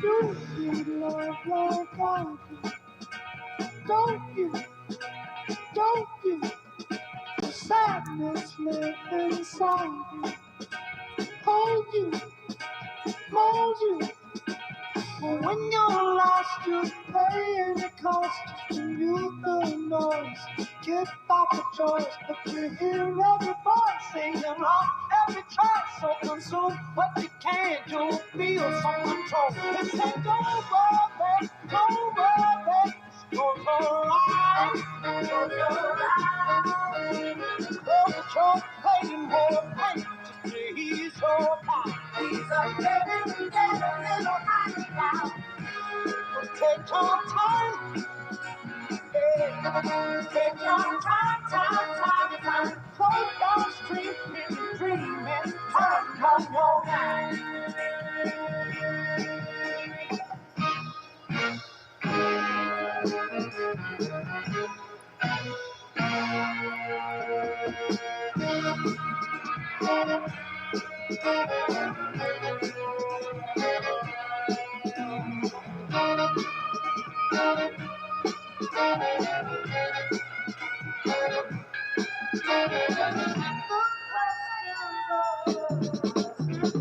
Do you love like I do? Don't you? Don't you? The sadness live inside you. Hold you, mold you. When you're lost, you play and it costs just to mute the noise. Get back a choice, but you hear every voice singing off every track. So consume what you can, you'll feel some control. They say don't worry, don't worry. Close your eyes, close your eyes. Close your playing Warpaint to ease your mind. He's a little high now. Take your time. Yeah. Take your time. Float downstream in your dream and turn on your mind.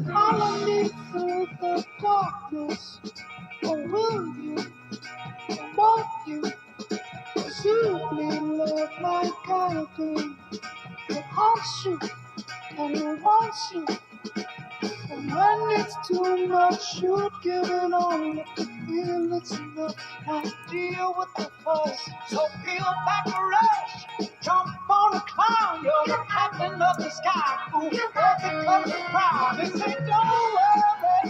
Follow me through the darkness, or will you, or won't you? Simply love like I do. It haunts you, and it wants you. And when it's too much, you'd give it all up to feel it's enough. Now deal with the fuss. So peel back the rush, jump on a cloud. You're the captain of the sky. Ooh, every color proud. They say don't worry,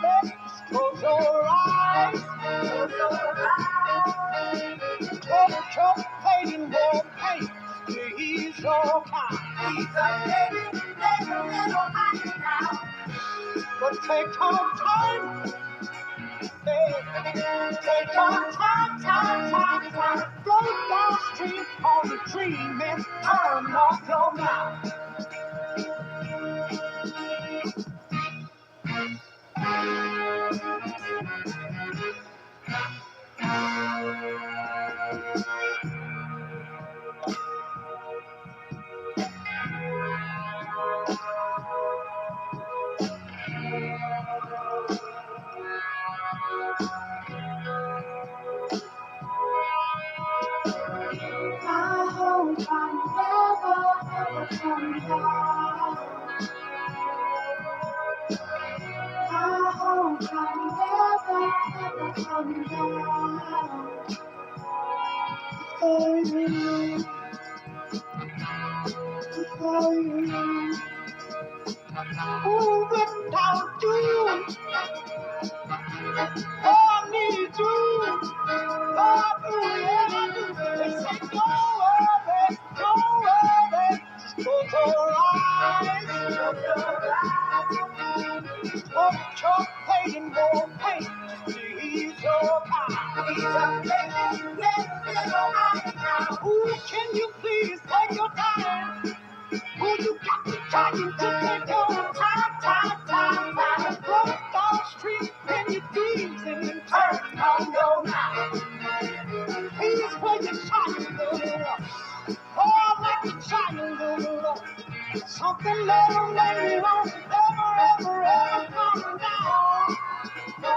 just close your eyes, close your eyes. Close your playing Warpaint to ease your mind. He's a little high now. But take your time. Take your time. Float downstream on the dream and turn off your mind. I hope I never ever come down. I hope I never ever come down. For you. Ooh, without you, I need you. Oh, yeah, I do. They say don't worry. Close your eyes. Put your playing Warpaint to ease your mind. He's a little high now. Ooh, can you please take your time? Ooh, you got me trying to take your time. Float down the street in your dreams and then turn on your mind. He's where you shine, girl. Oh, like you shine, girl. Something little lady won't ever come down. No.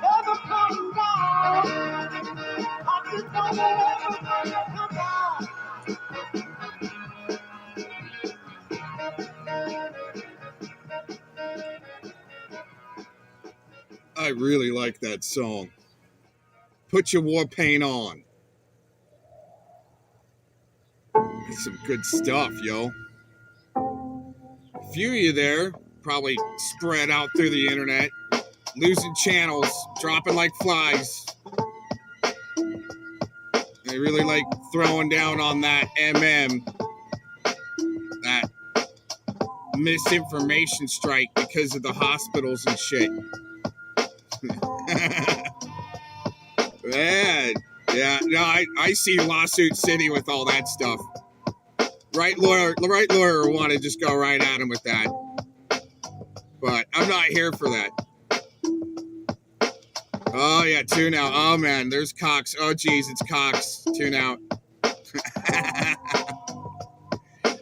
Never come down. I just don't ever come down. I really like that song. Put your Warpaint on. That's some good stuff, yo. A few of you there probably spread out through the internet, losing channels, dropping like flies. They really like throwing down on that that misinformation strike because of the hospitals and shit. Yeah, no, I see Lawsuit City with all that stuff. Right lawyer will want to just go right at him with that. But I'm not here for that. Oh, yeah, tune out. Oh, man, there's Cox. Oh, geez, it's Cox. Tune out.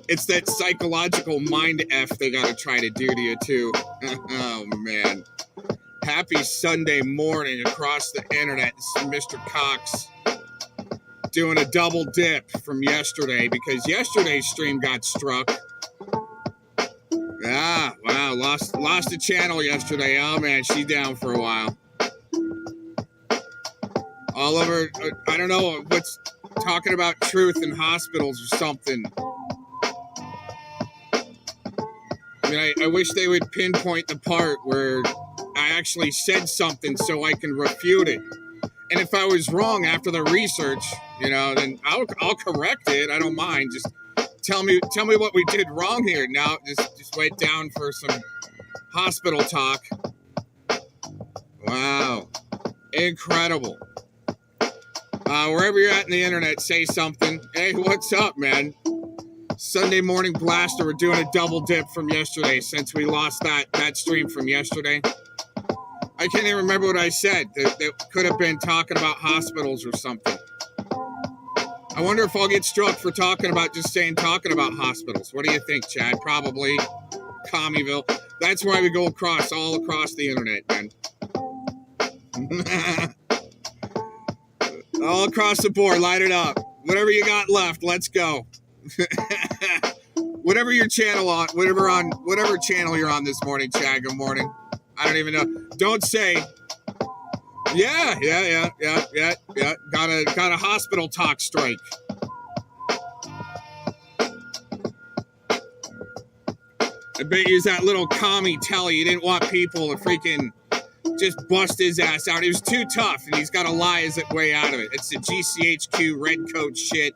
It's that psychological mind F they got to try to do to you, too. Oh, man. Happy Sunday morning across the internet. This is Mr. Cox doing a double dip from yesterday because yesterday's stream got struck. Ah, wow, lost a channel yesterday. Oh, man, she's down for a while. All over, I don't know what's talking about truth in hospitals or something. I mean, I wish they would pinpoint the part where I actually said something so I can refute it. And if I was wrong after the research, then I'll correct it. I don't mind. Just tell me what we did wrong here. Now, just wait down for some hospital talk. Wow. Incredible. Wherever you're at in the internet, say something. Hey, what's up, man? Sunday morning blaster. We're doing a double dip from yesterday since we lost that stream from yesterday. I can't even remember what I said. That could have been talking about hospitals or something. I wonder if I'll get struck for talking about hospitals. What do you think, Chad? Probably Commyville. That's why we go all across the internet, man. All across the board, light it up. Whatever you got left, let's go. Whatever your channel on, whatever channel you're on this morning, Chad. Good morning. I don't even know. Don't say. Yeah. Got a hospital talk strike. I bet you that little commie telly. You didn't want people to freaking just bust his ass out. It was too tough, and he's got to lie his way out of it. It's the GCHQ red coat shit,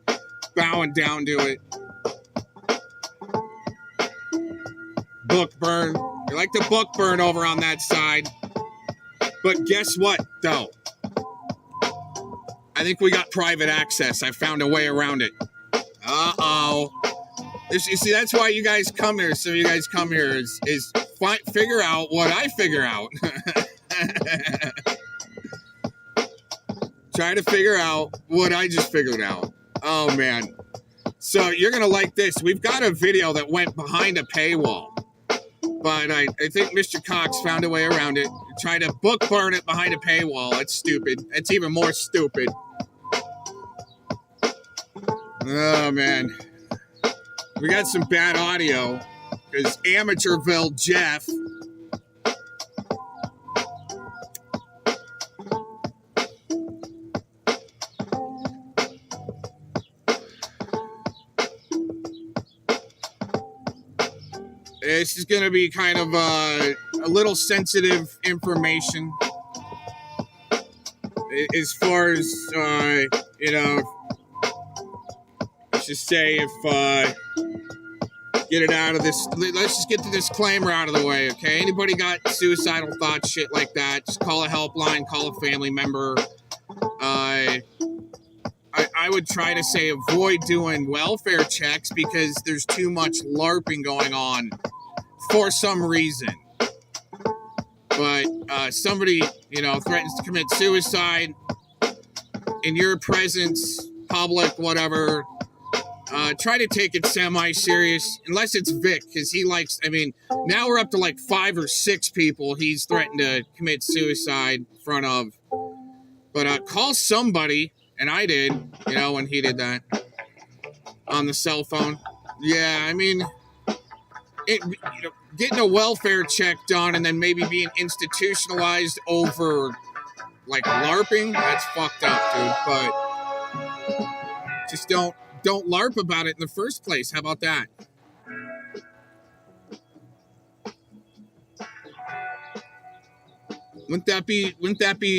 bowing down to it. Book burn. You like the book burn over on that side. But guess what, though? I think we got private access. I found a way around it. Uh-oh. You see, that's why you guys come here. So you guys come here is figure out what I figure out. Try to figure out what I just figured out. Oh, man. So you're going to like this. We've got a video that went behind a paywall. But I think Mr. Cox found a way around it. Try to book burn it behind a paywall. That's stupid. That's even more stupid. Oh, man. We got some bad audio. Because Amateurville Jeff... This is going to be kind of a little sensitive information as far as, let's just say get it out of this. Let's just get the disclaimer out of the way, okay? Anybody got suicidal thoughts, shit like that, just call a helpline, call a family member. I would try to say avoid doing welfare checks because there's too much LARPing going on. For some reason. But somebody, threatens to commit suicide in your presence, public, whatever, try to take it semi-serious, unless it's Vic, because he likes, now we're up to like 5 or 6 people he's threatened to commit suicide in front of. But call somebody, and I did, when he did that, on the cell phone. Yeah, getting a welfare check done and then maybe being institutionalized over like LARPing, that's fucked up, dude. But just don't LARP about it in the first place. How about that? Wouldn't that be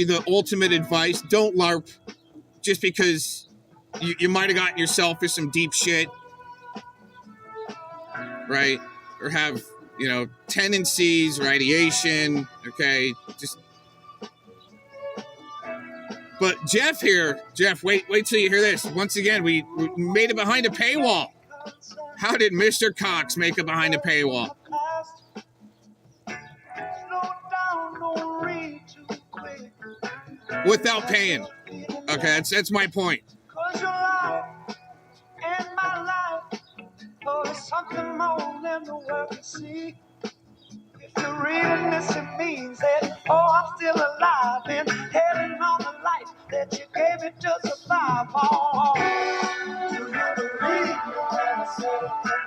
the ultimate advice? Don't LARP just because you might have gotten yourself in some deep shit, right? Or have, tendencies, or ideation, okay? But Jeff here, wait till you hear this. Once again, we made it behind a paywall. How did Mr. Cox make it behind a paywall? without paying. Okay, that's my point. Cause your life and my life, oh, it's something more than the world can see. If you're reading this, it means that, oh, I'm still alive and heading on the life that you gave me to survive. Oh, do you believe when I say,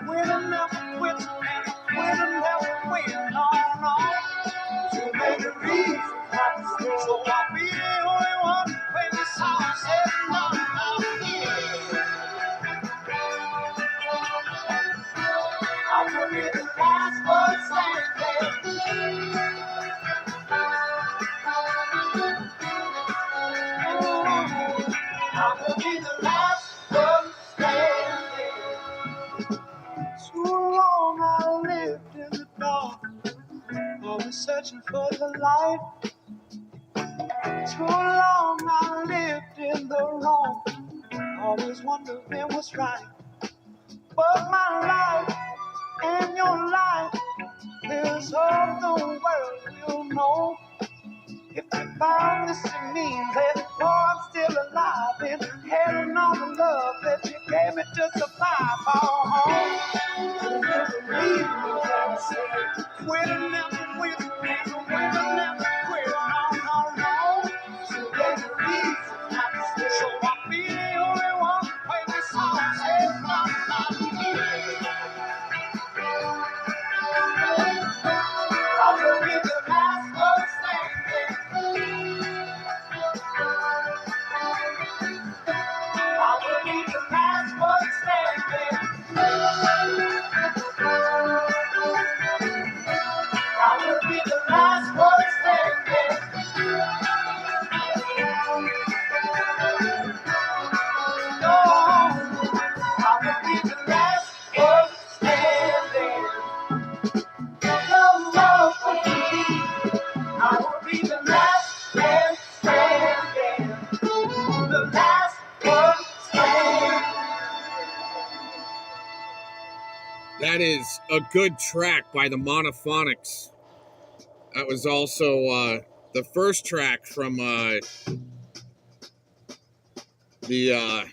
winning never quit and winning never win? No, no. Too many reasons not to stay, so I'll be the only one when the song says no, no. I will be the last one standing. I will be the last one standing. Too long I lived in the dark, always searching for the light. Too long I lived in the wrong, always wondering what's right. But my life and your life is all the world will know. If you found this, it means that, oh, I'm still alive and heading on the love that you gave me to survive. Oh, you never leave me, never say, quitting never quit, and winning never quit. No, no, no. So there's a reason not to stay. So I'll be the only one when this song says no, no, no. I will be the last one standing. I will be the last one standing. I will be the last one standing. No, I will be the last one standing. No, no, I will be the last man standing. The last one standing. That is a good track by the Monophonics. That was also the first track from the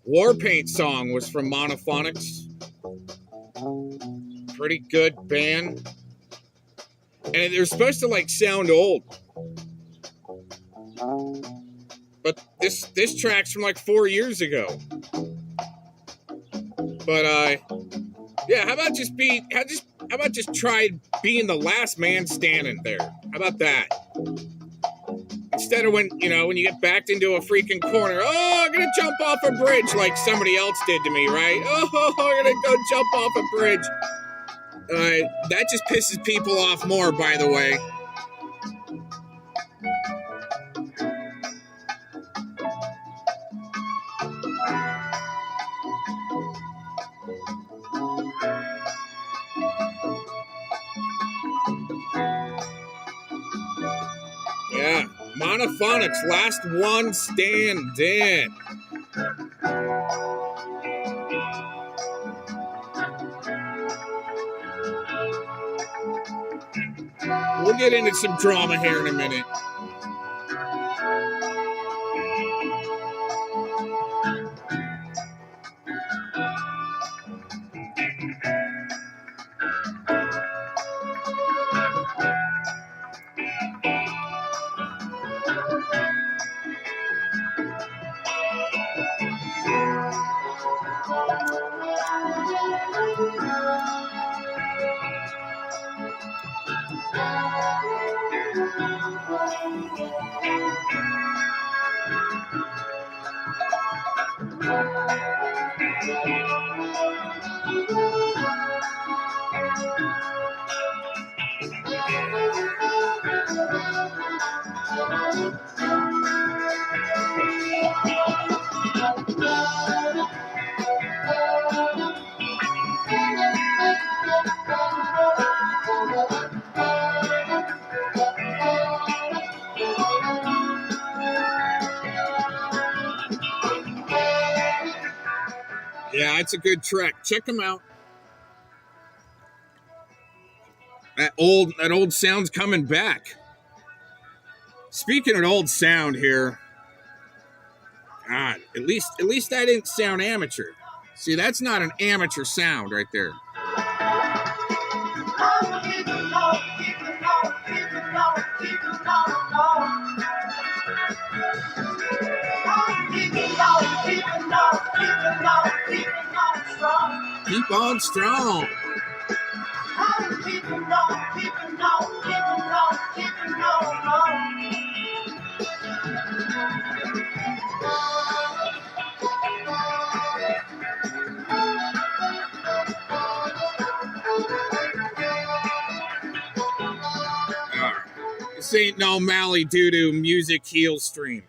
Warpaint song was from Monophonics. Pretty good band. And they're supposed to like sound old. But this track's from like 4 years ago. But yeah, how about just try being the last man standing there? How about that? Instead of when you get backed into a freaking corner, oh, I'm gonna jump off a bridge like somebody else did to me, right? Oh, I'm gonna go jump off a bridge. That just pisses people off more, by the way. Yeah, Monophonics, last one standing. We'll get into some drama here in a minute. Yeah, it's a good track. Check them out. That old sound's coming back. Speaking of old sound here, God, at least I didn't sound amateur. See, that's not an amateur sound right there. Keep on strong. This ain't no Mally Doo-Doo music heel stream.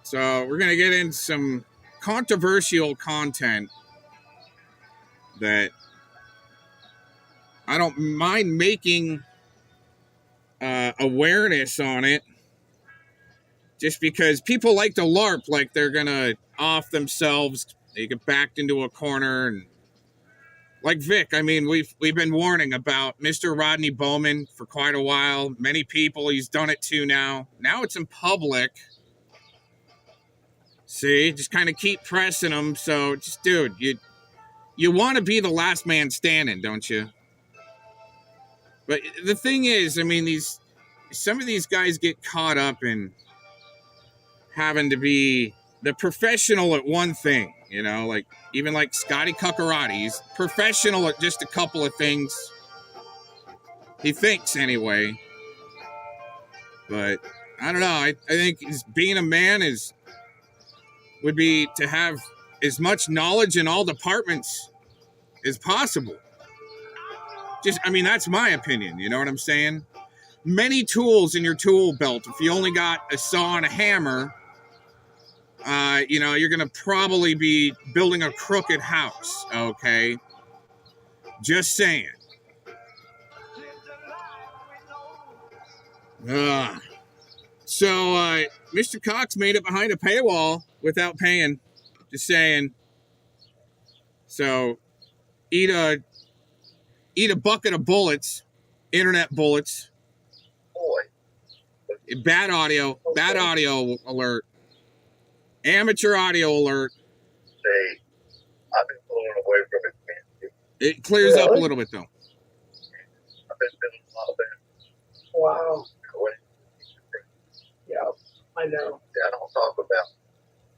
So we're going to get into some controversial content that I don't mind making awareness on it, just because people like to LARP like they're going to off themselves. They get backed into a corner. And like Vic, I mean, we've been warning about Mr. Rodney Bowman for quite a while. Many people he's done it to now. Now it's in public. See, just kind of keep pressing him. So just, dude, you want to be the last man standing, don't you? But the thing is, I mean, some of these guys get caught up in having to be the professional at one thing, you know, like even like Scotty Cuccarati, he's professional at just a couple of things. He thinks anyway. But I don't know. I think being a man would be to have as much knowledge in all departments as possible. Just, I mean, that's my opinion. You know what I'm saying? Many tools in your tool belt. If you only got a saw and a hammer, you know, you're going to probably be building a crooked house. Okay. Just saying. So, Mr. Cox made it behind a paywall without paying. Just saying. So, eat a bucket of bullets, internet bullets. Boy. Bad audio alert. Amateur audio alert. Say, I've been pulling away from it. It clears up a little bit, though. I've been feeling a lot better. Wow. Yeah, I know. I don't talk about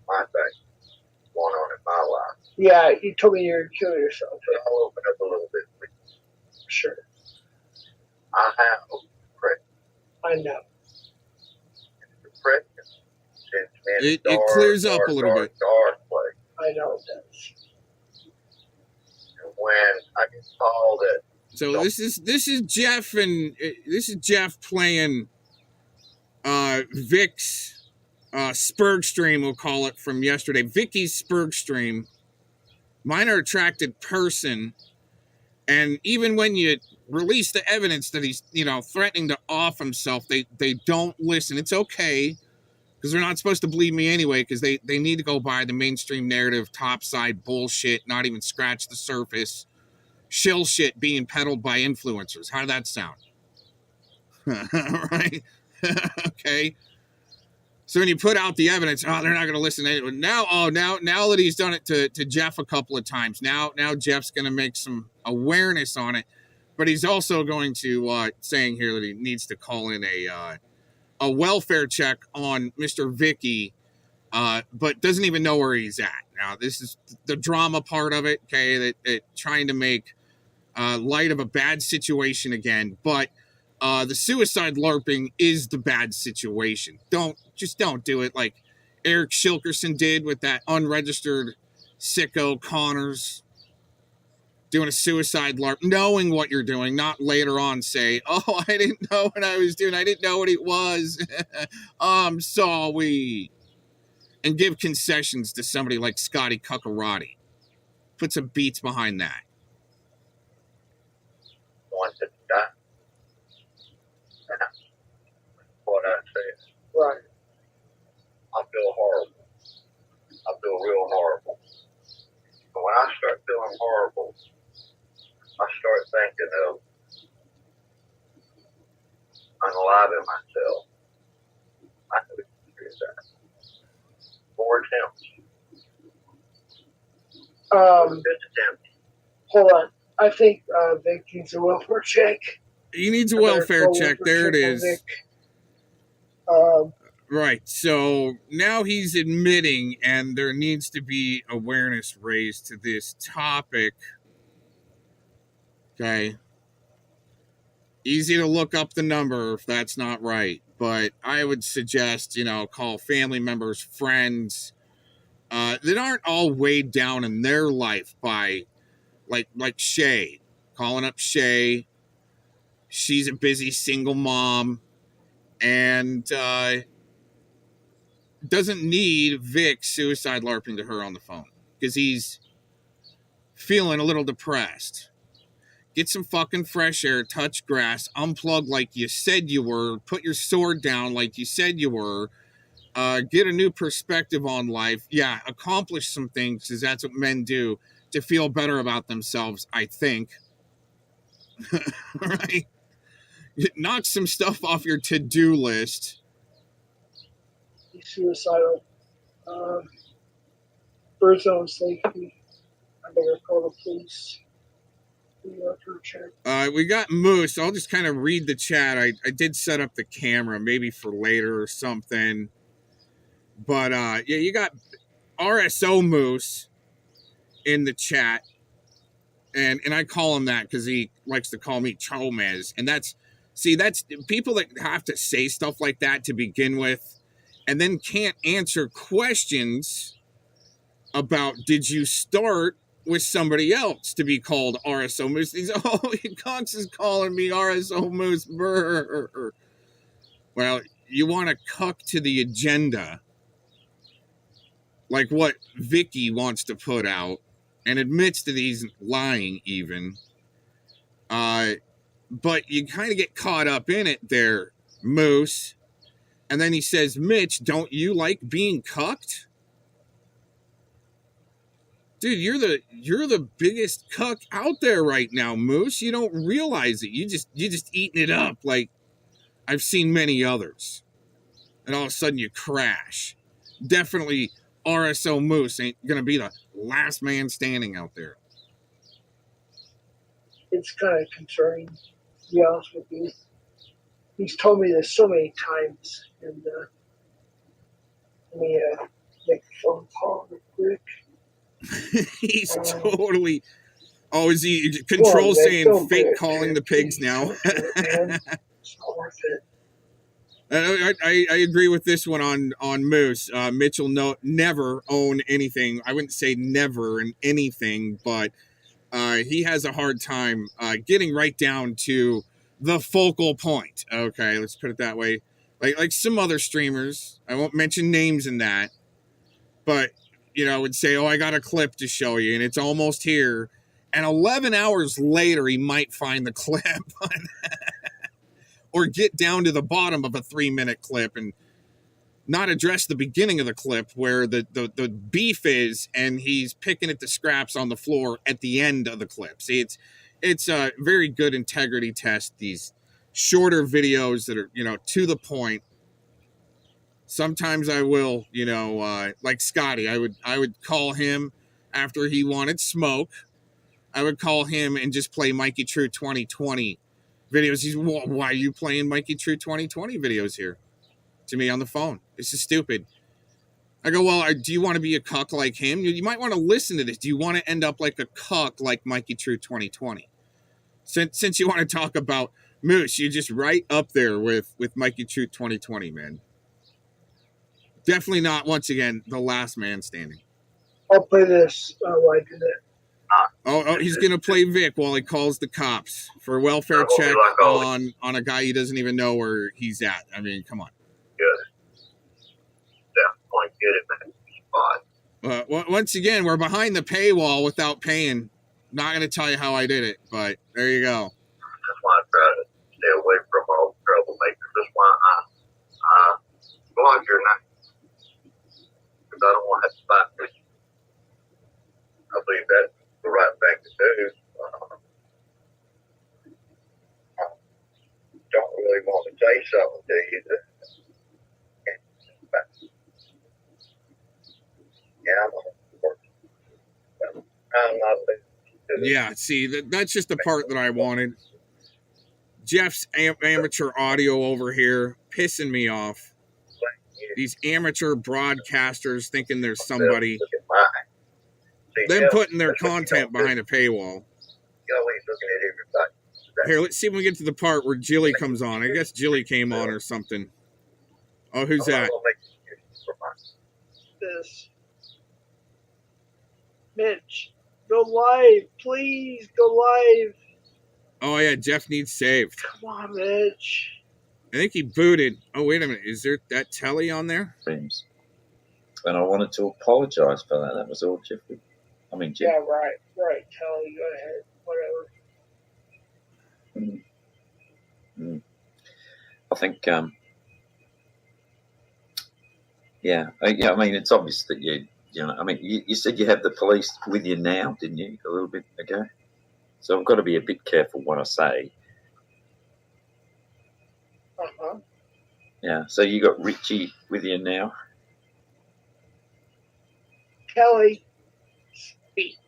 my thing going on in my life. Yeah, you told me you're killing yourself. But I'll open up a little bit. Sure. I have depression. I know. Depression. It clears up a little bit. Dark place. I know it does. And when I get called at. So this is Jeff, and this is Jeff playing Vic's Spurg stream, we'll call it, from yesterday. Vicky's Spurg stream. Minor attracted person. And even when you release the evidence that he's, you know, threatening to off himself, they don't listen. It's okay, because they're not supposed to believe me anyway, because they need to go by the mainstream narrative, topside bullshit, not even scratch the surface, shill shit being peddled by influencers. How did that sound? Right? Okay. So when you put out the evidence, they're not going to listen to anyone. Now that he's done it to Jeff a couple of times, now Jeff's going to make some awareness on it, but he's also going to saying here that he needs to call in a welfare check on Mr. Vicki, but doesn't even know where he's at. Now, this is the drama part of it, okay, that trying to make light of a bad situation again, but the suicide LARPing is the bad situation. Don't do it like Eric Shilkerson did with that unregistered sicko Connors. Doing a suicide LARP, knowing what you're doing, not later on say, oh, I didn't know what I was doing. I didn't know what it was. I'm sorry. And give concessions to somebody like Scotty Cuccarati. Put some beats behind that. Wanted to die. What I said. Right. I feel horrible. I feel real horrible. But when I start feeling horrible, I start thinking of unaliving myself. I could do that. 4 attempts. Good attempt. Hold on. I think Vic needs a welfare check. He needs a welfare check. There it is. Right. So now he's admitting, and there needs to be awareness raised to this topic. Okay. Easy to look up the number if that's not right. But I would suggest, call family members, friends that aren't all weighed down in their life by, like Shay. Calling up Shay. She's a busy single mom. And doesn't need Vic suicide LARPing to her on the phone because he's feeling a little depressed. Get some fucking fresh air, touch grass, unplug like you said you were, put your sword down like you said you were, get a new perspective on life. Yeah, accomplish some things because that's what men do to feel better about themselves, I think. Right? Knock some stuff off your to-do list. He's suicidal. For his own safety, I better call the police. We got Moose. I'll just kind of read the chat. I did set up the camera, maybe for later or something. But yeah, you got RSO Moose in the chat. And I call him that because he likes to call me Chomez. And that's people that have to say stuff like that to begin with and then can't answer questions about did you start with somebody else to be called RSO Moose. He's, Cox is calling me RSO Moose. Brr. Well, you want to cuck to the agenda like what Vicki wants to put out and admits that he's lying even. But you kind of get caught up in it there, Moose. And then he says, Mitch, don't you like being cucked? Dude, you're the biggest cuck out there right now, Moose. You don't realize it. You just eating it up like I've seen many others. And all of a sudden you crash. Definitely RSO Moose ain't gonna be the last man standing out there. It's kind of concerning, to be honest with you. He's told me this so many times, and let me make a phone call real quick. He's totally. Oh, is he control saying fake calling the pigs now? It's not worth it. I agree with this one on Moose. Mitch will never own anything. I wouldn't say never in anything, but he has a hard time getting right down to the focal point. Okay, let's put it that way. Like some other streamers, I won't mention names in that, but would say, oh, I got a clip to show you, and it's almost here. And 11 hours later, he might find the clip or get down to the bottom of a 3-minute clip and not address the beginning of the clip where the beef is, and he's picking at the scraps on the floor at the end of the clip. See, it's a very good integrity test, these shorter videos that are, to the point. Sometimes I will, like Scotty, I would call him after he wanted smoke. I would call him and just play Mikey True 2020 videos. He's, why are you playing Mikey True 2020 videos here to me on the phone? This is stupid. I go, well, do you want to be a cuck like him? You might want to listen to this. Do you want to end up like a cuck like Mikey True 2020? Since you want to talk about Moose, you're just right up there with Mikey True 2020, man. Definitely not, once again, the last man standing. I'll play this while I do that. Oh, he's going to play Vic while he calls the cops for a welfare check on a guy he doesn't even know where he's at. I mean, come on. Good. Definitely get it in the spot. Once again, we're behind the paywall without paying. Not going to tell you how I did it, but there you go. That's why I try to stay away from all troublemakers. That's why I block your name. Because I don't want to have to fight with you. I believe that's the right thing to do. Yeah, see, that's just the part that I wanted. Jeff's amateur audio over here pissing me off. These amateur broadcasters thinking there's somebody. Look at mine. See, Them Jeff, putting their that's what you content don't do. behind a paywall. You're always looking at everybody. Here, let's see if we get to the part where Jilly comes on. I guess Jilly came on or something. Oh, who's that? This. Mitch, go live. Please go live. Oh, yeah, Jeff needs saved. Come on, Mitch. I think he booted. Oh, wait a minute. Is there that telly on there? Dreams. And I wanted to apologise for that. That was all, Jeff. Jeff. Yeah, right. Kelly, go ahead. Whatever. I think, yeah. I mean, it's obvious that you know, I mean, you said you have the police with you now, didn't you, a little bit ago? So I've got to be a bit careful what I say. Uh-huh. Yeah, so you got Richie with you now? Kelly, speak.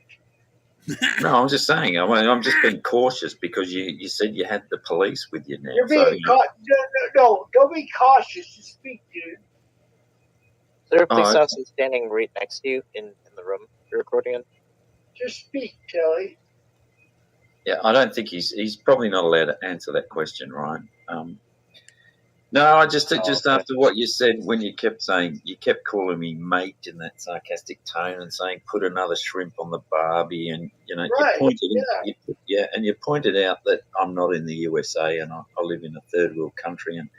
No, I'm just saying. I'm just being cautious because you said you had the police with you now. You're being no, don't be cautious. Just speak, dude. Is there a police officer standing right next to you in the room you're recording in? Just speak, Kelly. Yeah, I don't think he's probably not allowed to answer that question, Ryan. No, I just after what you said when you kept calling me mate in that sarcastic tone and saying put another shrimp on the barbie, and right, you pointed out that I'm not in the USA and I live in a third world country. And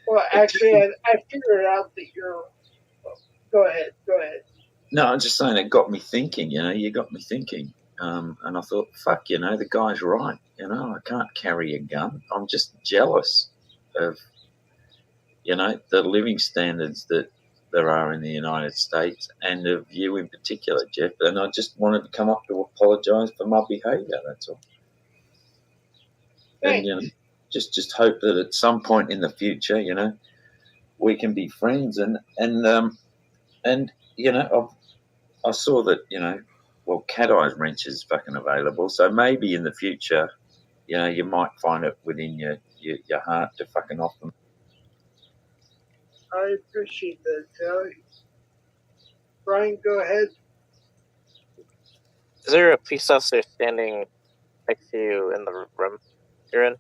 well, actually, I figured out that you're. Go ahead. No, I'm just saying it got me thinking. You got me thinking. And I thought, fuck, the guy's right. I can't carry a gun. I'm just jealous of, the living standards that there are in the United States and of you in particular, Jeff. And I just wanted to come up to apologise for my behaviour, that's all. Thanks. And, just hope that at some point in the future, we can be friends. And I saw that, Cat Eyes Wrench is fucking available. So maybe in the future, you might find it within your heart to fucking off them. I appreciate that, Kelly. Brian, go ahead. Is there a police officer standing next to you in the room you're in?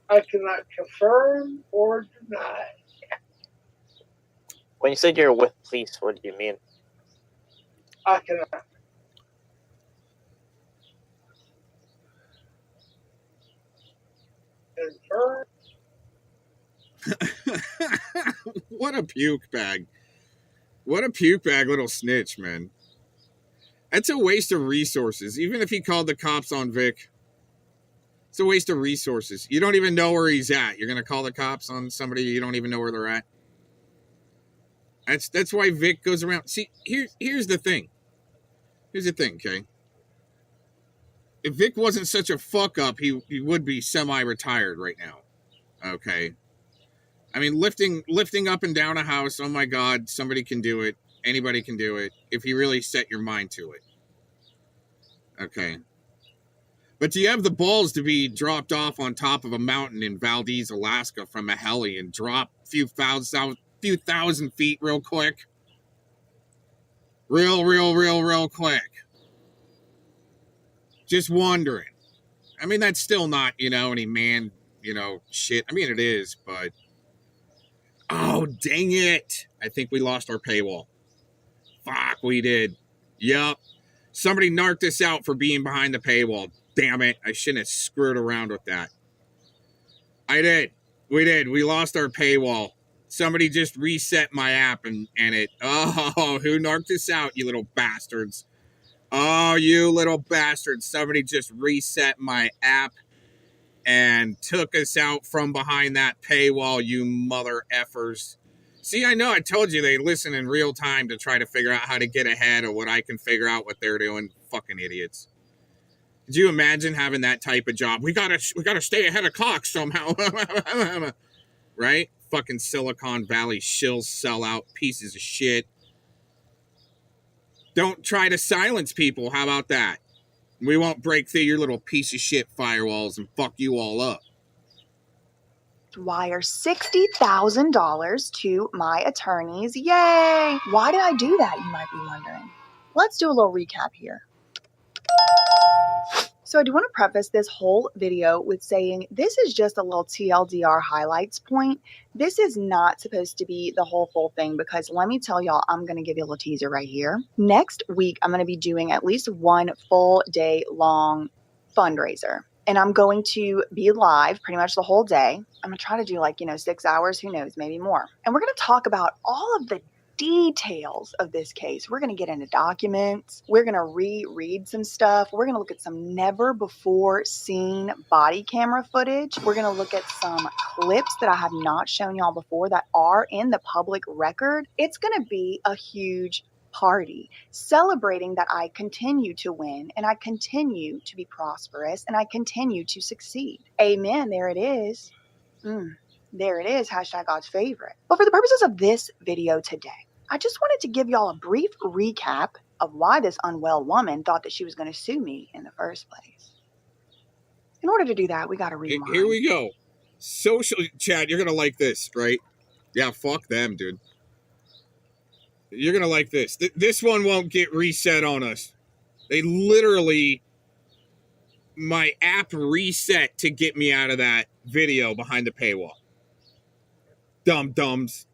I cannot confirm or deny. When you said you're with police, what do you mean? I cannot. Confirm. What a puke bag. What a puke bag little snitch, man. That's a waste of resources. Even if he called the cops on Vic, it's a waste of resources. You don't even know where he's at. You're going to call the cops on somebody you don't even know where they're at. That's why Vic goes around. See, here's the thing. Here's the thing, okay? If Vic wasn't such a fuck up, he would be semi-retired right now. Okay? I mean, lifting up and down a house, oh my God, somebody can do it. Anybody can do it if you really set your mind to it. Okay? But do you have the balls to be dropped off on top of a mountain in Valdez, Alaska from a heli and drop a few thousand feet real quick? Real quick. Just wondering. I mean, that's still not, any man, shit. I mean, it is, but... Oh, dang it. I think we lost our paywall. Fuck, we did. Yup. Somebody narked us out for being behind the paywall. Damn it. I shouldn't have screwed around with that. I did. We did. We lost our paywall. Somebody just reset my app and it... Oh, who narked us out, you little bastards? Oh, you little bastards. Somebody just reset my app and took us out from behind that paywall, you mother effers. See, I know I told you they listen in real time to try to figure out how to get ahead of what I can figure out what they're doing. Fucking idiots. Could you imagine having that type of job? We gotta stay ahead of clock somehow. Right? Fucking Silicon Valley shill sellout pieces of shit. Don't try to silence people. How about that? We won't break through your little piece of shit firewalls and fuck you all up. Wire $60,000 to my attorneys. Yay! Why did I do that, you might be wondering. Let's do a little recap here. So I do want to preface this whole video with saying this is just a little TLDR highlights point. This is not supposed to be the whole full thing because let me tell y'all, I'm going to give you a little teaser right here. Next week, I'm going to be doing at least one full day long fundraiser. And I'm going to be live pretty much the whole day. I'm going to try to do 6 hours, who knows, maybe more. And we're going to talk about all of the details of this case. We're going to get into documents. We're going to reread some stuff. We're going to look at some never before seen body camera footage. We're going to look at some clips that I have not shown y'all before that are in the public record. It's going to be a huge party celebrating that I continue to win and I continue to be prosperous and I continue to succeed. Amen. There it is. There it is. Hashtag God's favorite. But for the purposes of this video today, I just wanted to give y'all a brief recap of why this unwell woman thought that she was going to sue me in the first place. In order to do that, we got to rewind. Here we go. Social Chad, you're going to like this, right? Yeah, fuck them, dude. You're going to like this. This one won't get reset on us. They literally, my app reset to get me out of that video behind the paywall. Dum-dums.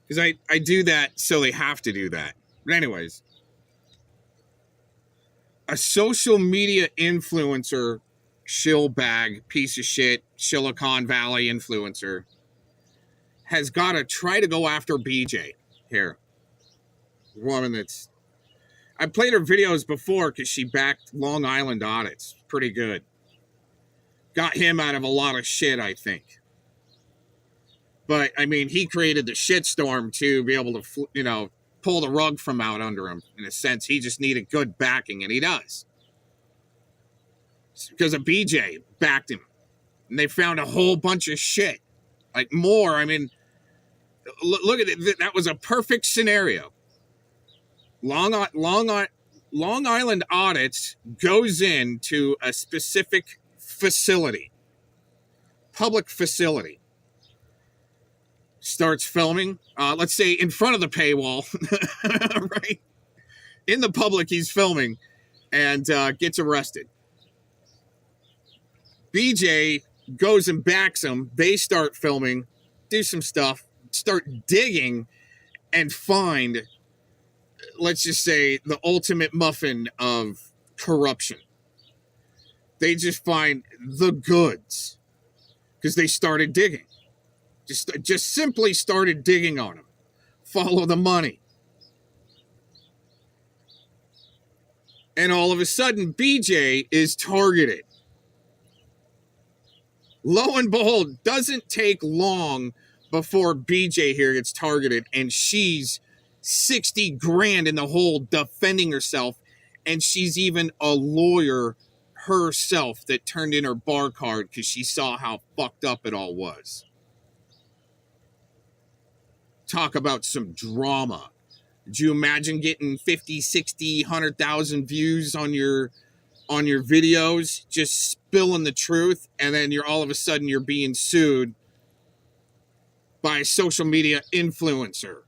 Because I do that, so they have to do that. But anyways, a social media influencer, shillbag, piece of shit, Silicon Valley influencer, has got to try to go after BJ here. Woman that's... I played her videos before because she backed Long Island audits. Pretty good. Got him out of a lot of shit, I think. But, I mean, he created the shitstorm to be able to, pull the rug from out under him. In a sense, he just needed good backing, and he does. It's because of BJ backed him. And they found a whole bunch of shit. Like, more. I mean, look at it. That was a perfect scenario. Long Island Audits goes into a specific facility. Public facility. Starts filming, let's say in front of the paywall, right? In the public, he's filming and gets arrested. BJ goes and backs him. They start filming, do some stuff, start digging, and find, let's just say, the ultimate muffin of corruption. They just find the goods because they started digging. Just simply started digging on him. Follow the money. And all of a sudden, BJ is targeted. Lo and behold, doesn't take long before BJ here gets targeted, and she's 60 grand in the hole defending herself, and she's even a lawyer herself that turned in her bar card because she saw how fucked up it all was. Talk about some drama. Did you imagine getting 50, 60, 100,000 views on your videos, just spilling the truth, and then all of a sudden you're being sued by a social media influencer?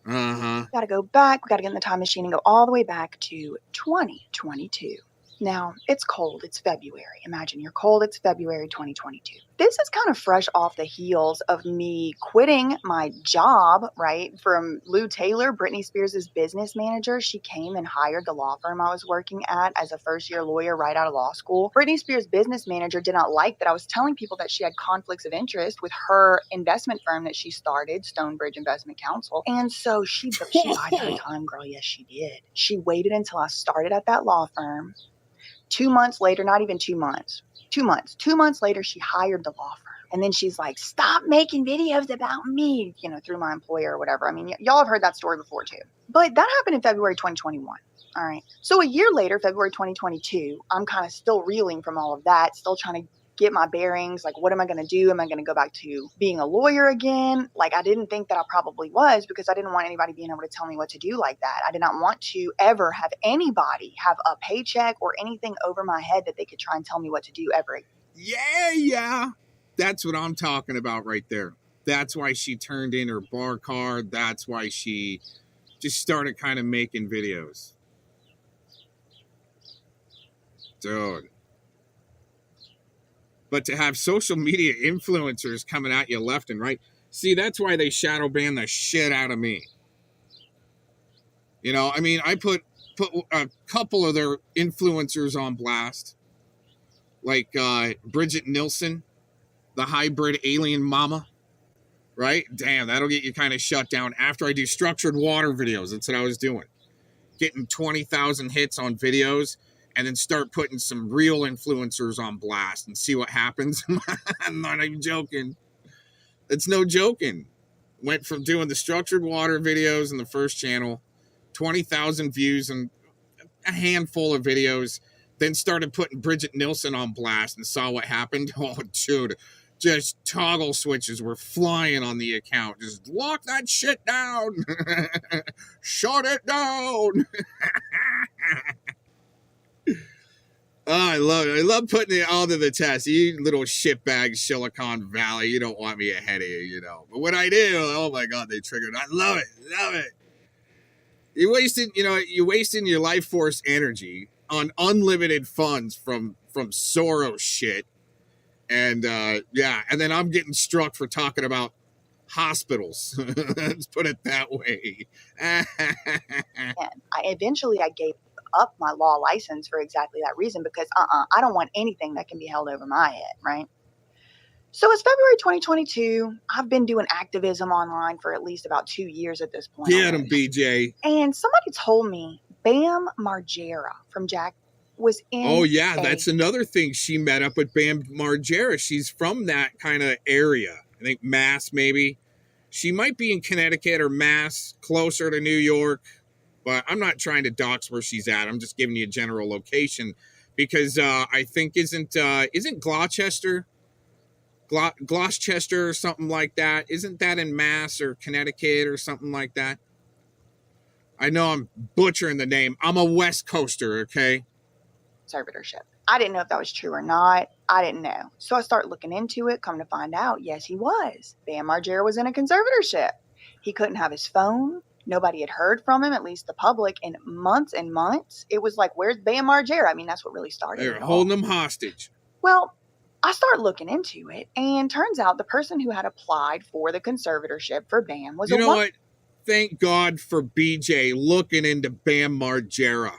Got to go back. We got to get in the time machine and go all the way back to 2022. Now, it's cold. It's February. Imagine you're cold. It's February 2022. This is kind of fresh off the heels of me quitting my job, right, from Lou Taylor, Britney Spears' business manager. She came and hired the law firm I was working at as a first-year lawyer right out of law school. Britney Spears' business manager did not like that I was telling people that she had conflicts of interest with her investment firm that she started, Stonebridge Investment Counsel. And so she bided her time, girl. Yes, she did. She waited until I started at that law firm. 2 months later, not even 2 months. 2 months. 2 months later, she hired the law firm. And then she's like, stop making videos about me, through my employer or whatever. I mean, y'all have heard that story before too. But that happened in February 2021. All right. So a year later, February 2022, I'm kind of still reeling from all of that, still trying to get my bearings. Like, what am I going to do? Am I going to go back to being a lawyer again? Like, I didn't think that I probably was, because I didn't want anybody being able to tell me what to do like that. I did not want to ever have anybody have a paycheck or anything over my head that they could try and tell me what to do ever. Yeah. That's what I'm talking about right there. That's why she turned in her bar card. That's why she just started kind of making videos. Dude. But to have social media influencers coming at you left and right, see, that's why they shadow ban the shit out of me. You know, I mean, I put a couple of their influencers on blast, like Bridget Nielsen, the hybrid alien mama, right? Damn, that'll get you kind of shut down. After I do structured water videos, that's what I was doing. Getting 20,000 hits on videos, and then start putting some real influencers on blast and see what happens. I'm not even joking. It's no joking. Went from doing the structured water videos in the first channel, 20,000 views and a handful of videos, then started putting Bridget Nielsen on blast and saw what happened. Oh, dude, just toggle switches were flying on the account. Just lock that shit down. Shut it down. Oh, I love it. I love putting it all to the test. You little shitbag, Silicon Valley. You don't want me ahead of you, you know. But when I do, oh my God, they triggered. I love it. Love it. You're wasting your life force energy on unlimited funds from Soros shit. And and then I'm getting struck for talking about hospitals. Let's put it that way. And I gave up my law license for exactly that reason, because I don't want anything that can be held over my head, right? So it's February 2022. I've been doing activism online for at least about 2 years at this point. Get him, BJ. And somebody told me Bam Margera from Jack was in. Oh, yeah, that's another thing. She met up with Bam Margera. She's from that kind of area. I think Mass, maybe. She might be in Connecticut or Mass, closer to New York. But I'm not trying to dox where she's at. I'm just giving you a general location, because I think isn't Gloucester or something like that? Isn't that in Mass or Connecticut or something like that? I know I'm butchering the name. I'm a West Coaster, okay? Conservatorship. I didn't know if that was true or not. I didn't know. So I start looking into it. Come to find out, yes, he was. Bam Margera was in a conservatorship. He couldn't have his phone. Nobody had heard from him, at least the public, in months and months. It was like, where's Bam Margera? I mean, that's what really started it. They're holding him hostage. Well, I start looking into it, and turns out the person who had applied for the conservatorship for Bam was You know what? Thank God for BJ looking into Bam Margera.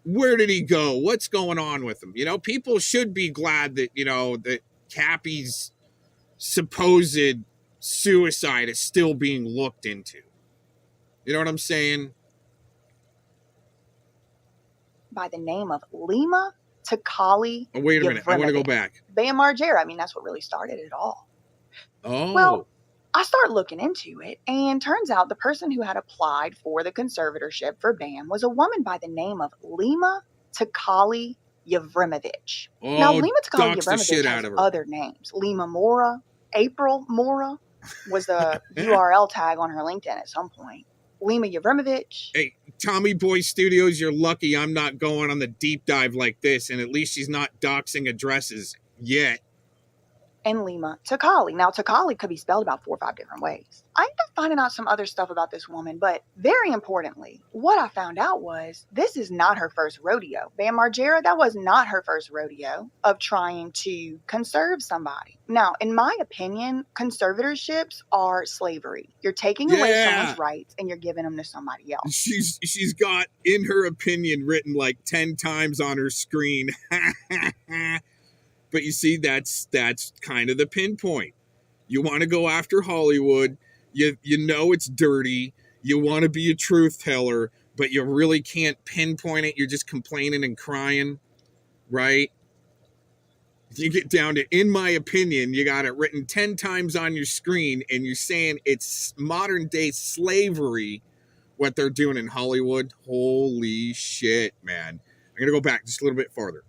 Where did he go? What's going on with him? You know, people should be glad that, you know, that Cappy's supposed suicide is still being looked into. You know what I'm saying? By the name of Lima Takali. Oh, wait a minute. I want to go back. Bam Margera. I mean, that's what really started it all. Oh. Well, I start looking into it, and turns out the person who had applied for the conservatorship for Bam was a woman by the name of Lima Takali Yevrimovich. Oh, now, Lima Takali dox the shit Yevrimovich out has of her. other names. Lima Mora, April Mora was the URL tag on her LinkedIn at some point. Lima Yevrimovich. Hey, Tommy Boy Studios, you're lucky I'm not going on the deep dive like this, and at least she's not doxing addresses yet. And Lima Takali. Now, Takali could be spelled about 4 or 5 different ways. I ended up finding out some other stuff about this woman, but very importantly, what I found out was this is not her first rodeo. Bam Margera, that was not her first rodeo of trying to conserve somebody. Now, in my opinion, conservatorships are slavery. You're taking away someone's rights and you're giving them to somebody else. She's got, in her opinion, written like 10 times on her screen. But you see, that's kind of the pinpoint. You want to go after Hollywood. You know it's dirty. You want to be a truth teller, but you really can't pinpoint it. You're just complaining and crying, right? You get down to, in my opinion, you got it written 10 times on your screen, and you're saying it's modern day slavery, what they're doing in Hollywood. Holy shit, man. I'm going to go back just a little bit farther.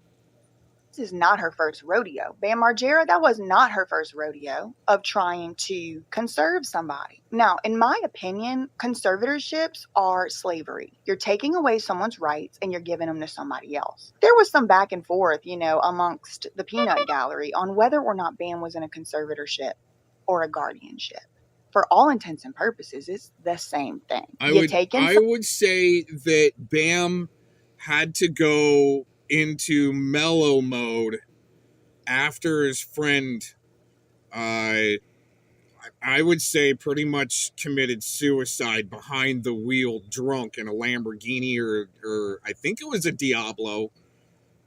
this is not her first rodeo. Bam Margera, that was not her first rodeo of trying to conserve somebody. Now, in my opinion, conservatorships are slavery. You're taking away someone's rights and you're giving them to somebody else. There was some back and forth, amongst the peanut gallery on whether or not Bam was in a conservatorship or a guardianship. For all intents and purposes, it's the same thing. I would say that Bam had to go into mellow mode after his friend, I would say, pretty much committed suicide behind the wheel, drunk in a Lamborghini or I think it was a Diablo,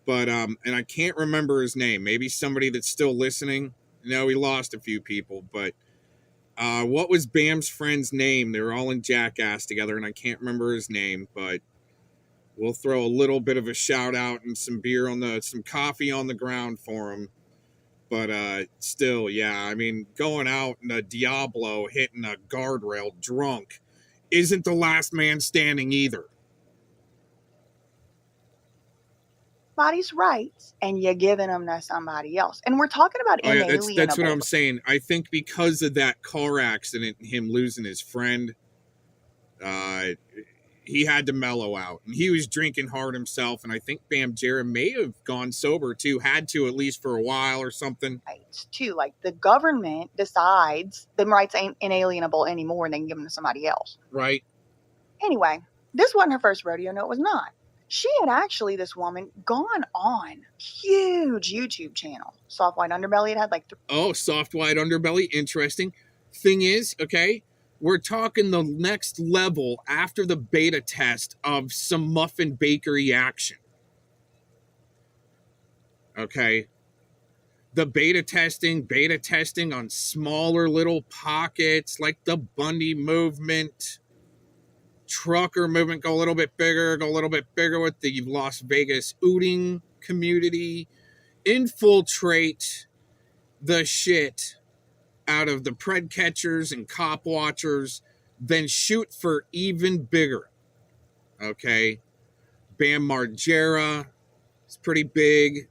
but and I can't remember his name. Maybe somebody that's still listening. No, he lost a few people, but what was Bam's friend's name? They were all in Jackass together, and I can't remember his name, but we'll throw a little bit of a shout out and some coffee on the ground for him. But still, yeah, I mean, going out in a Diablo, hitting a guardrail drunk isn't the last man standing either. Somebody's rights and you're giving them to somebody else. And we're talking about inalienable. That's what I'm saying. I think because of that car accident, him losing his friend, he had to mellow out. And he was drinking hard himself. And I think Bam Margera may have gone sober too, had to at least for a while or something. Rights too. Like the government decides the rights ain't inalienable anymore and they can give them to somebody else. Right. Anyway, this wasn't her first rodeo. No, it was not. She had actually, this woman, gone on huge YouTube channel. Soft White Underbelly. It had like... Soft White Underbelly. Interesting. Thing is, okay, we're talking the next level after the beta test of some muffin bakery action. Okay. The beta testing on smaller little pockets like the Bundy movement. Trucker movement, go a little bit bigger with the Las Vegas ooting community, infiltrate the shit out of the pred catchers and cop watchers, then shoot for even bigger. Okay, Bam Margera is pretty big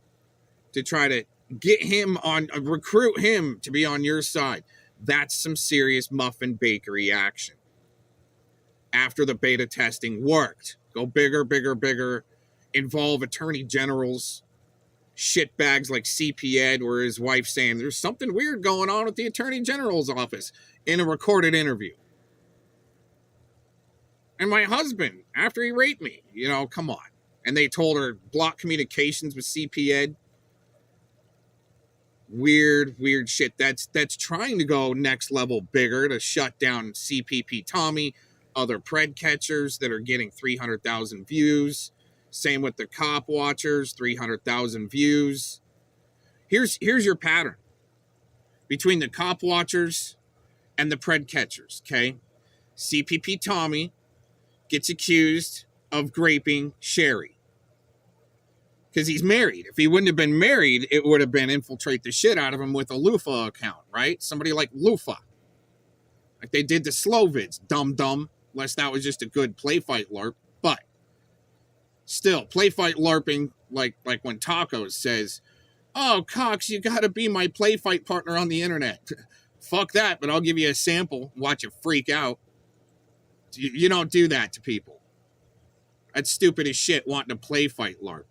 to try to get him on, recruit him to be on your side. That's some serious muffin bakery action. After the beta testing worked. Go bigger, involve attorney generals, shitbags like CP Ed, where his wife's saying there's something weird going on with the attorney general's office in a recorded interview. And my husband, after he raped me, come on. And they told her block communications with CP Ed. Weird shit. That's trying to go next level bigger to shut down CPP Tommy, other pred catchers that are getting 300,000 views. Same with the cop watchers, 300,000 views. Here's your pattern between the cop watchers and the pred catchers, okay? CPP Tommy gets accused of graping Sherry because he's married. If he wouldn't have been married, it would have been infiltrate the shit out of him with a Lufa account, right? Somebody like Lufa. Like they did the slow vids, dumb. Unless that was just a good play fight LARP. But still, play fight LARPing, like when Tacos says, "Oh, Cox, you gotta be my play fight partner on the internet." Fuck that, but I'll give you a sample. Watch it freak out. You don't do that to people. That's stupid as shit, wanting to play fight LARP.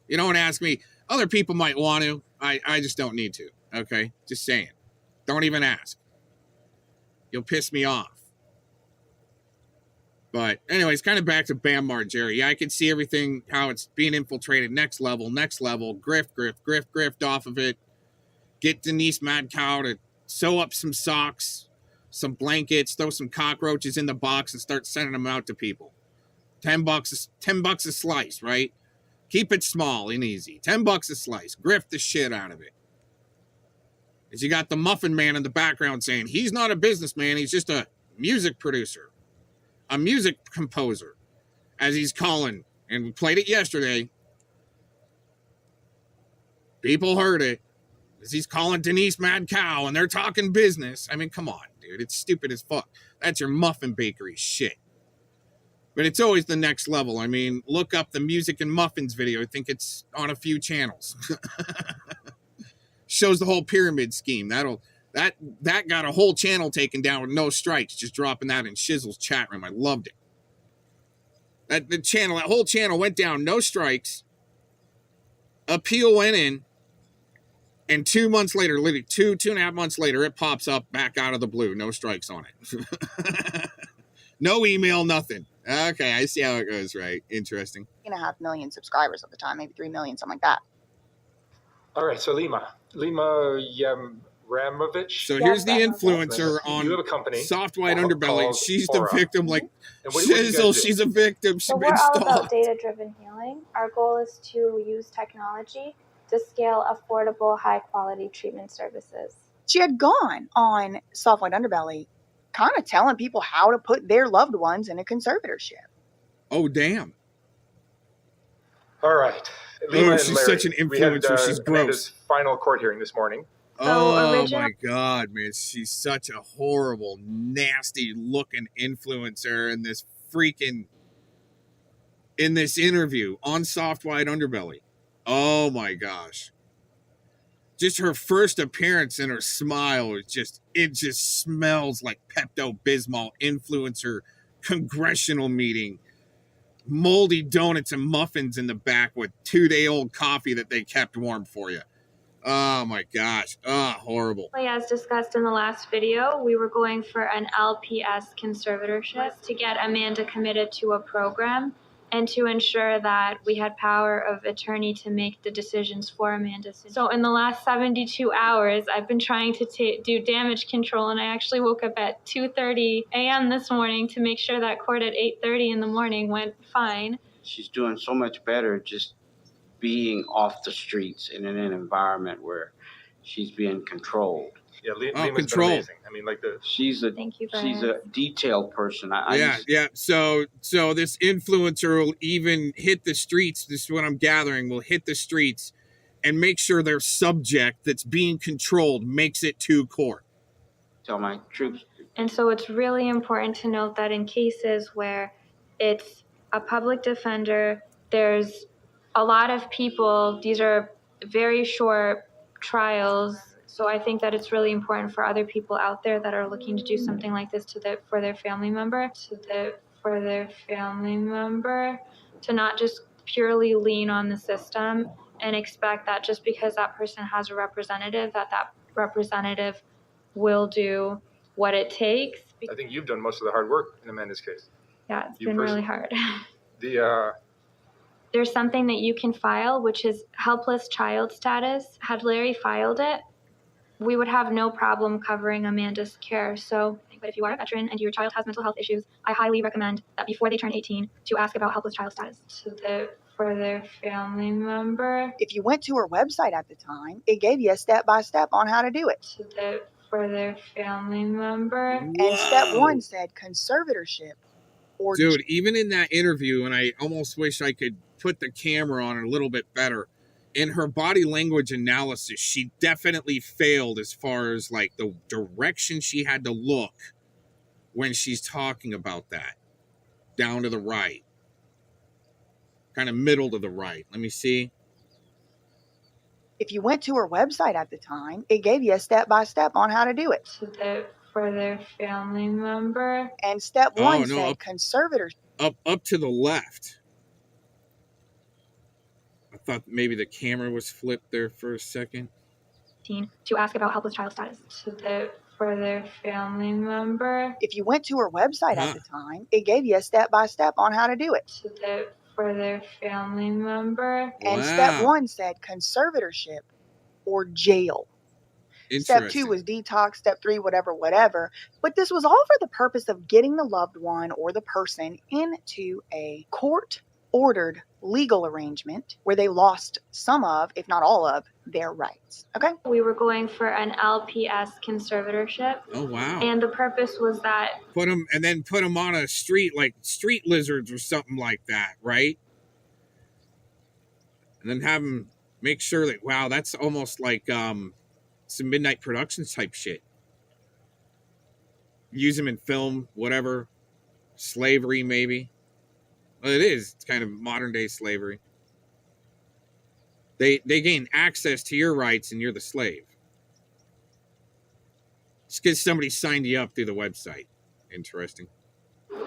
You don't ask me. Other people might want to. I just don't need to. Okay? Just saying. Don't even ask. You'll piss me off. But anyways, kind of back to Bam Margera. Yeah, I can see everything, how it's being infiltrated. Next level. Grift off of it. Get Denise Mad Cow to sew up some socks, some blankets, throw some cockroaches in the box and start sending them out to people. $10 a slice, right? Keep it small and easy. $10 a slice. Grift the shit out of it. As you got the Muffin Man in the background saying, he's not a businessman, he's just a music producer. A music composer, as he's calling, and we played it yesterday. People heard it, as he's calling Denise Mad Cow, and they're talking business. I mean, come on, dude, it's stupid as fuck. That's your muffin bakery shit. But it's always the next level. I mean, look up the Music and Muffins video. I think it's on a few channels. Shows the whole pyramid scheme. That got a whole channel taken down with no strikes. Just dropping that in Shizzle's chat room. I loved it. That whole channel went down, no strikes. Appeal went in, and 2 months later, literally 2.5 months later, it pops up back out of the blue. No strikes on it. No email, nothing. Okay, I see how it goes, right? Interesting. 2.5 million subscribers at the time, maybe 3 million, something like that. All right, so Lima Yamramovich. So here's the influencer on you have a company, Soft White Underbelly. She's the victim, like what do you guys do? she's a victim. So we're all about data-driven healing. Our goal is to use technology to scale affordable, high-quality treatment services. She had gone on Soft White Underbelly, kind of telling people how to put their loved ones in a conservatorship. Oh, damn. All right. Lima she's and Larry, such an influencer. She's gross. Amanda's final court hearing this morning. Oh, my God, man. She's such a horrible, nasty-looking influencer in this interview on Soft White Underbelly. Oh, my gosh. Just her first appearance and her smile it just smells like Pepto-Bismol influencer congressional meeting. Moldy donuts and muffins in the back with 2-day-old coffee that they kept warm for you. Oh my gosh. Oh, horrible. As discussed in the last video, we were going for an LPS conservatorship to get Amanda committed to a program and to ensure that we had power of attorney to make the decisions for Amanda. So in the last 72 hours, I've been trying to do damage control, and I actually woke up at 2:30 a.m. this morning to make sure that court at 8:30 in the morning went fine. She's doing so much better just being off the streets in an environment where she's being controlled. Yeah, Lima's been amazing. I mean, she's a detail person. So this influencer will even hit the streets. This is what I'm gathering. Will hit the streets and make sure their subject that's being controlled makes it to court. Tell my troops. And so it's really important to note that in cases where it's a public defender, there's a lot of people. These are very short trials. So I think that it's really important for other people out there that are looking to do something like this for their family member, to not just purely lean on the system and expect that just because that person has a representative, that representative will do what it takes. I think you've done most of the hard work in Amanda's case. Yeah, it's been really hard. There's something that you can file, which is helpless child status. Had Larry filed it, we would have no problem covering Amanda's care. But if you are a veteran and your child has mental health issues, I highly recommend that before they turn 18 to ask about helpless child status for their family member. If you went to her website at the time, it gave you a step-by-step on how to do it. For their family member. And step 1 said conservatorship. Dude, even in that interview, and I almost wish I could put the camera on it a little bit better, in her body language analysis, she definitely failed as far as like the direction she had to look when she's talking about that. Down to the right. Kind of middle to the right. Let me see. If you went to her website at the time, it gave you a step-by-step on how to do it. For their family member. And step 1 said conservatorship. Up to the left. I thought maybe the camera was flipped there for a second. To ask about helpless child status. For their family member. If you went to her website at the time, it gave you a step-by-step on how to do it. For their family member. And step 1 said conservatorship or jail. Step 2 was detox, step 3, whatever. But this was all for the purpose of getting the loved one or the person into a court-ordered legal arrangement where they lost some of, if not all of, their rights. Okay? We were going for an LPS conservatorship. Oh, wow. And the purpose was that... Put them on a street, like street lizards or something like that, right? And then have them make sure that, wow, that's almost like some Midnight Productions type shit. Use them in film, whatever. Slavery, maybe. Well, it is. It's kind of modern day slavery. They gain access to your rights and you're the slave. Just because somebody signed you up through the website. Interesting.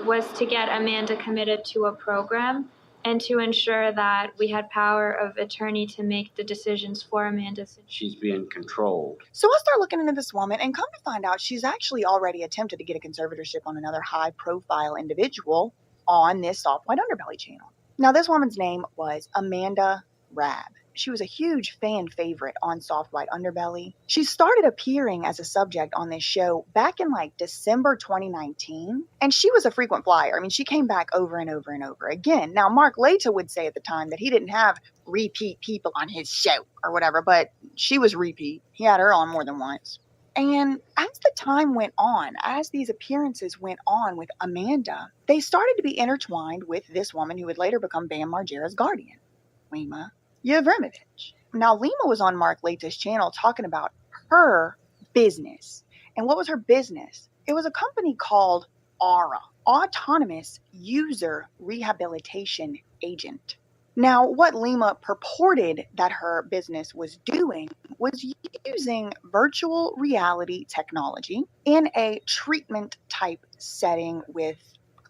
Was to get Amanda committed to a program and to ensure that we had power of attorney to make the decisions for Amanda. She's being controlled. So I start looking into this woman and come to find out she's actually already attempted to get a conservatorship on another high-profile individual on this Soft White Underbelly channel. Now, this woman's name was Amanda Rabb. She was a huge fan favorite on Soft White Underbelly. She started appearing as a subject on this show back in like December 2019, and she was a frequent flyer. I mean, she came back over and over and over again. Now, Mark Lata would say at the time that he didn't have repeat people on his show or whatever, but she was repeat. He had her on more than once. And as the time went on, as these appearances went on with Amanda, they started to be intertwined with this woman who would later become Bam Margera's guardian, Lima Yevremovich. Now, Lima was on Mark Lata's channel talking about her business. And what was her business? It was a company called AURA, Autonomous User Rehabilitation Agent. Now, what Lima purported that her business was doing was using virtual reality technology in a treatment type setting with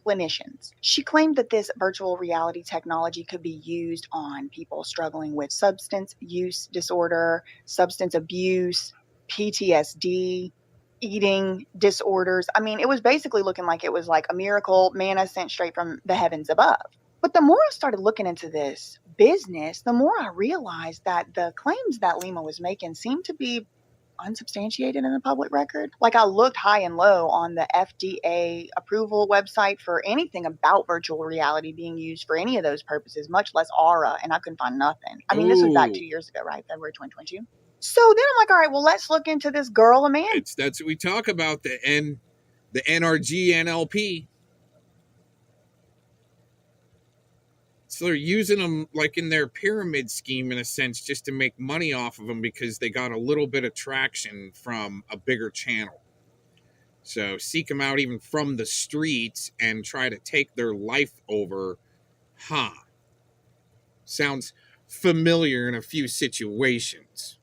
clinicians. She claimed that this virtual reality technology could be used on people struggling with substance use disorder, substance abuse, PTSD, eating disorders. I mean, it was basically looking like it was like a miracle manna sent straight from the heavens above. But the more I started looking into this business, the more I realized that the claims that Lima was making seemed to be unsubstantiated in the public record. Like, I looked high and low on the FDA approval website for anything about virtual reality being used for any of those purposes, much less AURA, and I couldn't find nothing. I mean, this was back 2 years ago, right? February 2022. So then I'm like, all right, well, let's look into this girl, Amanda. That's what we talk about, the NRG NLP. So they're using them like in their pyramid scheme, in a sense, just to make money off of them because they got a little bit of traction from a bigger channel. So seek them out even from the streets and try to take their life over. Sounds familiar in a few situations.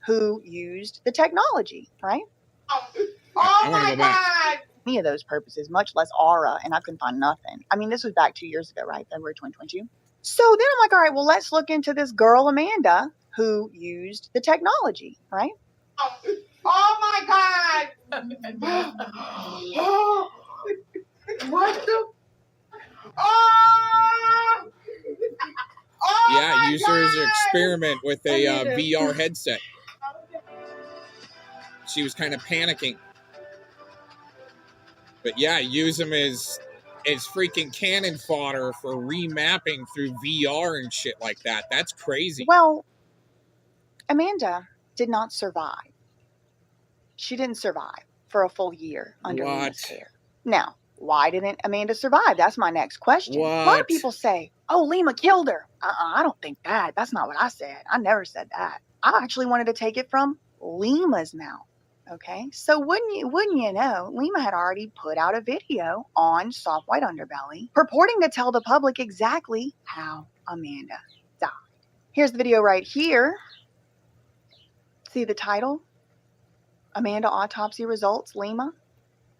Who used the technology, right? I want to go back. Any of those purposes, much less AURA, and I couldn't find nothing. I mean, this was back 2 years ago, right? February 2022. So then I'm like, all right, well, let's look into this girl, Amanda, who used the technology, right? Oh my God! What the? Oh! Yeah, users experiment with a VR headset. She was kind of panicking. But yeah, use them as freaking cannon fodder for remapping through VR and shit like that. That's crazy. Well, Amanda did not survive. She didn't survive for a full year under Lima's care. Now, why didn't Amanda survive? That's my next question. What? A lot of people say, oh, Lima killed her. I don't think that. That's not what I said. I never said that. I actually wanted to take it from Lima's mouth. Okay, so wouldn't you know, Lima had already put out a video on Soft White Underbelly purporting to tell the public exactly how Amanda died. Here's the video right here. See the title? Amanda Autopsy Results, Lima.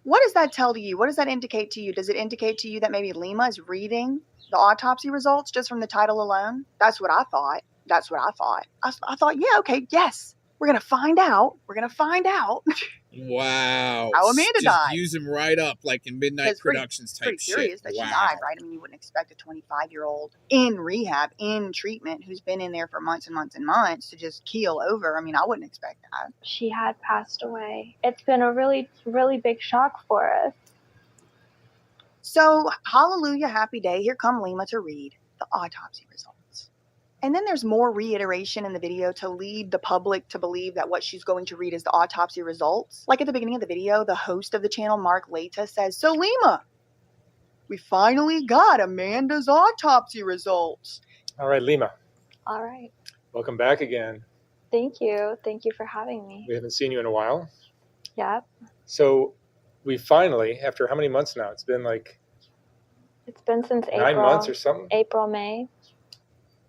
What does that tell to you? What does that indicate to you? Does it indicate to you that maybe Lima is reading the autopsy results just from the title alone? That's what I thought. I thought, yeah, okay, yes. We're going to find out. Wow. How Amanda died. Use them right up like in Midnight Productions type pretty serious shit. that she died, right? I mean, you wouldn't expect a 25-year-old in rehab, in treatment, who's been in there for months and months and months to just keel over. I mean, I wouldn't expect that. She had passed away. It's been a really, really big shock for us. So, hallelujah, happy day. Here come Lima to read the autopsy results. And then there's more reiteration in the video to lead the public to believe that what she's going to read is the autopsy results. Like at the beginning of the video, the host of the channel, Mark Lata, says, so Lima, we finally got Amanda's autopsy results. All right, Lima. All right. Welcome back again. Thank you. Thank you for having me. We haven't seen you in a while. Yeah. So we finally, after how many months now? It's been like It's been since 9 months or something? April, May.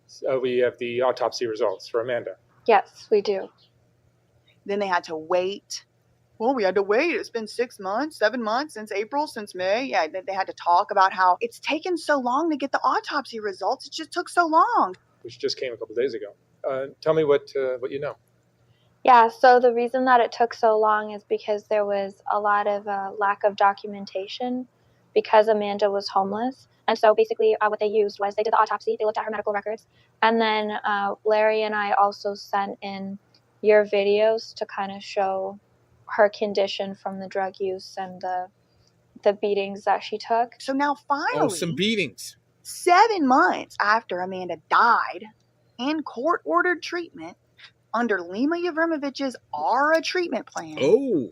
So we have the autopsy results for Amanda. Yes, we do. Then they had to wait. Well, we had to wait. It's been 6 months, 7 months since April, since May. Yeah, they had to talk about how it's taken so long to get the autopsy results. It just took so long. Which just came a couple days ago. Tell me what you know. Yeah, so the reason that it took so long is because there was a lot of lack of documentation because Amanda was homeless. And so basically what they used was they did the autopsy, they looked at her medical records, and then Larry and I also sent in your videos to kind of show her condition from the drug use and the beatings that she took. So now finally, some beatings. 7 months after Amanda died in court-ordered treatment under Lima Yevrimovich's ARA treatment plan. Oh.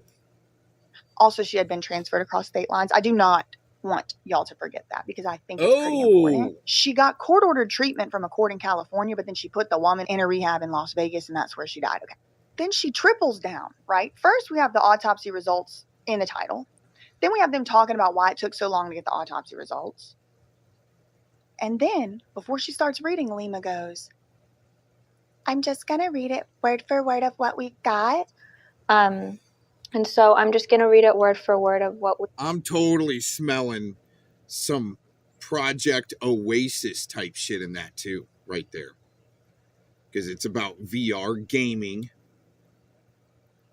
Also, she had been transferred across state lines. I do not want y'all to forget that because I think it's pretty important. She got court-ordered treatment from a court in California, but then she put the woman in a rehab in Las Vegas, and that's where she died. Okay. Then she triples down, right? First, we have the autopsy results in the title. Then we have them talking about why it took so long to get the autopsy results. And then, before she starts reading, Lima goes, I'm just going to read it word for word of what we got. And so I'm just going to read it word for word of what we... I'm totally smelling some Project Oasis type shit in that too, right there. Because it's about VR gaming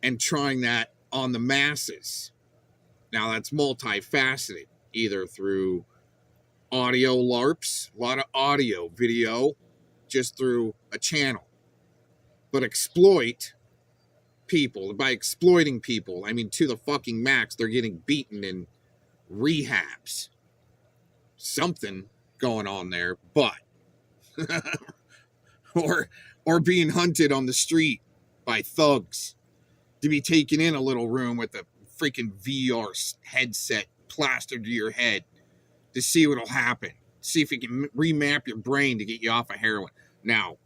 and trying that on the masses. Now that's multifaceted, either through audio LARPs, a lot of audio, video, just through a channel. But exploit people. By exploiting people, I mean to the fucking max. They're getting beaten in rehabs. Something going on there, but or being hunted on the street by thugs to be taken in a little room with a freaking VR headset plastered to your head to see what'll happen. See if it can remap your brain to get you off of heroin. Now,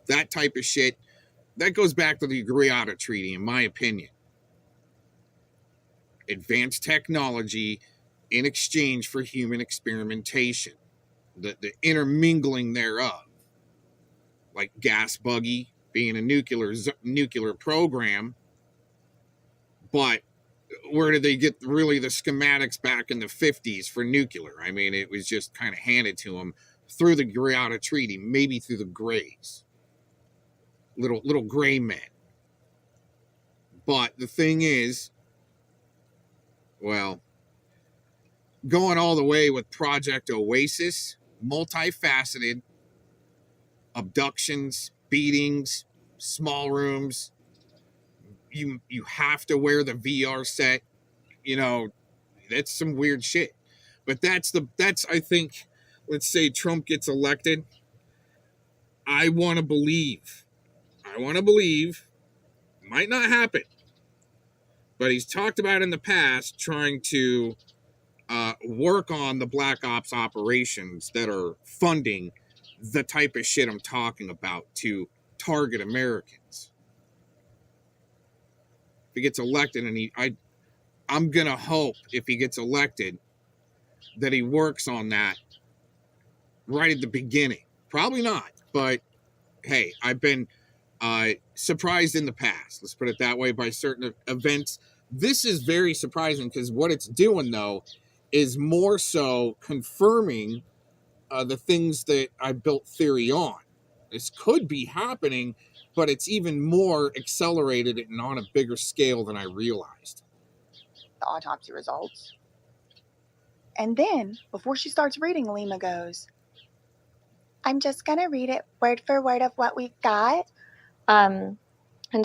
that type of shit, that goes back to the Greada Treaty, in my opinion. Advanced technology in exchange for human experimentation. The intermingling thereof. Like Gas Buggy being a nuclear program. But where did they get really the schematics back in the 50s for nuclear? I mean, it was just kind of handed to them through the Greada Treaty, maybe through the Greys. Little gray men. But the thing is, well, going all the way with Project Oasis, multifaceted, abductions, beatings, small rooms. You have to wear the VR set. You know, that's some weird shit. But that's I think, let's say Trump gets elected. I want to believe, might not happen, but he's talked about in the past trying to work on the black ops operations that are funding the type of shit I'm talking about to target Americans. If he gets elected, and I'm gonna hope if he gets elected that he works on that right at the beginning. Probably not, but hey, I've been surprised in the past, let's put it that way, by certain events. This is very surprising because what it's doing, though, is more so confirming the things that I built theory on. This could be happening, but it's even more accelerated and on a bigger scale than I realized. The autopsy results. And then, before she starts reading, Lima goes, I'm just going to read it word for word of what we got. And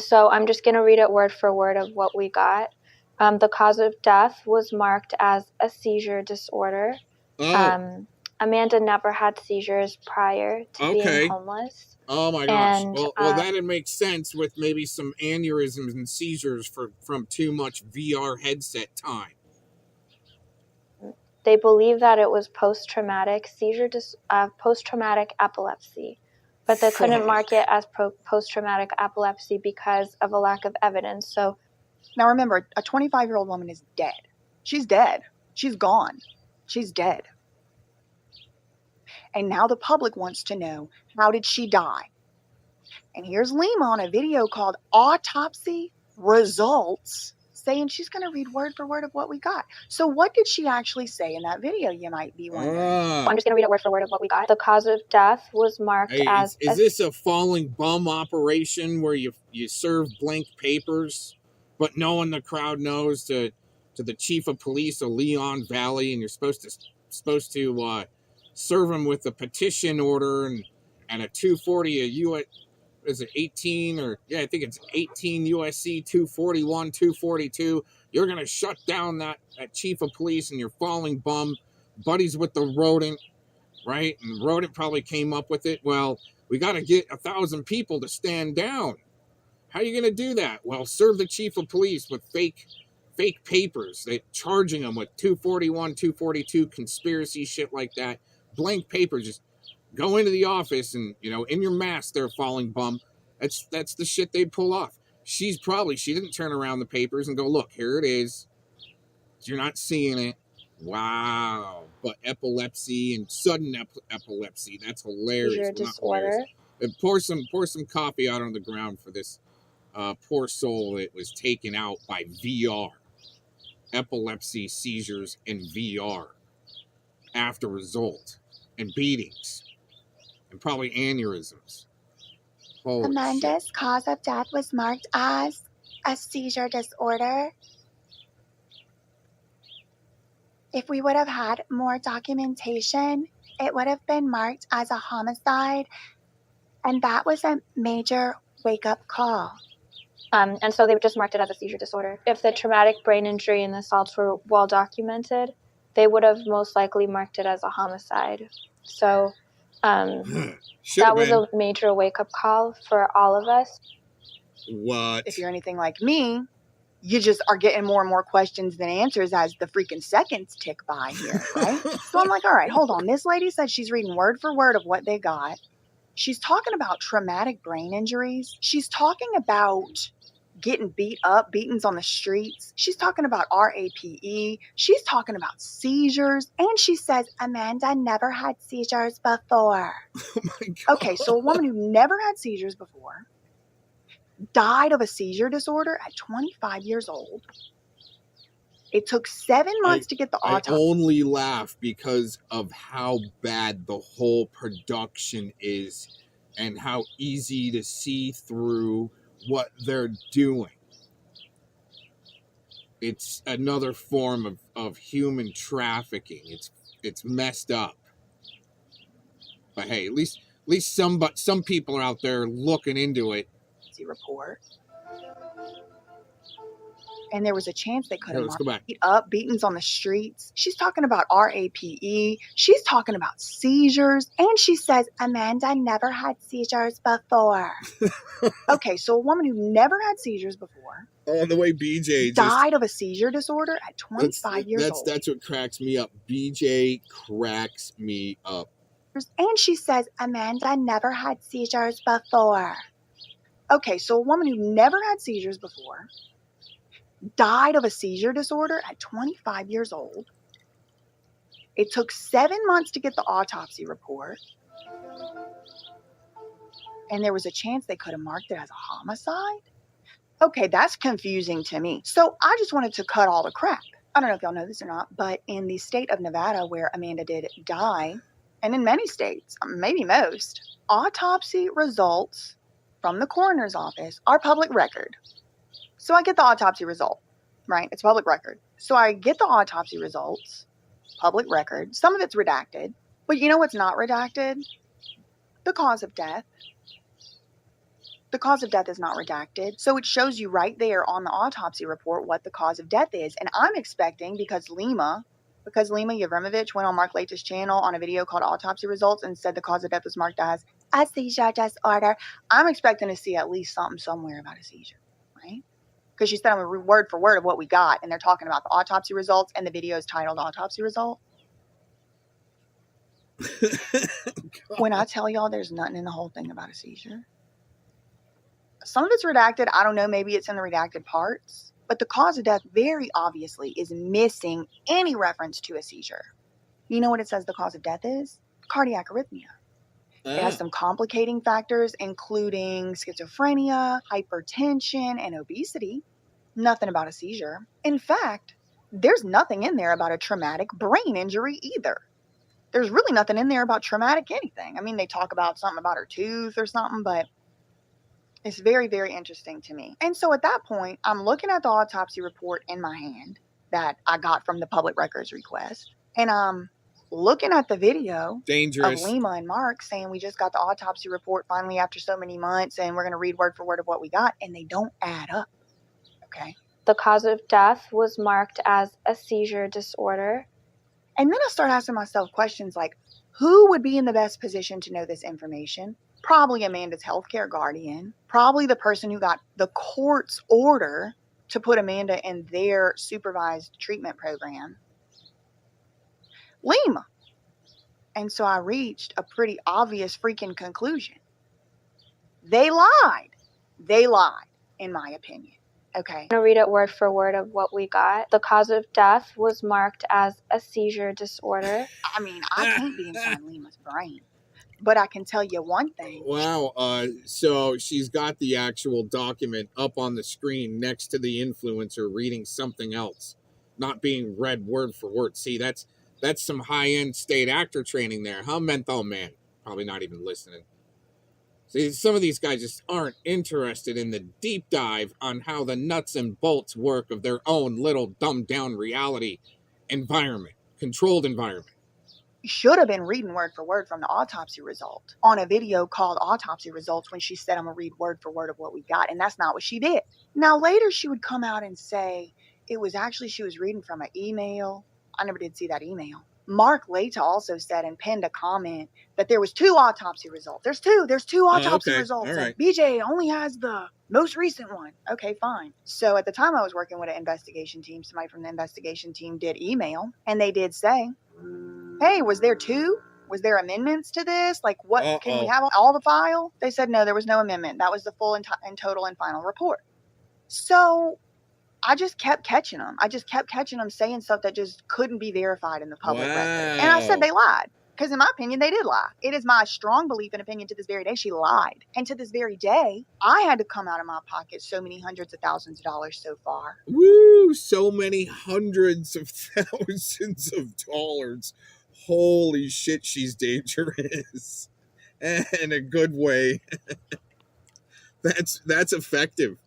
so I'm just going to read it word for word of what we got. The cause of death was marked as a seizure disorder. Oh. Amanda never had seizures prior to being homeless. Oh my gosh. And, well, that would make sense with maybe some aneurysms and seizures from too much VR headset time. They believe that it was post-traumatic epilepsy, but they couldn't mark it as post-traumatic epilepsy because of a lack of evidence. So, now remember, a 25-year-old woman is dead. She's dead. She's gone. She's dead. And now the public wants to know, how did she die? And here's Lima on a video called Autopsy Results, saying she's going to read word for word of what we got. So what did she actually say in that video, you might be wondering? I'm just going to read a word for word of what we got. The cause of death was marked as... Is this a falling bum operation where you serve blank papers, but no one in the crowd knows to the chief of police of Leon Valley, and you're supposed to serve him with a petition order and a 240 a U.S. Is it 18 or I think it's 18 USC 241 242. You're gonna shut down that chief of police and your falling bum buddies with the rodent, right? And rodent probably came up with it. Well, we got to get 1,000 people to stand down. How are you gonna do that? Well, serve the chief of police with fake papers. They charging them with 241 242 conspiracy shit like that. Blank papers. Just go into the office and, in your mask there, falling bum. That's the shit they pull off. She didn't turn around the papers and go, look, here it is. You're not seeing it. Wow. But epilepsy and sudden epilepsy. That's hilarious. Seizure disorder. And pour some coffee out on the ground for this poor soul that was taken out by VR. Epilepsy, seizures, and VR. After result. And beatings. And probably aneurysms. Holy Amanda's shit. cause of death was marked as a seizure disorder. If we would have had more documentation, it would have been marked as a homicide, and that was a major wake-up call. And so they just marked it as a seizure disorder. If the traumatic brain injury and the assaults were well documented, they would have most likely marked it as a homicide. So that was a major wake-up call for all of us. What? If you're anything like me, you just are getting more and more questions than answers as the freaking seconds tick by here, right? So I'm like, all right, hold on. This lady said she's reading word for word of what they got. She's talking about traumatic brain injuries. She's talking about getting beat up, beatings on the streets. She's talking about RAPE. She's talking about seizures. And she says Amanda never had seizures before. Oh my God. Okay, so a woman who never had seizures before died of a seizure disorder at 25 years old. It took 7 months to get the autopsy. I only laugh because of how bad the whole production is and how easy to see through what they're doing. It's another form of human trafficking. It's messed up. But hey, at least some people are out there looking into it. Report. And there was a chance they could have beat up, beatings on the streets. She's talking about RAPE. She's talking about seizures. And she says Amanda never had seizures before. Okay, so a woman who never had seizures before. Oh, the way BJ died of a seizure disorder at 25 years old. That's what cracks me up. BJ cracks me up. And she says Amanda never had seizures before. Okay, so a woman who never had seizures before died of a seizure disorder at 25 years old. It took 7 months to get the autopsy report. And there was a chance they could have marked it as a homicide. Okay, that's confusing to me. So I just wanted to cut all the crap. I don't know if y'all know this or not, but in the state of Nevada where Amanda did die, and in many states, maybe most, autopsy results from the coroner's office are public record. So I get the autopsy result, right? It's public record. So I get the autopsy results, public record. Some of it's redacted, but you know what's not redacted? The cause of death. The cause of death is not redacted. So it shows you right there on the autopsy report what the cause of death is. And I'm expecting, because Lima Yevremovich went on Mark Laita's channel on a video called Autopsy Results and said the cause of death was marked as a seizure disorder. I'm expecting to see at least something somewhere about a seizure, right? Because she said I'm a word for word of what we got, and they're talking about the autopsy results, and the video is titled Autopsy Result. When I tell y'all there's nothing in the whole thing about a seizure. Some of it's redacted. I don't know. Maybe it's in the redacted parts. But the cause of death very obviously is missing any reference to a seizure. You know what it says the cause of death is? cardiac arrhythmia. It has some complicating factors, including schizophrenia, hypertension, and obesity. Nothing about a seizure. In fact, there's nothing in there about a traumatic brain injury either. There's really nothing in there about traumatic anything. I mean, they talk about something about her tooth or something, but it's very, very interesting to me. And so at that point, I'm looking at the autopsy report in my hand that I got from the public records request, and I'm looking at the video Dangerous. of Lima and Mark saying we just got the autopsy report finally after so many months, and we're going to read word for word of what we got, and they don't add up. Okay. The cause of death was marked as a seizure disorder. And then I start asking myself questions like, who would be in the best position to know this information? Probably Amanda's healthcare guardian. Probably the person who got the court's order to put Amanda in their supervised treatment program. Lima. And so I reached a pretty obvious freaking conclusion. They lied. They lied, in my opinion. Okay. I'm going to read it word for word of what we got. The cause of death was marked as a seizure disorder. I mean, I can't be inside Lima's brain, but I can tell you one thing. Wow. So she's got the actual document up on the screen next to the influencer reading something else, not being read word for word. See, that's some high-end state actor training there, huh, Menthol Man? Probably not even listening. See, some of these guys just aren't interested in the deep dive on how the nuts and bolts work of their own little dumbed-down reality environment, controlled environment. Should have been reading word for word from the autopsy result on a video called Autopsy Results when she said, I'm going to read word for word of what we got, and that's not what she did. Now, later she would come out and say it was actually she was reading from an email. I never did see that email. Mark Lata also said and pinned a comment that there was 2 autopsy results. There's two autopsy results. All right. And BJ only has the most recent one. Okay, fine. So at the time I was working with an investigation team, somebody from the investigation team did email, and they did say, hey, was there 2? Was there amendments to this? Like, what can we have all the file? They said, no, there was no amendment. That was the full and total and final report. So I just kept catching them. I just kept catching them saying stuff that just couldn't be verified in the public record. And I said they lied. Because in my opinion, they did lie. It is my strong belief and opinion to this very day she lied. And to this very day, I had to come out of my pocket so many hundreds of thousands of dollars so far. Woo! So many hundreds of thousands of dollars. Holy shit, she's dangerous. In a good way. That's effective.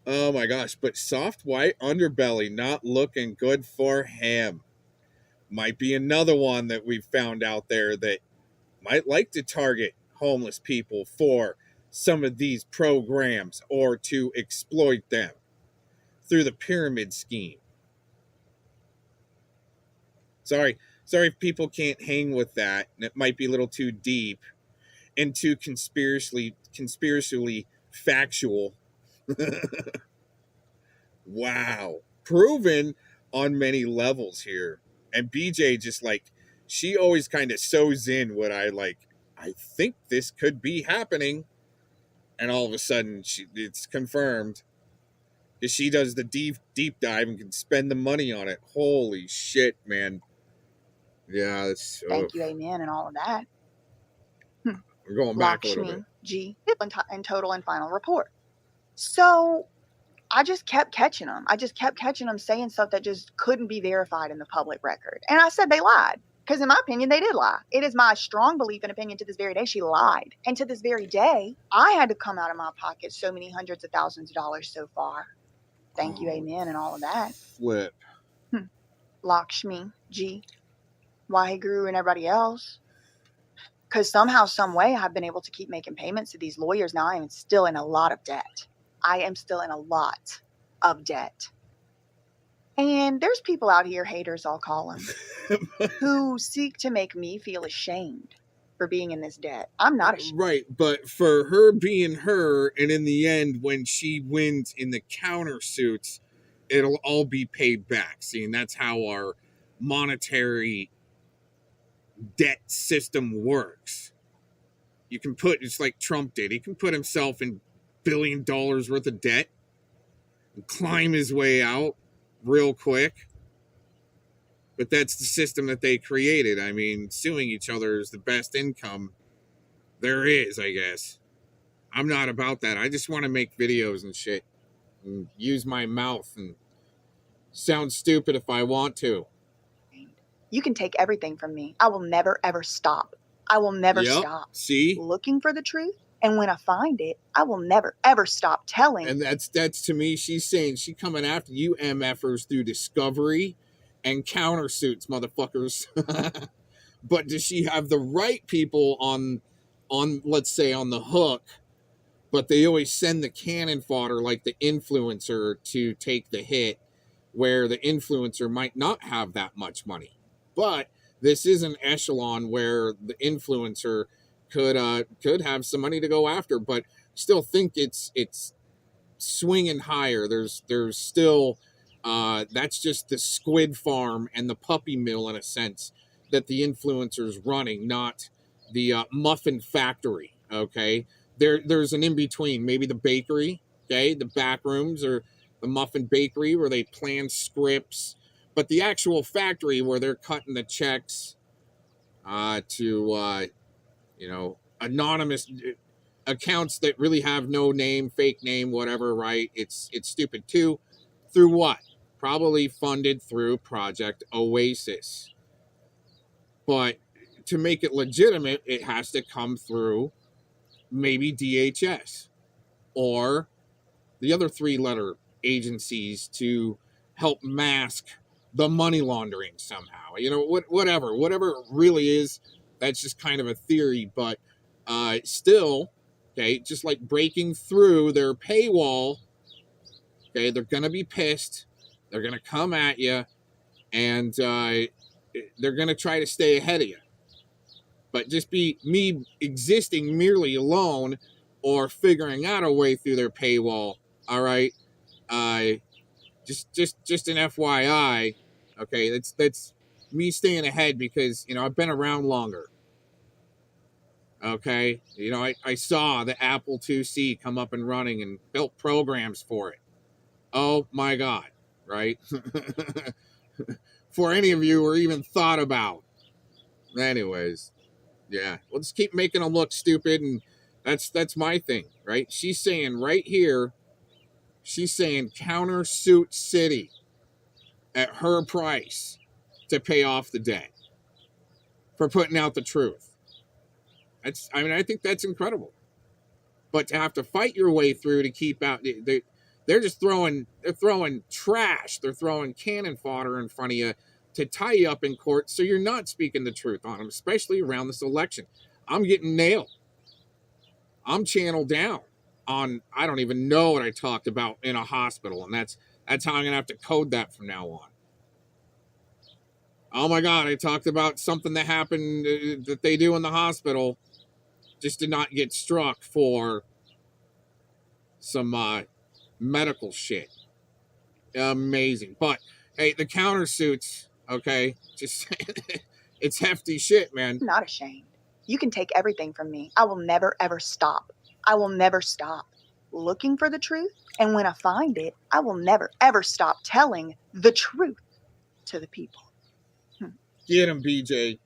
Oh my gosh, but soft white underbelly not looking good for him. Might be another one that we've found out there that might like to target homeless people for some of these programs or to exploit them through the pyramid scheme. Sorry if people can't hang with that, and it might be a little too deep and too conspiracially factual. Wow. Proven on many levels here. And BJ just she always kind of sews in what I think this could be happening. And all of a sudden it's confirmed. Because she does the deep dive and can spend the money on it. Holy shit, man. Yeah, that's... Thank you, amen, and all of that. We're going back a little bit. G, and total and final report. So I just kept catching them. I just kept catching them saying stuff that just couldn't be verified in the public record. And I said they lied. Because in my opinion, they did lie. It is my strong belief and opinion to this very day she lied. And to this very day, I had to come out of my pocket so many hundreds of thousands of dollars so far. Thank you, amen, and all of that. Flip. Lakshmi, G, Waheguru, and everybody else. Because somehow, some way, I've been able to keep making payments to these lawyers. Now I am still in a lot of debt. I am still in a lot of debt. And there's people out here, haters I'll call them, who seek to make me feel ashamed for being in this debt. I'm not ashamed. Right, but for her being her, and in the end, when she wins in the countersuits, it'll all be paid back. See, and that's how our monetary debt system works. You can it's like Trump did. He can put himself in $1 billion worth of debt and climb his way out real quick. But that's the system that they created. I mean, suing each other is the best income there is, I guess. I'm not about that. I just want to make videos and shit and use my mouth and sound stupid if I want to. You can take everything from me. I will never, ever stop. I will never stop. See? Looking for the truth. And when I find it, I will never, ever stop telling. And that's to me, she's saying she coming after you MFers through discovery and countersuits, motherfuckers. But does she have the right people on let's say on the hook? But they always send the cannon fodder like the influencer to take the hit, where the influencer might not have that much money. But this is an echelon where the influencer could have some money to go after, but still think it's swinging higher. There's still that's just the squid farm and the puppy mill in a sense that the influencer's running, not the muffin factory. Okay, there's an in between, maybe the bakery, okay, the back rooms or the muffin bakery where they plan scripts, but the actual factory where they're cutting the checks to anonymous accounts that really have no name, fake name, whatever, right? It's stupid too. Through what? Probably funded through Project Oasis. But to make it legitimate, it has to come through maybe DHS or the other 3-letter agencies to help mask the money laundering somehow. Whatever it really is, that's just kind of a theory, but still, okay, just like breaking through their paywall, okay, they're going to be pissed. They're going to come at you, and they're going to try to stay ahead of you. But just be me existing merely alone or figuring out a way through their paywall, all right? Just an FYI, okay, that's me staying ahead because, I've been around longer. Okay, I saw the Apple IIc come up and running and built programs for it. Oh my God, right? For any of you or even thought about. Anyways, yeah, we'll just keep making them look stupid, and that's my thing, right? She's saying right here, she's saying countersuit city at her price to pay off the debt for putting out the truth. I think that's incredible. But to have to fight your way through to keep out, they're just throwing trash. They're throwing cannon fodder in front of you to tie you up in court so you're not speaking the truth on them, especially around this election. I'm getting nailed. I'm channeled down on, I don't even know what I talked about in a hospital, and that's how I'm going to have to code that from now on. Oh my God, I talked about something that happened that they do in the hospital. Just did not get struck for some medical shit. Amazing. But, hey, the countersuits, okay, just it's hefty shit, man. I'm not ashamed. You can take everything from me. I will never, ever stop. I will never stop looking for the truth. And when I find it, I will never, ever stop telling the truth to the people. Get him, BJ.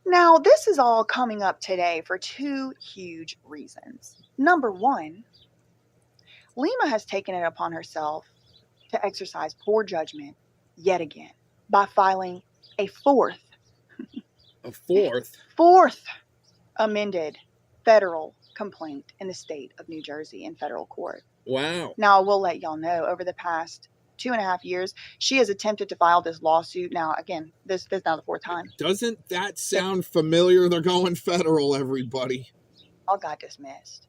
Now, this is all coming up today for 2 huge reasons. Number 1, Lima has taken it upon herself to exercise poor judgment yet again by filing a fourth amended federal complaint in the state of New Jersey in federal court. Wow. Now, I will let y'all know, over the past 2.5 years, she has attempted to file this lawsuit. Now, again, this is now the 4th time. Doesn't that sound familiar? They're going federal, everybody. All got dismissed.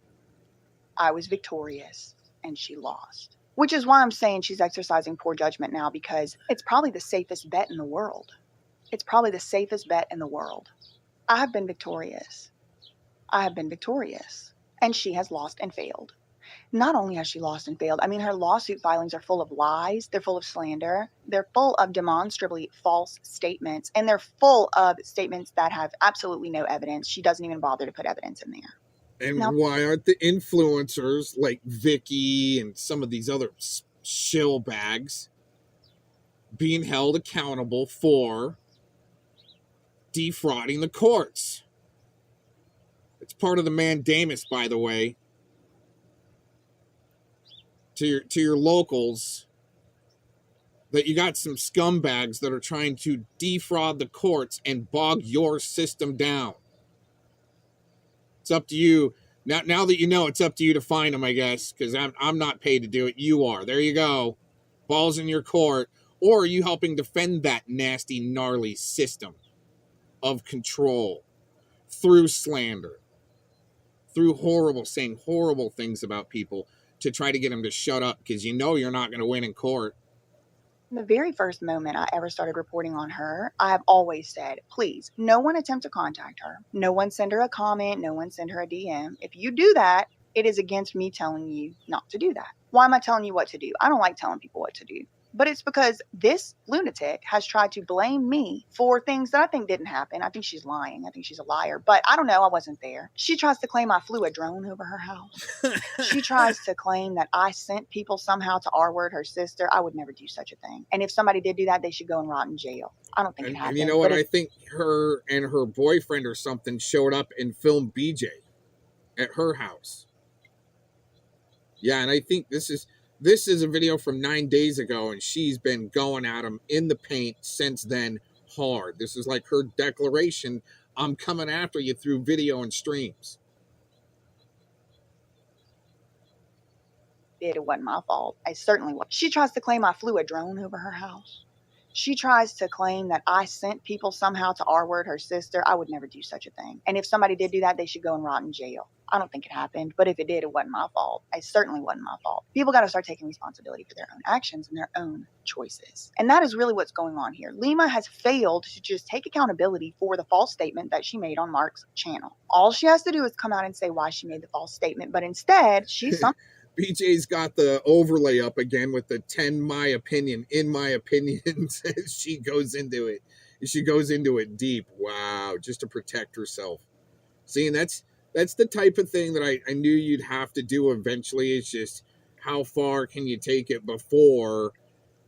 I was victorious, and she lost. Which is why I'm saying she's exercising poor judgment now, because it's probably the safest bet in the world. It's probably the safest bet in the world. I have been victorious. And she has lost and failed. Not only has she lost and failed, I mean, her lawsuit filings are full of lies, they're full of slander, they're full of demonstrably false statements, and they're full of statements that have absolutely no evidence. She doesn't even bother to put evidence in there. And why aren't the influencers like Vicki and some of these other shill bags, being held accountable for defrauding the courts. It's part of the mandamus, by the way, to your locals, that you got some scumbags that are trying to defraud the courts and bog your system down. It's up to you. Now that you know, it's up to you to find them, I guess, because I'm not paid to do it. You are. There you go. Ball's in your court. Or are you helping defend that nasty, gnarly system of control through slander, through saying horrible things about people to try to get them to shut up because you know you're not going to win in court? The very first moment I ever started reporting on her, I have always said, please, no one attempt to contact her. No one send her a comment. No one send her a DM. If you do that, it is against me telling you not to do that. Why am I telling you what to do? I don't like telling people what to do. But it's because this lunatic has tried to blame me for things that I think didn't happen. I think she's lying. I think she's a liar. But I don't know. I wasn't there. She tries to claim I flew a drone over her house. She tries to claim that I sent people somehow to R-word her sister. I would never do such a thing. And if somebody did do that, they should go and rot in jail. I don't think it happened. And you know what? I think her and her boyfriend or something showed up and filmed BJ at her house. Yeah, and I think this is a video from 9 days ago, and she's been going at him in the paint since then hard. This is like her declaration, I'm coming after you through video and streams. It wasn't my fault. I certainly was. She tries to claim I flew a drone over her house. She tries to claim that I sent people somehow to R-word her sister. I would never do such a thing. And if somebody did do that, they should go and rot in jail. I don't think it happened, but if it did, it wasn't my fault. It certainly wasn't my fault. People got to start taking responsibility for their own actions and their own choices. And that is really what's going on here. Lima has failed to just take accountability for the false statement that she made on Mark's channel. All she has to do is come out and say why she made the false statement, but instead, she's BJ's got the overlay up again with the 10 in my opinion as she goes into it. She goes into it deep. Wow, just to protect herself. See, and that's the type of thing that I knew you'd have to do eventually. It's just how far can you take it before,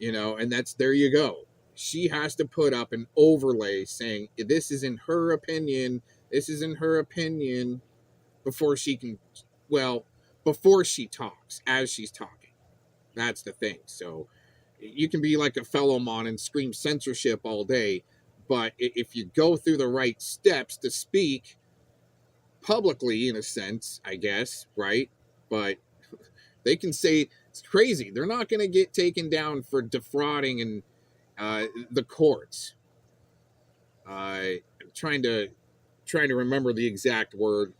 and there you go. She has to put up an overlay saying this is in her opinion, before she can, before she talks, as she's talking. That's the thing. So you can be like a fellow mon and scream censorship all day, but if you go through the right steps to speak publicly, in a sense, I guess, right? But they can say it's crazy. They're not going to get taken down for defrauding and the courts. I'm trying to remember the exact word.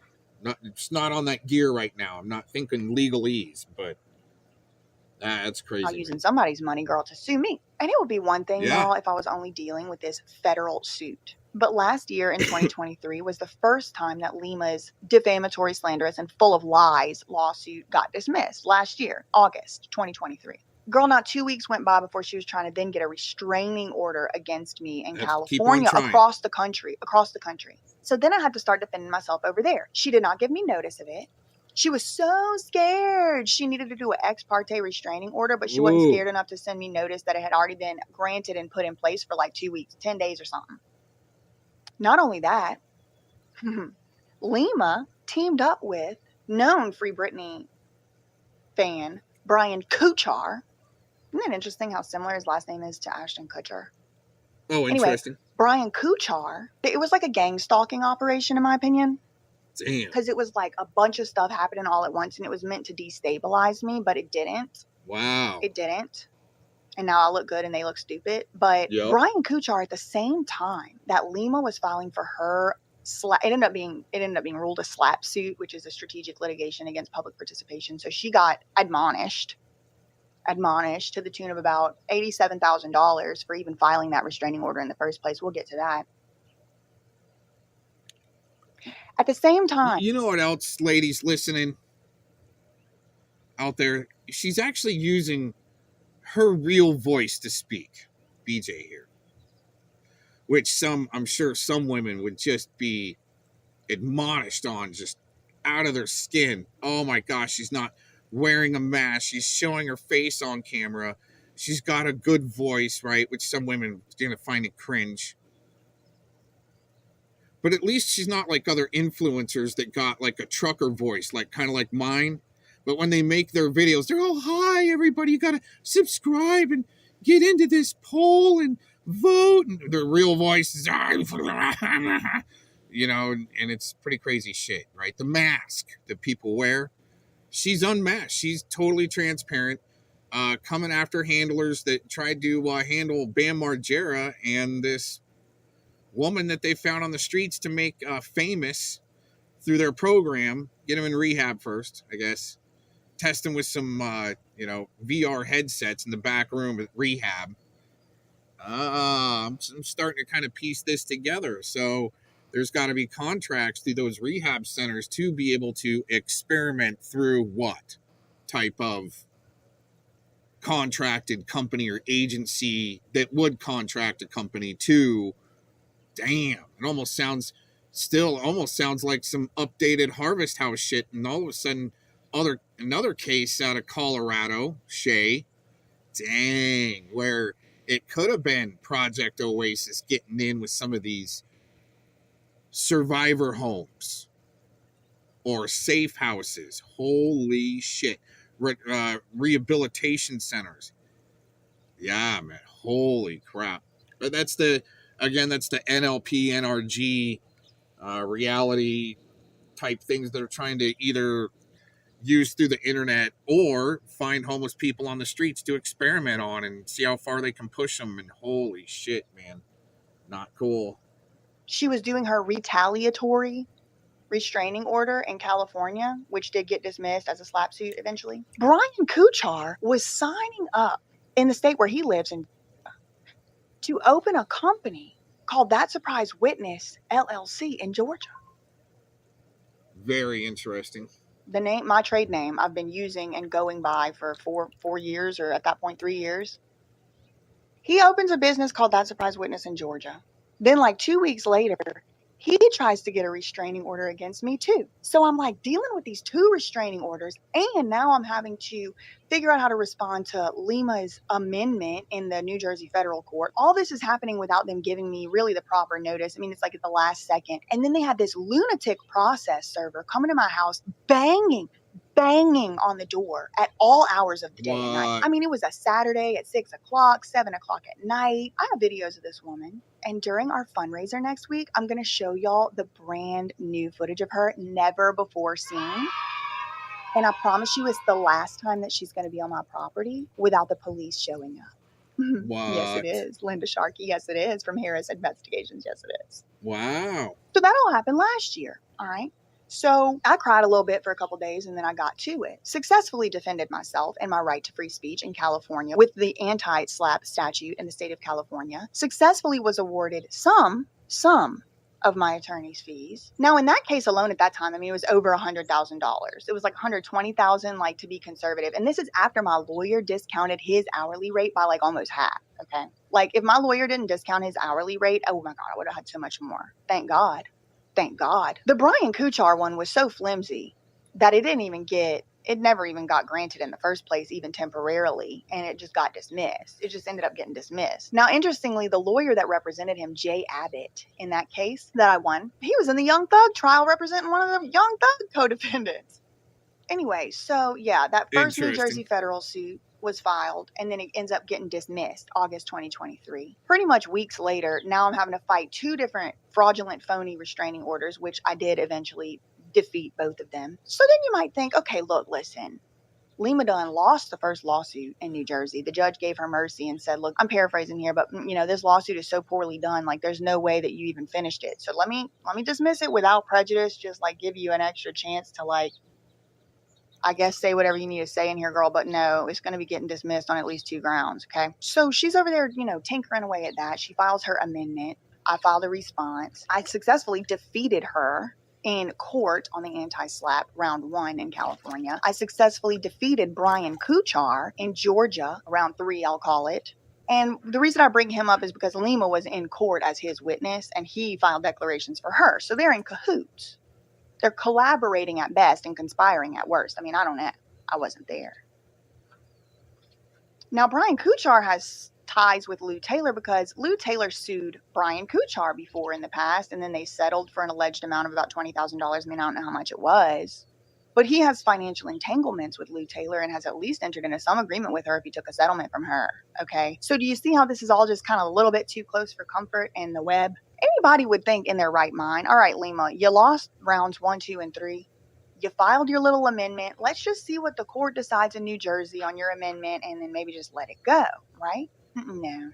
It's not on that gear right now. I'm not thinking legalese, but that's crazy. I'm using somebody's money, girl, to sue me. And it would be one thing, y'all, if I was only dealing with this federal suit. But last year in 2023 was the first time that Lima's defamatory, slanderous, and full of lies lawsuit got dismissed. Last year, August 2023. Girl, not 2 weeks went by before she was trying to then get a restraining order against me in California, across the country. So then I had to start defending myself over there. She did not give me notice of it. She was so scared. She needed to do an ex parte restraining order, but she wasn't scared enough to send me notice that it had already been granted and put in place for like 2 weeks, 10 days or something. Not only that, Lima teamed up with known Free Britney fan Brian Kuchar. Isn't it interesting how similar his last name is to Ashton Kutcher? Oh, interesting. Anyway, Brian Kuchar, it was like a gang stalking operation, in my opinion. Damn. Because it was like a bunch of stuff happening all at once, and it was meant to destabilize me, but it didn't. Wow. It didn't. And now I look good and they look stupid. But Brian Kuchar, at the same time that Lima was filing for her it ended up being ruled a SLAP suit, which is a strategic litigation against public participation. So she got admonished to the tune of about $87,000 for even filing that restraining order in the first place. We'll get to that. At the same time, you know what else, ladies listening out there? She's actually using her real voice to speak, BJ here, which I'm sure some women would just be admonished on, just out of their skin. Oh my gosh, she's not wearing a mask. She's showing her face on camera. She's got a good voice, right? Which some women are going to find it cringe. But at least she's not like other influencers that got like a trucker voice, like kind of like mine. But when they make their videos, they're all, hi, everybody, you got to subscribe and get into this poll and vote. And their real voice is, you know, and it's pretty crazy shit, right? The mask that people wear. She's unmasked. She's totally transparent. Coming after handlers that tried to handle Bam Margera and this woman that they found on the streets to make famous through their program. Get them in rehab first, I guess. Test them with some, VR headsets in the back room at rehab. I'm starting to kind of piece this together. So there's got to be contracts through those rehab centers to be able to experiment through what type of contracted company or agency that would contract a company to. Damn, it almost sounds like some updated Harvest House shit. And all of a sudden, another case out of Colorado, Shay, dang, where it could have been Project Oasis getting in with some of these survivor homes or safe houses. Holy shit. Rehabilitation centers. Yeah, man. Holy crap. But that's the NLP, NRG reality type things that are trying to either use through the internet or find homeless people on the streets to experiment on and see how far they can push them. And holy shit, man. Not cool. She was doing her retaliatory restraining order in California, which did get dismissed as a slap suit eventually. Brian Kuchar was signing up in the state where he lives in to open a company called That Surprise Witness LLC in Georgia. Very interesting. The name, my trade name, I've been using and going by for four years, or at that point 3 years. He opens a business called That Surprise Witness in Georgia. Then like 2 weeks later, he tries to get a restraining order against me too. So I'm like dealing with these 2 restraining orders, and now I'm having to figure out how to respond to Lima's amendment in the New Jersey federal court. All this is happening without them giving me really the proper notice. I mean, it's like at the last second. And then they had this lunatic process server coming to my house, banging on the door at all hours of the day and night. I mean, it was a Saturday at 6 o'clock, 7 o'clock at night. I have videos of this woman. And during our fundraiser next week, I'm going to show y'all the brand new footage of her, never before seen. And I promise you, it's the last time that she's going to be on my property without the police showing up. Yes, it is. Linda Sharkey. Yes, it is. From Harris Investigations. Yes, it is. Wow. So that all happened last year. All right. So I cried a little bit for a couple days, and then I got to it. Successfully defended myself and my right to free speech in California with the anti-SLAPP statute in the state of California. Successfully was awarded some of my attorney's fees. Now, in that case alone at that time, I mean, it was over $100,000. It was like $120,000, like, to be conservative. And this is after my lawyer discounted his hourly rate by like almost half. Okay. Like, if my lawyer didn't discount his hourly rate, oh my God, I would have had so much more. Thank God. Thank God. The Brian Kuchar one was so flimsy that it never even got granted in the first place, even temporarily, and it just got dismissed. It just ended up getting dismissed. Now, interestingly, the lawyer that represented him, Jay Abbott, in that case that I won, he was in the Young Thug trial representing one of the Young Thug co-defendants. Anyway, so yeah, that first New Jersey federal suit was filed, and then it ends up getting dismissed August 2023. Pretty much weeks later, now I'm having to fight 2 different fraudulent phony restraining orders, which I did eventually defeat both of them. So then you might think, okay, look, listen, Lima Dunn lost the first lawsuit in New Jersey. The judge gave her mercy and said, look, I'm paraphrasing here, but this lawsuit is so poorly done, like there's no way that you even finished it. So let me dismiss it without prejudice, just like give you an extra chance to, like, I guess say whatever you need to say in here, girl, but no, it's going to be getting dismissed on at least 2 grounds, okay? So she's over there, tinkering away at that. She files her amendment. I filed a response. I successfully defeated her in court on the anti-SLAPP round 1 in California. I successfully defeated Brian Kuchar in Georgia, round 3, I'll call it. And the reason I bring him up is because Lima was in court as his witness, and he filed declarations for her. So they're in cahoots. They're collaborating at best and conspiring at worst. I mean, I don't know. I wasn't there. Now, Brian Kuchar has ties with Lou Taylor because Lou Taylor sued Brian Kuchar before in the past, and then they settled for an alleged amount of about $20,000. I mean, I don't know how much it was. But he has financial entanglements with Lou Taylor and has at least entered into some agreement with her if he took a settlement from her. Okay. So do you see how this is all just kind of a little bit too close for comfort in the web? Anybody would think in their right mind, all right, Lima, you lost rounds 1, 2, and 3. You filed your little amendment. Let's just see what the court decides in New Jersey on your amendment and then maybe just let it go, right? No.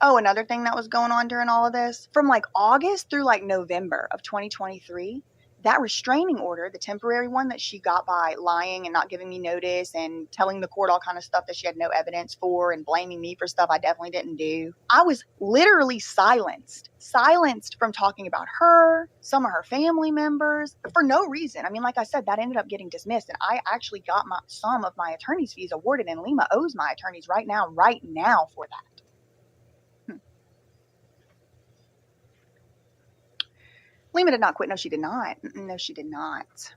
Oh, another thing that was going on during all of this, from like August through like November of 2023, that restraining order, the temporary one that she got by lying and not giving me notice and telling the court all kind of stuff that she had no evidence for and blaming me for stuff I definitely didn't do. I was literally silenced from talking about her, some of her family members, for no reason. I mean, like I said, that ended up getting dismissed, and I actually got some of my attorney's fees awarded, and Lima owes my attorneys right now for that. Lima did not quit. No, she did not. No, she did not.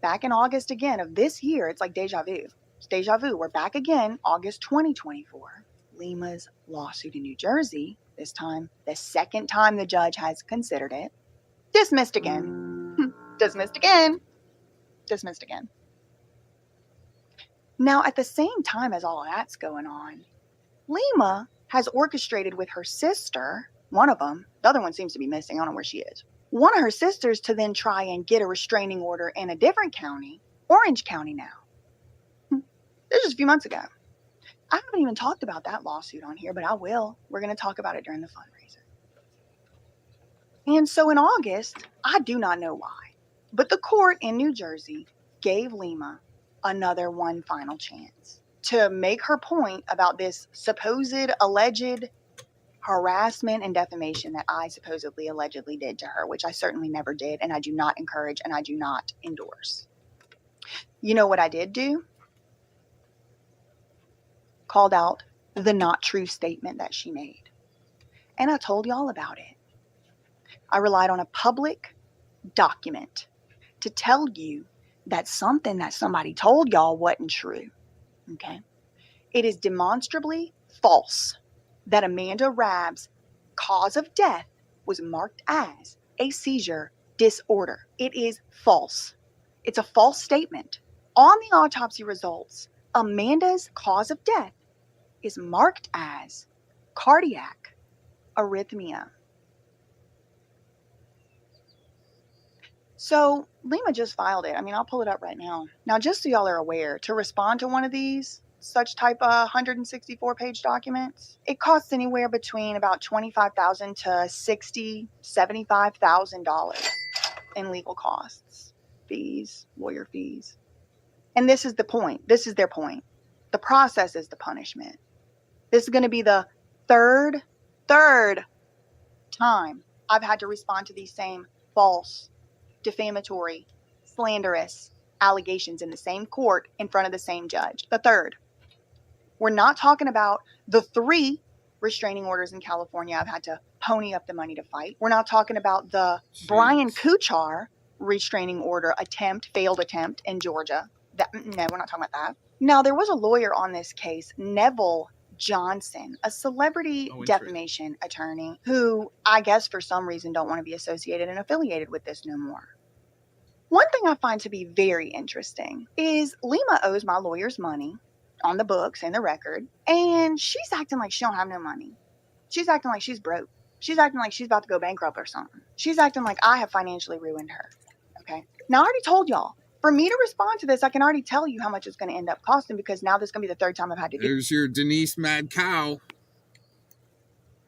Back in August again of this year, it's like deja vu. It's deja vu. We're back again, August 2024. Lima's lawsuit in New Jersey, this time, the second time the judge has considered it, dismissed again. Dismissed again. Dismissed again. Now, at the same time as all of that's going on, Lima has orchestrated with her sister, one of them, the other one seems to be missing, I don't know where she is, one of her sisters to then try and get a restraining order in a different county, Orange County now. This was a few months ago. I haven't even talked about that lawsuit on here, but I will. We're going to talk about it during the fundraiser. And so in August, I do not know why, but the court in New Jersey gave Lima another one final chance to make her point about this supposed alleged harassment and defamation that I supposedly allegedly did to her, which I certainly never did, and I do not encourage and I do not endorse. You know what I did do? Called out the not true statement that she made. And I told y'all about it. I relied on a public document to tell you that something that somebody told y'all wasn't true. Okay? It is demonstrably false that Amanda Rabb's cause of death was marked as a seizure disorder. It is false. It's a false statement. On the autopsy results, Amanda's cause of death is marked as cardiac arrhythmia. So Lima just filed it. I mean, I'll pull it up right now. Now, just so y'all are aware, to respond to one of these, such type of 164-page documents, it costs anywhere between about $25,000 to $60,000, $75,000 in legal costs, fees, lawyer fees. And this is the point. This is their point. The process is the punishment. This is going to be the third time I've had to respond to these same false, defamatory, slanderous allegations in the same court in front of the same judge. The third. We're not talking about the 3 restraining orders in California I've had to pony up the money to fight. We're not talking about the Brian Kuchar restraining order failed attempt in Georgia. No, we're not talking about that. Now, there was a lawyer on this case, Neville Johnson, a celebrity defamation attorney who I guess for some reason don't want to be associated and affiliated with this no more. One thing I find to be very interesting is Lima owes my lawyers money on the books and the record, and she's acting like she don't have no money. She's acting like she's broke. She's acting like she's about to go bankrupt or something. She's acting like I have financially ruined her. Okay. Now, I already told y'all, for me to respond to this, I can already tell you how much it's going to end up costing because now this is going to be the third time I've had to do it. There's your Denise Mad Cow.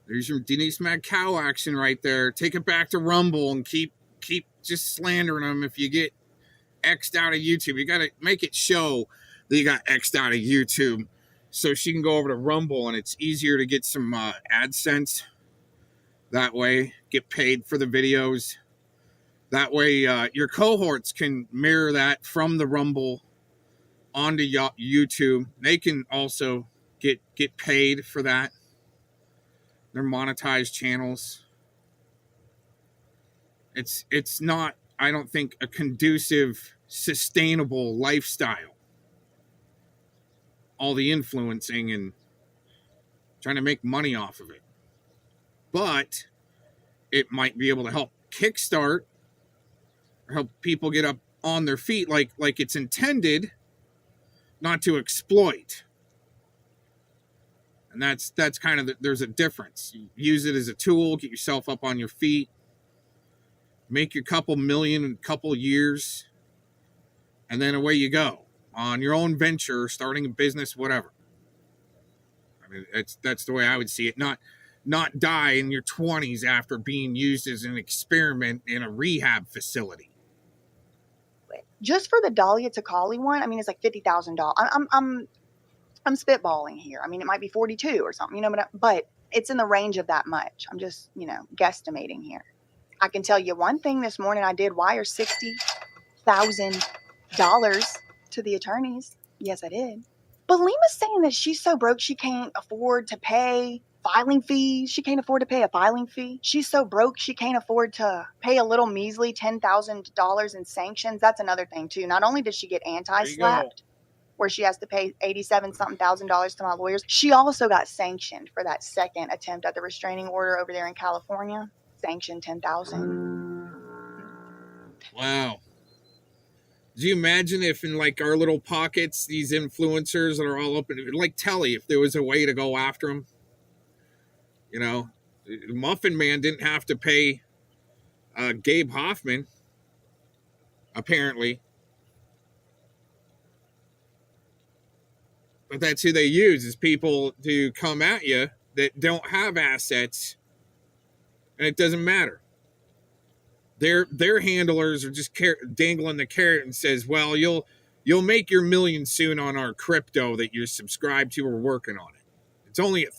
There's your Denise Mad Cow action right there. Take it back to Rumble and keep just slandering them. If you get X'd out of YouTube, you got to make it show that you got X'd out of YouTube so she can go over to Rumble and it's easier to get some AdSense that way, get paid for the videos. That way your cohorts can mirror that from the Rumble onto YouTube. They can also get paid for that. They're monetized channels. It's not, I don't think, a conducive, sustainable lifestyle. all the influencing and trying to make money off of it. But it might be able to help kickstart or help people get up on their feet like it's intended, not to exploit. And that's kind of there's a difference. You use it as a tool, get yourself up on your feet, make your couple million in a couple years, and then away you go on your own venture, starting a business, whatever. I mean, that's the way I would see it. Not die in your 20s after being used as an experiment in a rehab facility. Just for the Dahlia Takali one, I mean, it's like $50,000. I'm spitballing here. I mean, it might be 42 or something, but it's in the range of that much. I'm just, guesstimating here. I can tell you one thing. This morning I did wire $60,000 to the attorneys. Yes, I did. But Lima's saying that she's so broke she can't afford to pay filing fees. She can't afford to pay a filing fee. She's so broke she can't afford to pay a little measly $10,000 in sanctions. That's another thing too. Not only does she get anti-slapped, where she has to pay $87-something thousand to my lawyers, she also got sanctioned for that second attempt at the restraining order over there in California. Sanctioned $10,000. Wow. Do you imagine if in like our little pockets, these influencers that are all up in, like Telly, if there was a way to go after them? Muffin Man didn't have to pay Gabe Hoffman, apparently. But that's who they use, is people to come at you that don't have assets, and it doesn't matter. Their handlers are just dangling the carrot and says, well, you'll make your million soon on our crypto that you're subscribed to or working on it. It's only at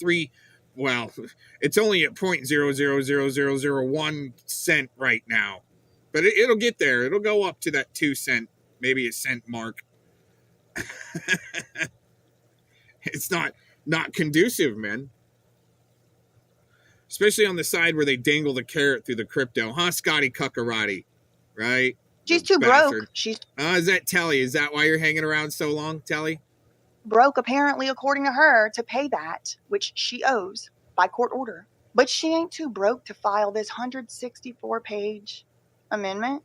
it's only at 0.000001 cent right now, but it'll get there. It'll go up to that 2 cent, maybe a cent mark. It's not conducive, man. Especially on the side where they dangle the carrot through the crypto. Huh, Scotty Cuckarati? Right? She's too broke. Is that Telly? Is that why you're hanging around so long, Telly? Broke, apparently, according to her, to pay that, which she owes by court order. But she ain't too broke to file this 164-page amendment.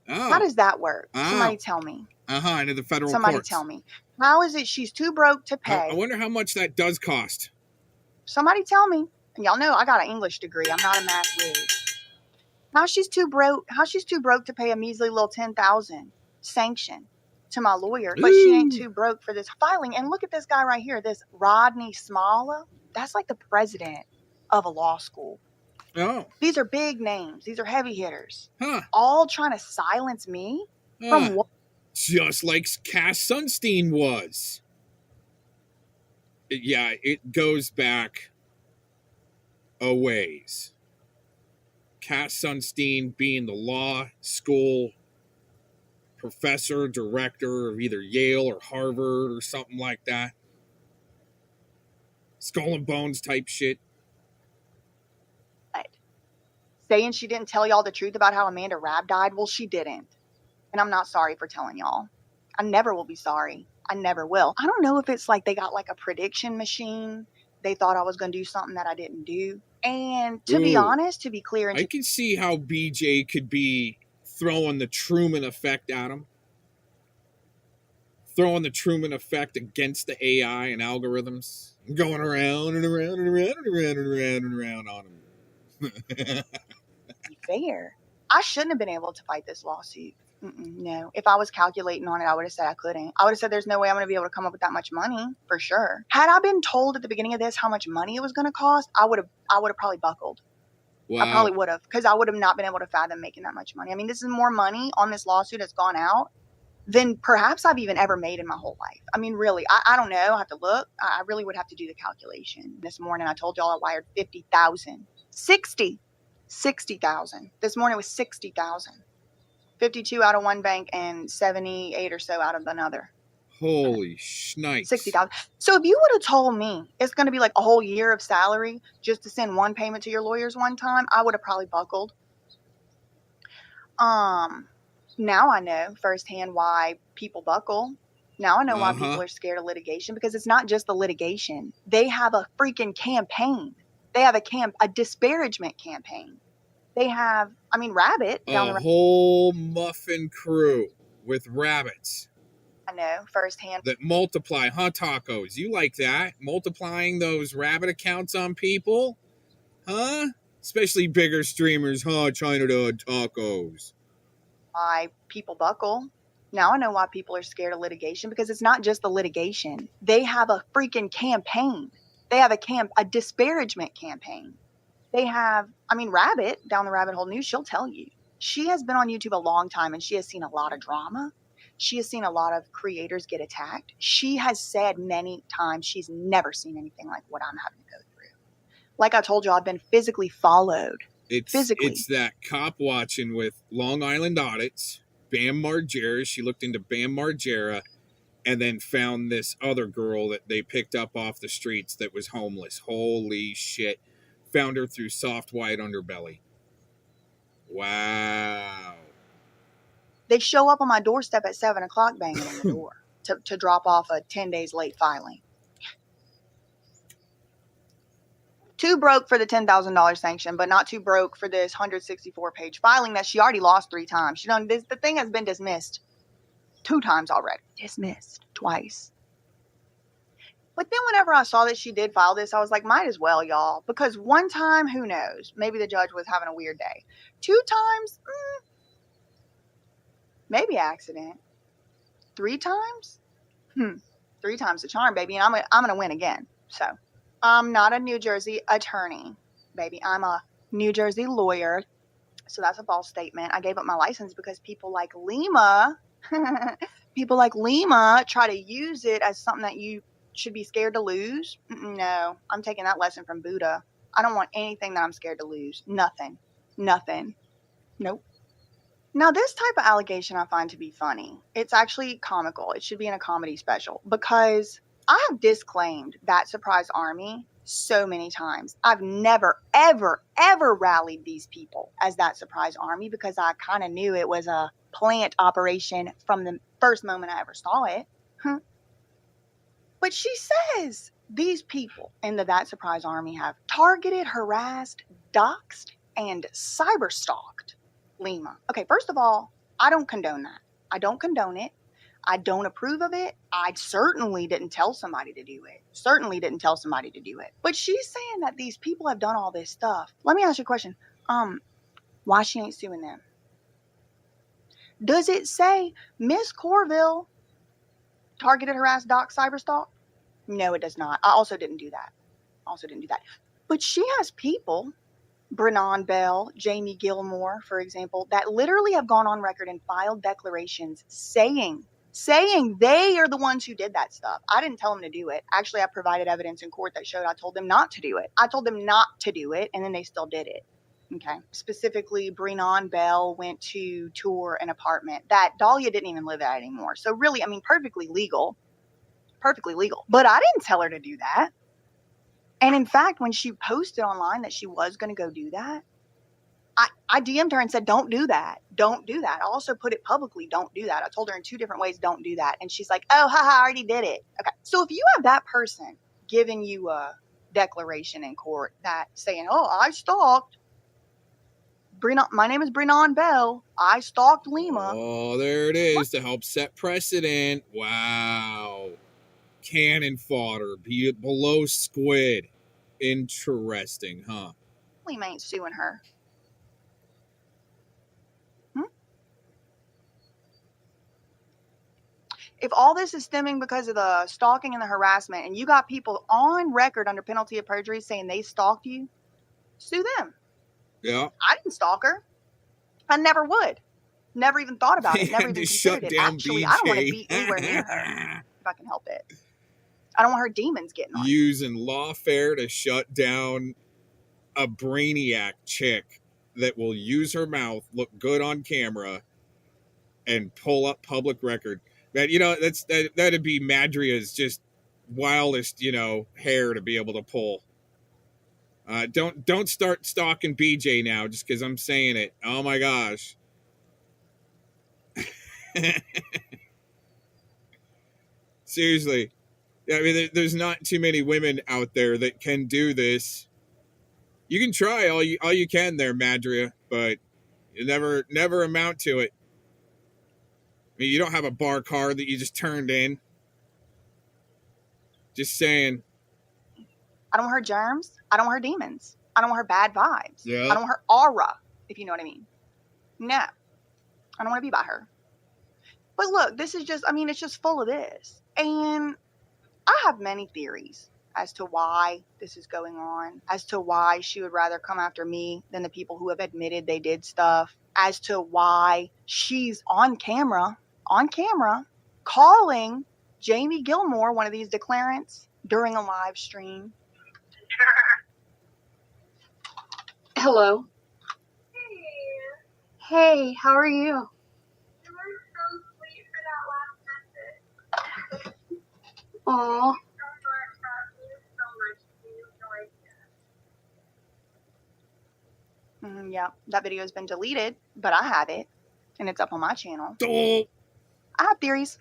Oh. How does that work? Somebody tell me. Into the federal Somebody courts. tell me. How is it she's too broke to pay? I wonder how much that does cost. Somebody tell me. And y'all know I got an English degree. I'm not a math whiz. How she's too broke to pay a measly little $10,000 sanction to my lawyer, but she ain't too broke for this filing. And look at this guy right here, this Rodney Smalla. That's like the president of a law school. Oh. These are big names. These are heavy hitters. Huh. All trying to silence me from what? Just like Cass Sunstein was. It goes back a ways. Cass Sunstein being the law school professor, director of either Yale or Harvard or something like that. Skull and Bones type shit. Saying she didn't tell y'all the truth about how Amanda Rabb died. Well, she didn't. And I'm not sorry for telling y'all. I never will be sorry. I never will. I don't know if it's like they got like a prediction machine. They thought I was going to do something that I didn't do. And to be honest, to be clear. I can see how BJ could be throwing the Truman effect at him. Throwing the Truman effect against the AI and algorithms. Going around and around and around and around and around and around on him. Be fair. I shouldn't have been able to fight this lawsuit. No. If I was calculating on it, I would have said I couldn't. I would have said there's no way I'm going to be able to come up with that much money, for sure. Had I been told at the beginning of this how much money it was going to cost, I would have probably buckled. Wow. I probably would have, because I would have not been able to fathom making that much money. I mean, this is more money on this lawsuit that's gone out than perhaps I've even ever made in my whole life. I mean, really, I don't know. I have to look. I really would have to do the calculation. This morning, I told y'all I wired 50,000. 60,000. This morning was 60,000. 52 out of one bank and 78 or so out of another. Holy shnikes. 60,000. So if you would have told me it's going to be like a whole year of salary just to send one payment to your lawyers one time, I would have probably buckled. Now I know firsthand why people buckle. Now I know why people are scared of litigation, because it's not just the litigation. They have a freaking campaign. They have a disparagement campaign. They have, Rabbit down the road. A whole muffin crew with rabbits. I know, firsthand. That multiply, huh, tacos? You like that? Multiplying those rabbit accounts on people? Huh? Especially bigger streamers, huh? China tacos. Why people buckle. Now I know why people are scared of litigation, because it's not just the litigation. They have a freaking campaign. They have a disparagement campaign. They have, Rabbit down the Rabbit Hole News, she'll tell you. She has been on YouTube a long time, and she has seen a lot of drama. She has seen a lot of creators get attacked. She has said many times she's never seen anything like what I'm having to go through. Like I told you, I've been physically followed. It's that cop watching with Long Island audits, Bam Margera. She looked into Bam Margera and then found this other girl that they picked up off the streets that was homeless. Holy shit. Found her through soft white underbelly. Wow. They show up on my doorstep at 7 o'clock banging on the door to drop off a 10 days late filing. Too broke for the $10,000 sanction, but not too broke for this 164-page filing that she already lost 3 times. The thing has been dismissed 2 times already. Dismissed twice. But then whenever I saw that she did file this, I was like, might as well, y'all. Because 1 time, who knows? Maybe the judge was having a weird day. 2 times, maybe accident. 3 times? 3 times the charm, baby. And I'm going to win again. So I'm not a New Jersey attorney, baby. I'm a New Jersey lawyer. So that's a false statement. I gave up my license because people like Lima try to use it as something that you should be scared to lose. No, I'm taking that lesson from Buddha. I don't want anything that I'm scared to lose. Nothing. Nope. Now, this type of allegation I find to be funny. It's actually comical. It should be in a comedy special, because I have disclaimed that surprise army so many times. I've never, ever, ever rallied these people as that surprise army, because I kind of knew it was a plant operation from the first moment I ever saw it. But she says these people in the That Surprise Army have targeted, harassed, doxed, and cyberstalked Lima. Okay, first of all, I don't condone that. I don't condone it. I don't approve of it. I certainly didn't tell somebody to do it. But she's saying that these people have done all this stuff. Let me ask you a question. Why she ain't suing them? Does it say Miss Corville targeted, harassed, doxed, cyberstalked? No, it does not. I also didn't do that. But she has people, Brennan Bell, Jamie Gilmore, for example, that literally have gone on record and filed declarations saying they are the ones who did that stuff. I didn't tell them to do it. Actually, I provided evidence in court that showed I told them not to do it. And then they still did it. Okay. Specifically, Brennan Bell went to tour an apartment that Dahlia didn't even live at anymore. So really, perfectly legal. But I didn't tell her to do that. And in fact, when she posted online that she was going to go do that, I DM'd her and said, don't do that. I also put it publicly, don't do that. I told her in 2 different ways, don't do that. And she's like, oh, haha, I already did it. Okay. So if you have that person giving you a declaration in court that saying, oh, I stalked my name is Brennan Bell. I stalked Lima. Oh, there it is, to help set precedent. Wow. Cannon fodder, be it below squid. Interesting, huh? Lima ain't suing her. If all this is stemming because of the stalking and the harassment, and you got people on record under penalty of perjury saying they stalked you, sue them. Yeah. I didn't stalk her. I never would. Never even thought about it. Never even considered it. Actually, BJ. I don't want to be anywhere near her if I can help it. I don't want her demons getting on. Using lawfare to shut down a brainiac chick that will use her mouth, look good on camera, and pull up public record. Man, that'd be Madria's just wildest, hair to be able to pull. Don't start stalking BJ now just because I'm saying it. Oh my gosh. Seriously. I mean, there's not too many women out there that can do this. You can try all you can there, Madria, but you never amount to it. I mean, you don't have a bar card that you just turned in. Just saying. I don't want her germs. I don't want her demons. I don't want her bad vibes. Yeah. I don't want her aura, if you know what I mean. No. I don't want to be by her. But look, this is just, I mean, it's just full of this. And I have many theories as to why this is going on, as to why she would rather come after me than the people who have admitted they did stuff, as to why she's on camera, calling Jamie Gilmore, one of these declarants, during a live stream. Hello. Hey, how are you? You were so sweet for that last message. Aw. Yeah, that video has been deleted, but I have it, and it's up on my channel. I have theories.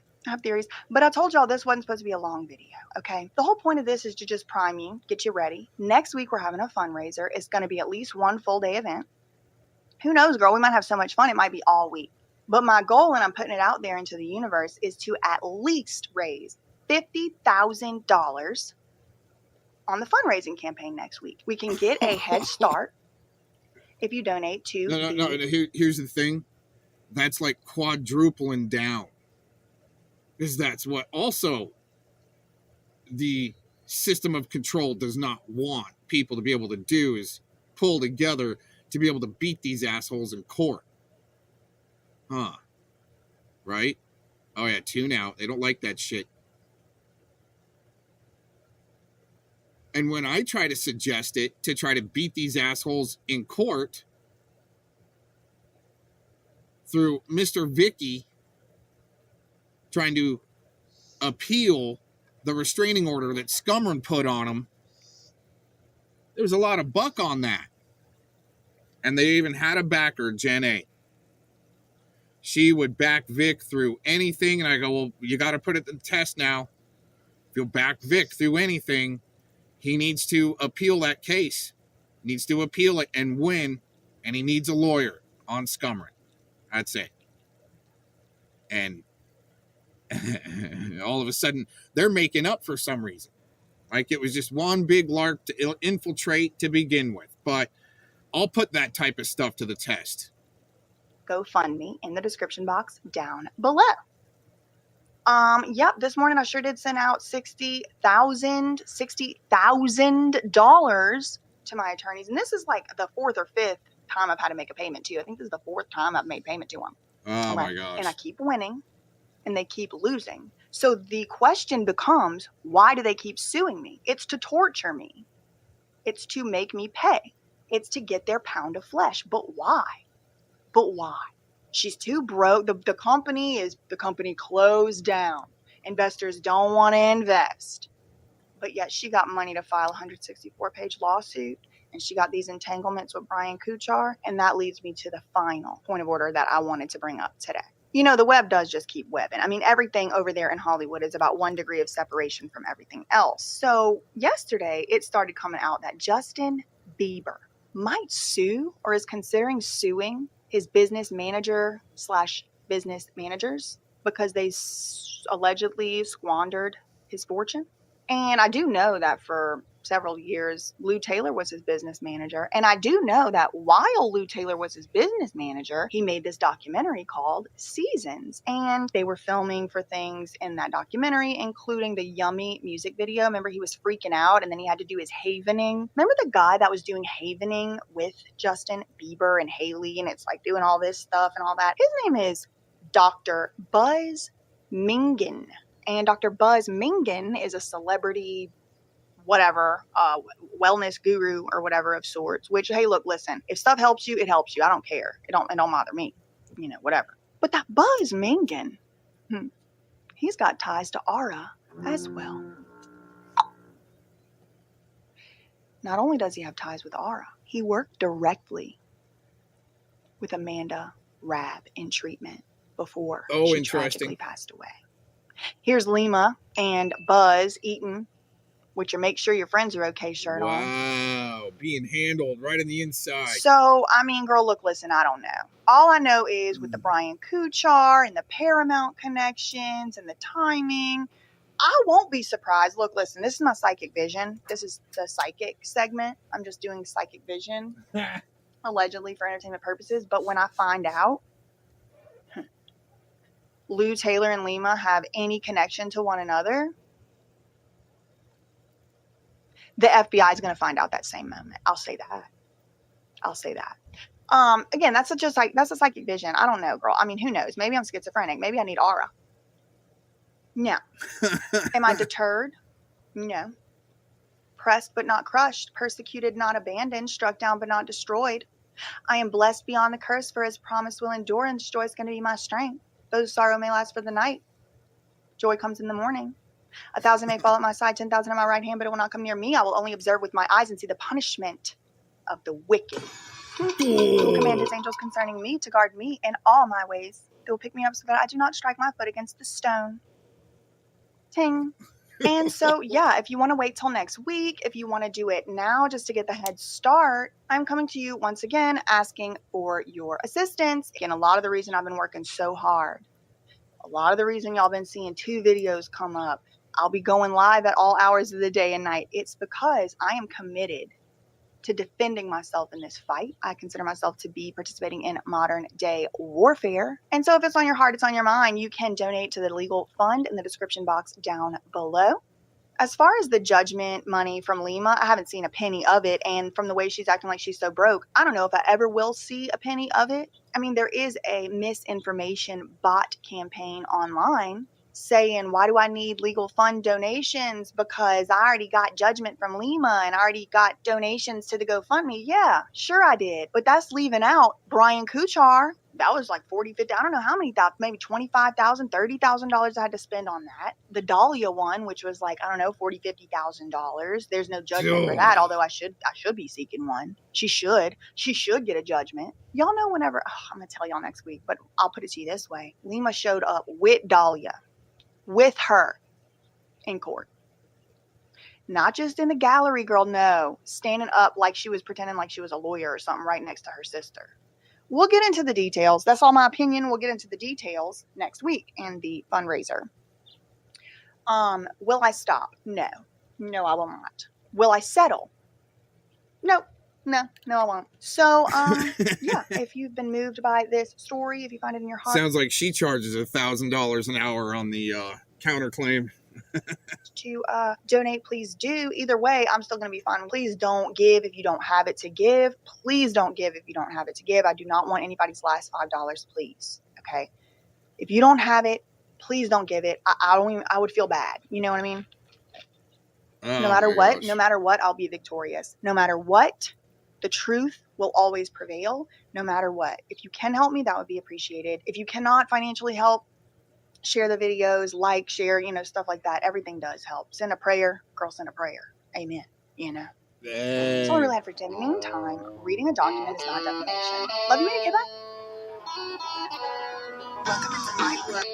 But I told y'all this wasn't supposed to be a long video, okay? The whole point of this is to just prime you, get you ready. Next week, we're having a fundraiser. It's going to be at least one full-day event. Who knows, girl? We might have so much fun, it might be all week. But my goal, and I'm putting it out there into the universe, is to at least raise $50,000 on the fundraising campaign next week. We can get a head start if you donate to... No. Here's the thing. That's like quadrupling down. Because that's what also the system of control does not want people to be able to do, is pull together to be able to beat these assholes in court. Huh. Right? Oh yeah, tune out. They don't like that shit. And when I try to suggest it to try to beat these assholes in court through Mr. Vicki trying to appeal the restraining order that Scumron put on him, there was a lot of buck on that. And they even had a backer, Jen A. She would back Vic through anything, and I go, well, you got to put it to the test now. If you'll back Vic through anything, he needs to appeal that case. He needs to appeal it and win, and he needs a lawyer on Scumron. That's it. And all of a sudden, they're making up for some reason. Like it was just one big lark to infiltrate to begin with. But I'll put that type of stuff to the test. GoFundMe in the description box down below. Yep, this morning I sure did send out $60,000 to my attorneys. And this is like the 4th or 5th time I've had to make a payment to. I think this is the 4th time I've made payment to them. Oh my gosh. And I keep winning and they keep losing. So the question becomes, why do they keep suing me? It's to torture me. It's to make me pay. It's to get their pound of flesh. But why? She's too broke. The company closed down. Investors don't want to invest. But yet she got money to file a 164-page lawsuit, and she got these entanglements with Brian Kuchar, and that leads me to the final point of order that I wanted to bring up today. You know, the web does just keep webbing. I mean, everything over there in Hollywood is about 1 degree of separation from everything else. So yesterday, it started coming out that Justin Bieber might sue or is considering suing his business manager / business managers because they allegedly squandered his fortune. And I do know that for several years, Lou Taylor was his business manager. And I do know that while Lou Taylor was his business manager, he made this documentary called Seasons. And they were filming for things in that documentary, including the Yummy music video. Remember, he was freaking out and then he had to do his havening. Remember the guy that was doing havening with Justin Bieber and Haley, and it's like doing all this stuff and all that? His name is Dr. Buzz Mingen. And Dr. Buzz Mingen is a celebrity, whatever, wellness guru or whatever of sorts, which, hey, look, listen, if stuff helps you, it helps you. I don't care. It don't bother me, you know, whatever. But that Buzz Mingen, he's got ties to Aura as well. Not only does he have ties with Aura, he worked directly with Amanda Rabb in treatment before she tragically passed away. Here's Lima and Buzz eating with your make sure your friends are okay shirt on. Wow, being handled right in the inside. So, I mean, girl, look, listen, I don't know. All I know is with the Brian Kuchar and the Paramount connections and the timing, I won't be surprised. Look, listen, this is my psychic vision. This is the psychic segment. I'm just doing psychic vision, allegedly for entertainment purposes. But when I find out Lou Taylor and Lima have any connection to one another, the FBI is going to find out that same moment. I'll say that. Again, that's a psychic vision. I don't know, girl. I mean, who knows? Maybe I'm schizophrenic. Maybe I need aura. No. Am I deterred? No. Pressed but not crushed, persecuted not abandoned, struck down but not destroyed. I am blessed beyond the curse, for his promise will endure, and joy is going to be my strength. Though sorrow may last for the night, joy comes in the morning. 1,000 may fall at my side, 10,000 at my right hand, but it will not come near me. I will only observe with my eyes and see the punishment of the wicked. He will command his angels concerning me to guard me in all my ways. They will pick me up so that I do not strike my foot against the stone. Ting. And so, yeah, if you want to wait till next week, if you want to do it now just to get the head start, I'm coming to you once again asking for your assistance. And a lot of the reason I've been working so hard, a lot of the reason y'all been seeing 2 videos come up, I'll be going live at all hours of the day and night. It's because I am committed to defending myself in this fight. I consider myself to be participating in modern day warfare. And so if it's on your heart, it's on your mind, you can donate to the legal fund in the description box down below. As far as the judgment money from Lima, I haven't seen a penny of it. And from the way she's acting like she's so broke, I don't know if I ever will see a penny of it. I mean, there is a misinformation bot campaign online saying, why do I need legal fund donations? Because I already got judgment from Lima and I already got donations to the GoFundMe. Yeah, sure I did. But that's leaving out Brian Kuchar. That was like 40, 50, I don't know how many, maybe $25,000, $30,000 I had to spend on that. The Dahlia one, which was like, I don't know, $40,000, $50,000. There's no judgment for that, although I should be seeking one. She should get a judgment. Y'all know whenever, I'm going to tell y'all next week, but I'll put it to you this way. Lima showed up with Dahlia, with her in court. Not just in the gallery, girl, no. Standing up like she was pretending like she was a lawyer or something right next to her sister. We'll get into the details. That's all my opinion. We'll get into the details next week in the fundraiser. Will I stop? No. No, I will not. Will I settle? Nope. No, I won't. So, yeah, if you've been moved by this story, if you find it in your heart. Sounds like she charges $1,000 an hour on the counterclaim. To donate, please do. Either way, I'm still going to be fine. Please don't give if you don't have it to give. Please don't give if you don't have it to give. I do not want anybody's last $5, please. Okay? If you don't have it, please don't give it. I would feel bad. You know what I mean? Oh, no matter what, I'll be victorious. No matter what, the truth will always prevail. No matter what. If you can help me, that would be appreciated. If you cannot financially help, share the videos, share, stuff like that. Everything does help. Send a prayer. Girl, send a prayer. Amen. That's all I really had for today. In the meantime, reading a document is not defamation. Love you, Minnie. Bye. Welcome into my world.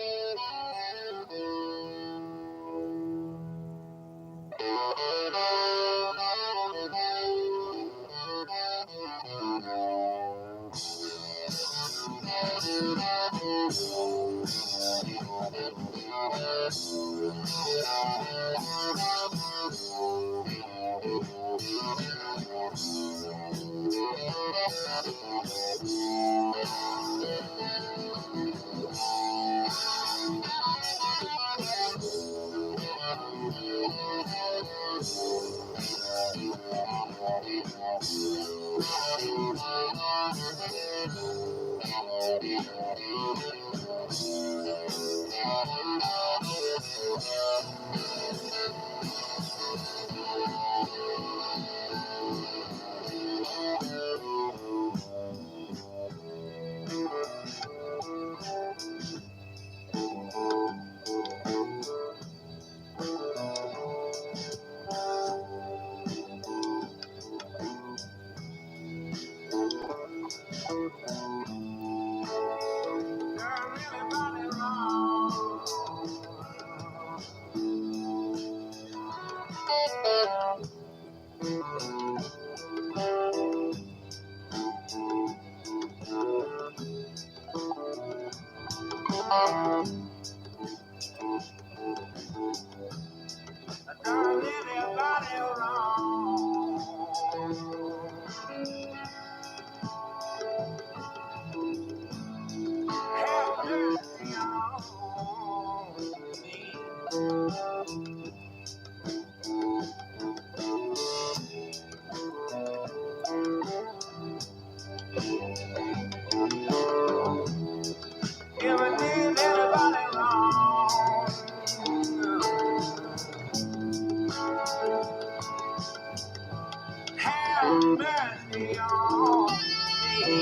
Done anybody wrong. Have mercy on me. If I did anybody wrong, have mercy on me.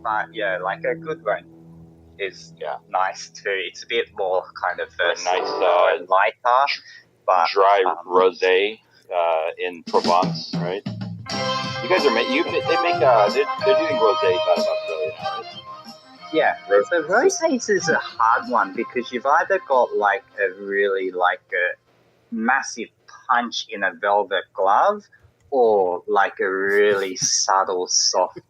But yeah, like a good one is nice too. It's a bit more kind of nice, lighter, but dry rosé in Provence, right? You guys are they're doing rosés out of Australia now, right? Yeah, so rosés is a hard one because you've either got like a really like a massive punch in a velvet glove, or like a really subtle, soft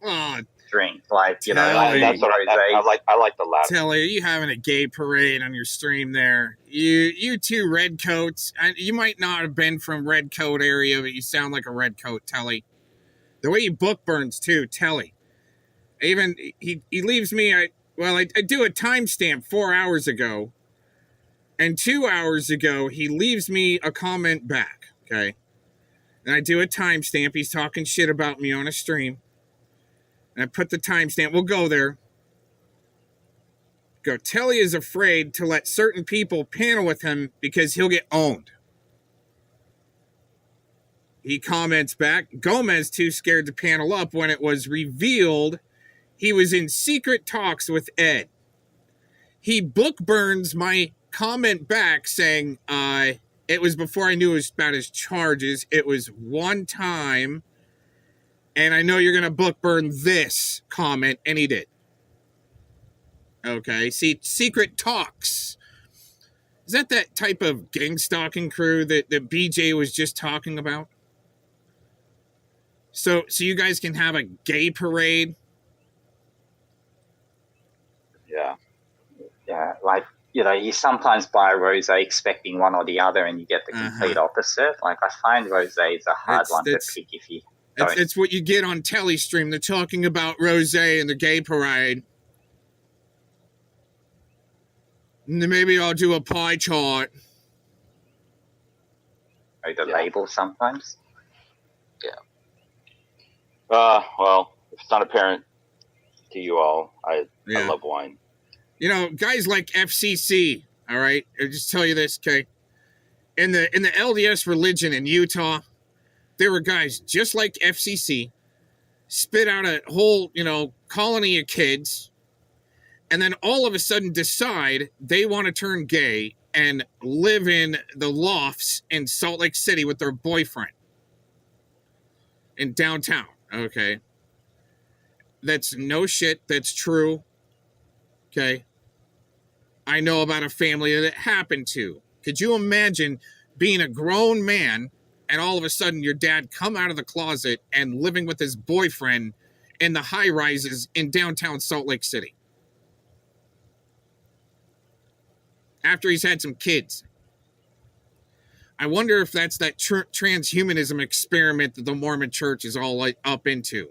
drink. Like that's what I like the latter. Telly, are you having a gay parade on your stream there? You two redcoats. You might not have been from Redcoat area, but you sound like a redcoat, Telly. The way he book burns too, Telly. Even he leaves me. I do a timestamp 4 hours ago, and 2 hours ago he leaves me a comment back. Okay, and I do a timestamp. He's talking shit about me on a stream, and I put the timestamp. We'll go there. Go. Telly is afraid to let certain people panel with him because he'll get owned. He comments back, Gomez too scared to panel up when it was revealed he was in secret talks with Ed. He book burns my comment back saying, it was before I knew it was about his charges. It was one time, and I know you're going to book burn this comment, and he did. Okay, see, secret talks. Is that type of gang stalking crew that BJ was just talking about? So you guys can have a gay parade? Yeah, like, you sometimes buy a rosé expecting one or the other and you get the complete opposite. Like, I find rosé is a hard one to pick if you don't. It's what you get on Telestream. They're talking about rosé and the gay parade. Maybe I'll do a pie chart. The label sometimes. Well, if it's not apparent to you all, I love wine. You know, guys like FCC, all right? I'll just tell you this, okay? In the LDS religion in Utah, there were guys just like FCC, spit out a whole, colony of kids, and then all of a sudden decide they want to turn gay and live in the lofts in Salt Lake City with their boyfriend in downtown, okay? That's no shit. That's true, okay? I know about a family that it happened to. Could you imagine being a grown man and all of a sudden your dad come out of the closet and living with his boyfriend in the high rises in downtown Salt Lake City after he's had some kids? I wonder if that's that transhumanism experiment that the Mormon Church is all up into.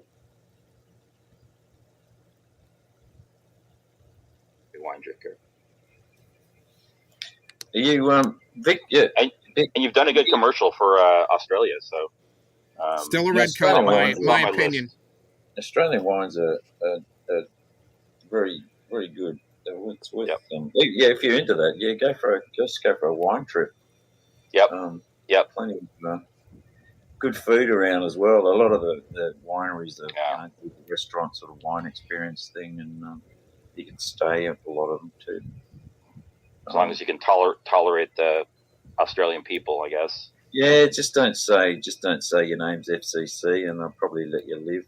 Wine drinker. You, Vic, yeah. And you've done a good commercial for Australia, so. Still a red coat, my opinion. Australian wines are very, very good. It's worth them. If you're into that, go for a wine trip. Yep. Plenty of good food around as well. A lot of the wineries, the restaurant sort of wine experience thing, and you can stay at a lot of them too. As long as you can tolerate the Australian people, I guess. Yeah, just don't say your name's FCC, and they'll probably let you live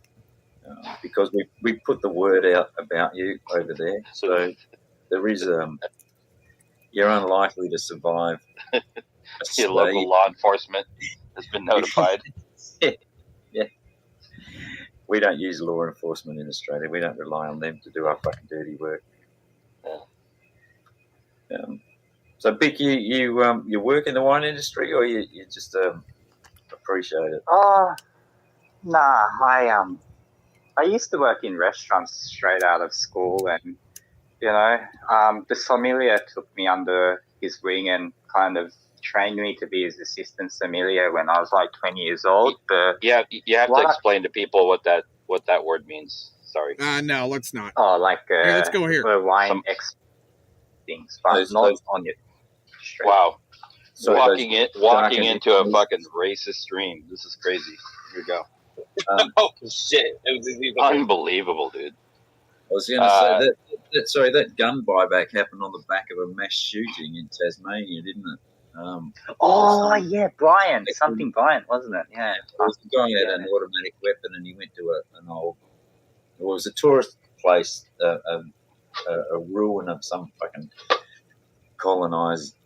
because we put the word out about you over there. So there is you're unlikely to survive. Your local law enforcement has been notified. Yeah. We don't use law enforcement in Australia. We don't rely on them to do our fucking dirty work. So, Vic, you work in the wine industry, or you just appreciate it? Nah. I used to work in restaurants straight out of school, and the sommelier took me under his wing and kind of trained me to be his assistant sommelier when I was like 20 years old. But you have to explain to people what that word means. Sorry. No, let's not. Oh, like let's go here. Wine things, but not on your. Straight. Wow. So walking into a fucking racist stream. This is crazy. Here we go. Oh shit! Unbelievable, dude. I was going to say that gun buyback happened on the back of a mass shooting in Tasmania, didn't it? Brian. Something Brian, wasn't it? Yeah. It was a guy had an automatic weapon, and he went to an old. It was a tourist place, a ruin of some fucking colonised.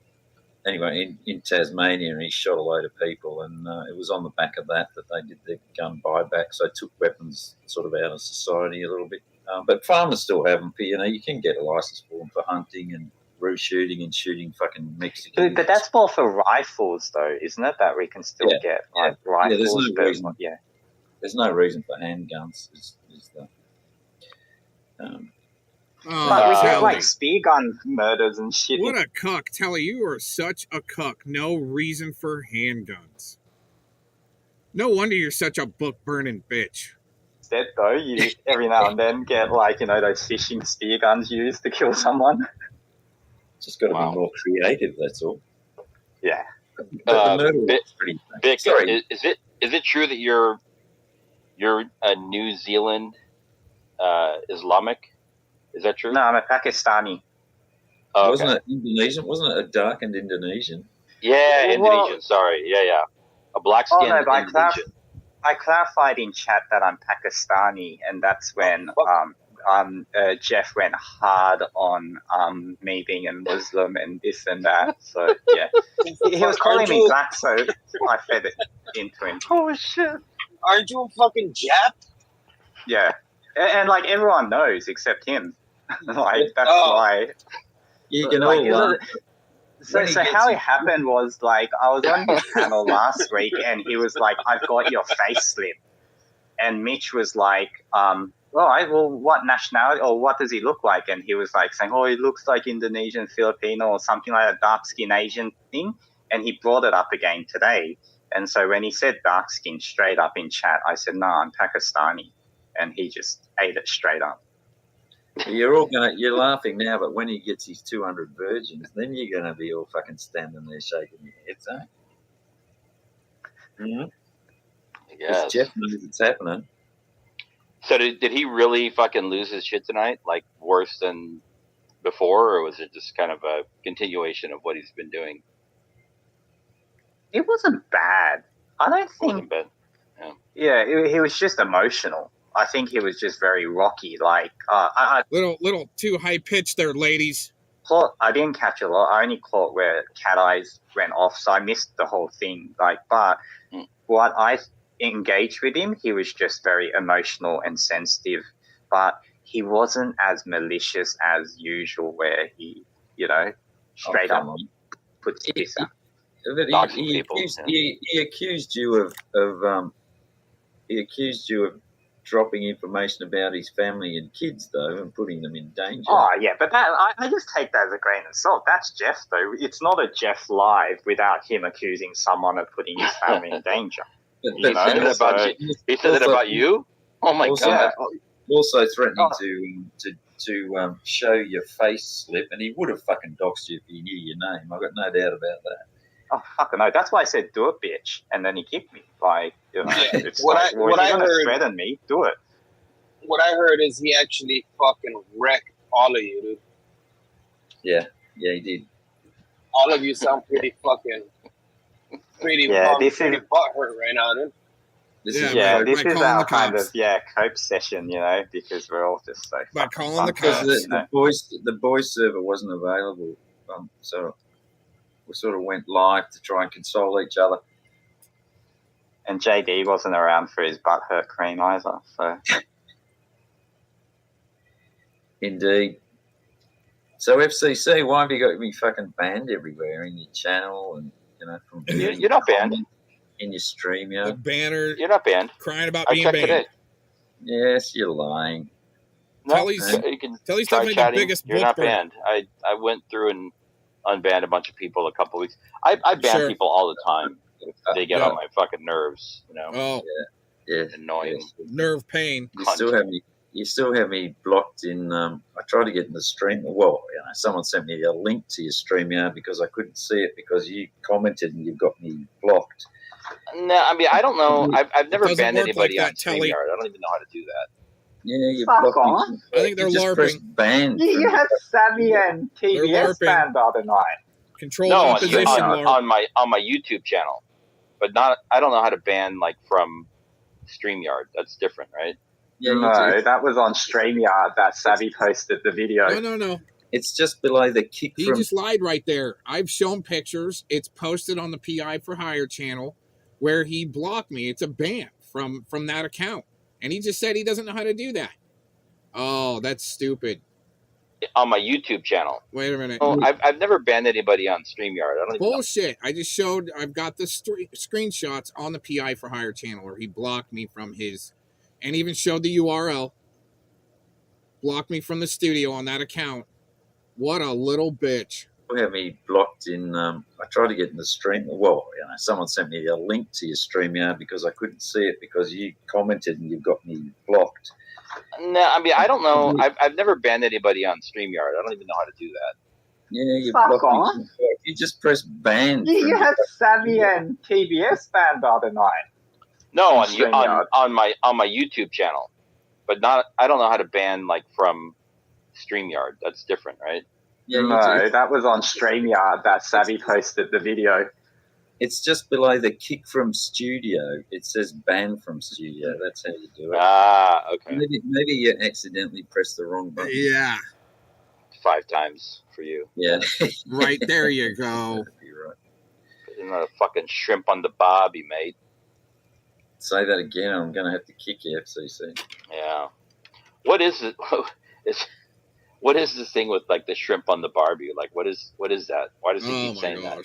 Anyway, in Tasmania, and he shot a load of people, and it was on the back of that they did the gun buyback. So it took weapons sort of out of society a little bit. But farmers still have them. You can get a license for them for hunting and roost shooting and shooting fucking Mexicans. But that's more for rifles, though, isn't it? That we can still get rifles. There's no reason. There's no reason for handguns. Is the we get like spear gun murders and shit. What a cuck, Telly! You are such a cuck. No reason for handguns. No wonder you're such a book burning bitch. Instead, though, you every now and then get those fishing spear guns used to kill someone. Just got to be more creative. That's all. Yeah. Vic, is it true that you're a New Zealand Islamic? Is that true? No, I'm a Pakistani. Oh, okay. Wasn't it Indonesian? Wasn't it a darkened Indonesian? Yeah, Indonesian. Sorry. Yeah. A black-skinned Indonesian. I clarified in chat that I'm Pakistani, and that's when Jeff went hard on me being a Muslim and this and that. So yeah, he was calling me black, so I fed it into him. Oh shit! Aren't you a fucking Jap? Yeah, and like everyone knows except him. Like that's why. You can all. So how it happened was like I was on his panel last week, and he was like, "I've got your face slip," and Mitch was like, well, what nationality or what does he look like? And he was like saying, oh, he looks like Indonesian, Filipino, or something like a dark skin Asian thing. And he brought it up again today. And so when he said dark skin straight up in chat, I said, no, I'm Pakistani. And he just ate it straight up. You're laughing now, but when he gets his 200 virgins, then you're going to be all fucking standing there shaking your heads, eh? Mm-hmm. Yes. Jeff knows it's happening. So did he really fucking lose his shit tonight? Like worse than before, or was it just kind of a continuation of what he's been doing? It wasn't bad. I don't think. It wasn't bad. Yeah, he was just emotional. I think he was just very rocky. Like little too high pitched there, ladies. I didn't catch a lot. I only caught where Cat Eyes went off, so I missed the whole thing. But what I engaged with him, he was just very emotional and sensitive. But he wasn't as malicious as usual, where he, straight up puts this out. But he accused you of dropping information about his family and kids, though, and putting them in danger. Oh, yeah, but that I just take that as a grain of salt. That's Jeff, though. It's not a Jeff live without him accusing someone of putting his family in danger. He said it about you? Oh, my God. Also threatening to show your face slip, and he would have fucking doxed you if he knew your name. I've got no doubt about that. Oh, fucking no. That's why I said, do it, bitch. And then he kicked me. It's what like, I if you're going to heard, threaten me, do it. What I heard is he actually fucking wrecked all of you, dude. Yeah, he did. All of you sound pretty fucking, pretty butthurt right now, dude. This is our kind of cope session, because we're all just so. By calling the cops, the voice server wasn't available, so we sort of went live to try and console each other. And JD wasn't around for his butthurt cream either, so. Indeed. So FCC, why have you got me fucking banned everywhere in your channel and from you're not banned in your stream, the banner? You're not banned. Crying about being banned. Today. Yes, you're lying. No, you can try chatting. You're not banned. I went through and unbanned a bunch of people a couple weeks. I ban people all the time. They get on my fucking nerves, Oh, yeah, annoying. Nerve pain. You still have me blocked in. I tried to get in the stream. Well, someone sent me a link to your StreamYard because I couldn't see it because you commented and you got me blocked. No, I mean I don't know. I've never banned anybody on StreamYard. I don't even know how to do that. Yeah, you Fuck blocked on. me. I think they're LARPing. Banned. You had Savvy and TBS banned the other night. Control opposition on my YouTube channel, but not. I don't know how to ban from StreamYard. That's different, right? Yeah, no, that was on StreamYard that Savvy posted the video. No. It's just below the kick. He just lied right there. I've shown pictures. It's posted on the PI for Hire channel where he blocked me. It's a ban from that account. And he just said he doesn't know how to do that. Oh, that's stupid. On my YouTube channel. Wait a minute. Oh, I've never banned anybody on StreamYard. I don't even Bullshit. I just showed, I've got the screenshots on the PI for Hire channel where he blocked me from his, and even showed the URL. Blocked me from the studio on that account. What a little bitch. You have me blocked in. I tried to get in the stream. Well, someone sent me a link to your StreamYard because I couldn't see it because you commented and you got me blocked. No, I mean I don't know. I've never banned anybody on StreamYard. I don't even know how to do that. Yeah, you Fuck blocked on. me. You just press ban. You had Savvy and TBS banned the other night. No, on my YouTube channel, but not. I don't know how to ban from StreamYard. That's different, right? Yeah, no, that was on StreamYard that Savvy posted the video. It's just below the kick from studio. It says ban from studio. That's how you do it. Ah, okay. Maybe you accidentally pressed the wrong button. Yeah. 5 times for you. Yeah. Right there you go. You're right. You're not a fucking shrimp on the barbie, mate. Say that again. I'm going to have to kick you, FCC. Yeah. What is it? What is this thing with the shrimp on the barbie? What is that? Why does he keep saying that?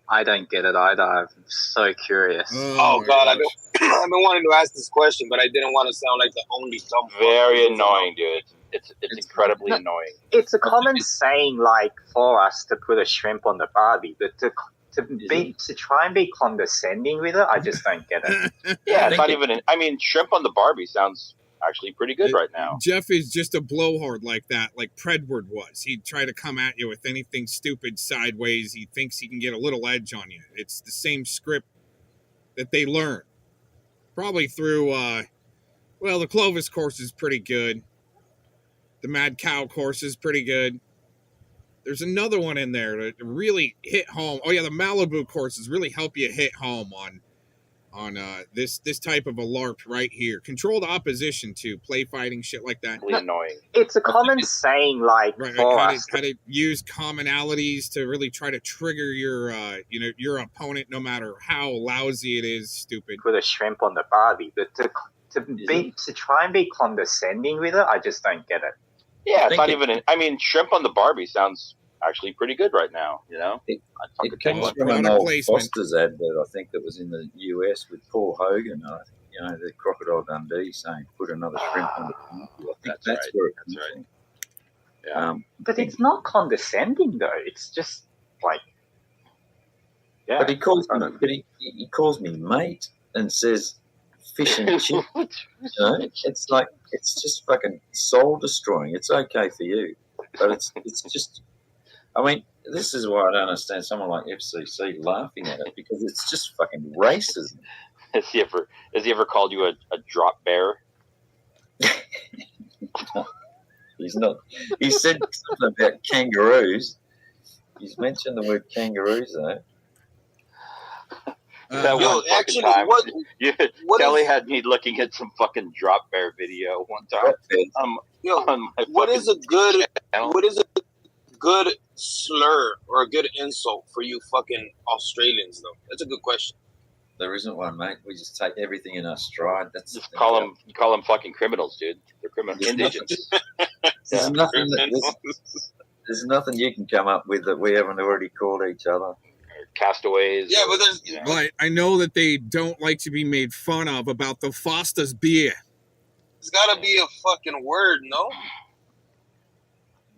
I don't get it either. I'm so curious. Oh God, I've been wanting to ask this question, but I didn't want to sound like the only dumb. Very annoying, dude. It's incredibly annoying. It's a common saying, like, for us to put a shrimp on the Barbie, but to try and be condescending with it, I just don't get it. Yeah, it's not even. I mean, shrimp on the Barbie sounds actually pretty good right now. Jeff is just a blowhard like that, like Predward was. He'd try to come at you with anything stupid sideways. He thinks he can get a little edge on you. It's the same script that they learn. Probably through, the Clovis course is pretty good. The Mad Cow course is pretty good. There's another one in there that really hit home. Oh, yeah, the Malibu courses really help you hit home on this type of a LARP right here. Controlled opposition to play fighting, shit like that. Really annoying. It's a common saying, like, how to use commonalities to really try to trigger your opponent, no matter how lousy it is. Stupid. Put a shrimp on the Barbie, but to try and be condescending with it, I just don't get it. Yeah, it's not even. I mean, shrimp on the Barbie sounds actually pretty good right now. You know, it comes from an old Foster's advert, I think, that was in the US with Paul Hogan. The Crocodile Dundee saying, "Put another shrimp on the Barbie." I think that's where it comes from. Yeah, but it's not condescending though. It's just like, yeah. But he calls me mate and says fish and chip. It's like, it's just fucking soul destroying. It's okay for you, but it's just. I mean, this is why I don't understand someone like FCC laughing at it, because it's just fucking racism. Has he ever called you a drop bear? No, he's not. He said something about kangaroos. He's mentioned the word kangaroos though. Kelly had me looking at some fucking drop bear video one time. What is a good slur or a good insult for you fucking Australians though? That's a good question. There isn't one, mate. We just take everything in our stride. That's just call them fucking criminals, dude. They're criminals. Indigents. There's nothing you can come up with that we haven't already called each other. Castaways. Yeah, but there's. Well, I know that they don't like to be made fun of about the Foster's beer. It's got to be a fucking word, no?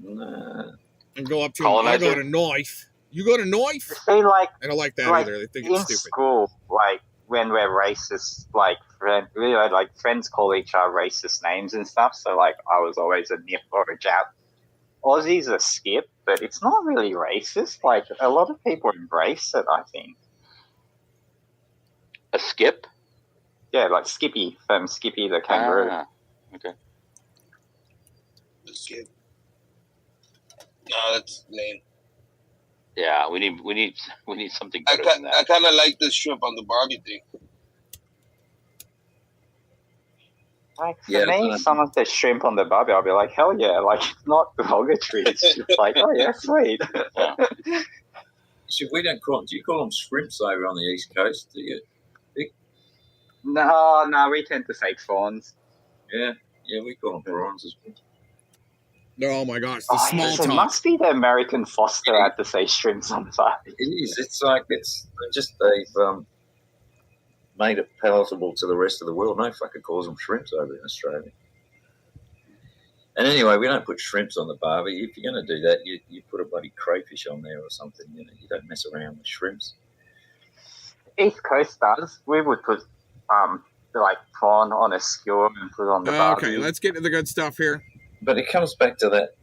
Nah. And go up to him. I got a knife. You got a knife? See, like, I don't like that either. They think it's stupid. In school, like, when we're racist, like, friends call each other racist names and stuff. So, like, I was always a nip or a jap. Aussie's a skip, but it's not really racist. Like, a lot of people embrace it, I think. A skip? Yeah, like Skippy from Skippy the Kangaroo. Okay. The skip. No, that's lame. Yeah, we need something better than that. I kind of like the shrimp on the Barbie thing. Like, for me, someone says shrimp on the Barbie, I'll be like, hell yeah. Like, it's not derogatory. It's just like, oh yeah, sweet. So do you call them shrimps over on the East Coast, do you? No, we tend to say prawns. Yeah, we call them prawns as well. Oh my gosh, the small talk. It must be the American Foster had to say shrimps on the Barbie. It is. It's like, they've made it palatable to the rest of the world. No fucker calls them shrimps over in Australia. And anyway, we don't put shrimps on the Barbie. If you're going to do that, you put a bloody crayfish on there or something. You don't mess around with shrimps. East Coast does. We would put like prawn on a skewer and put on the Barbie. Okay, let's get to the good stuff here. But it comes back to that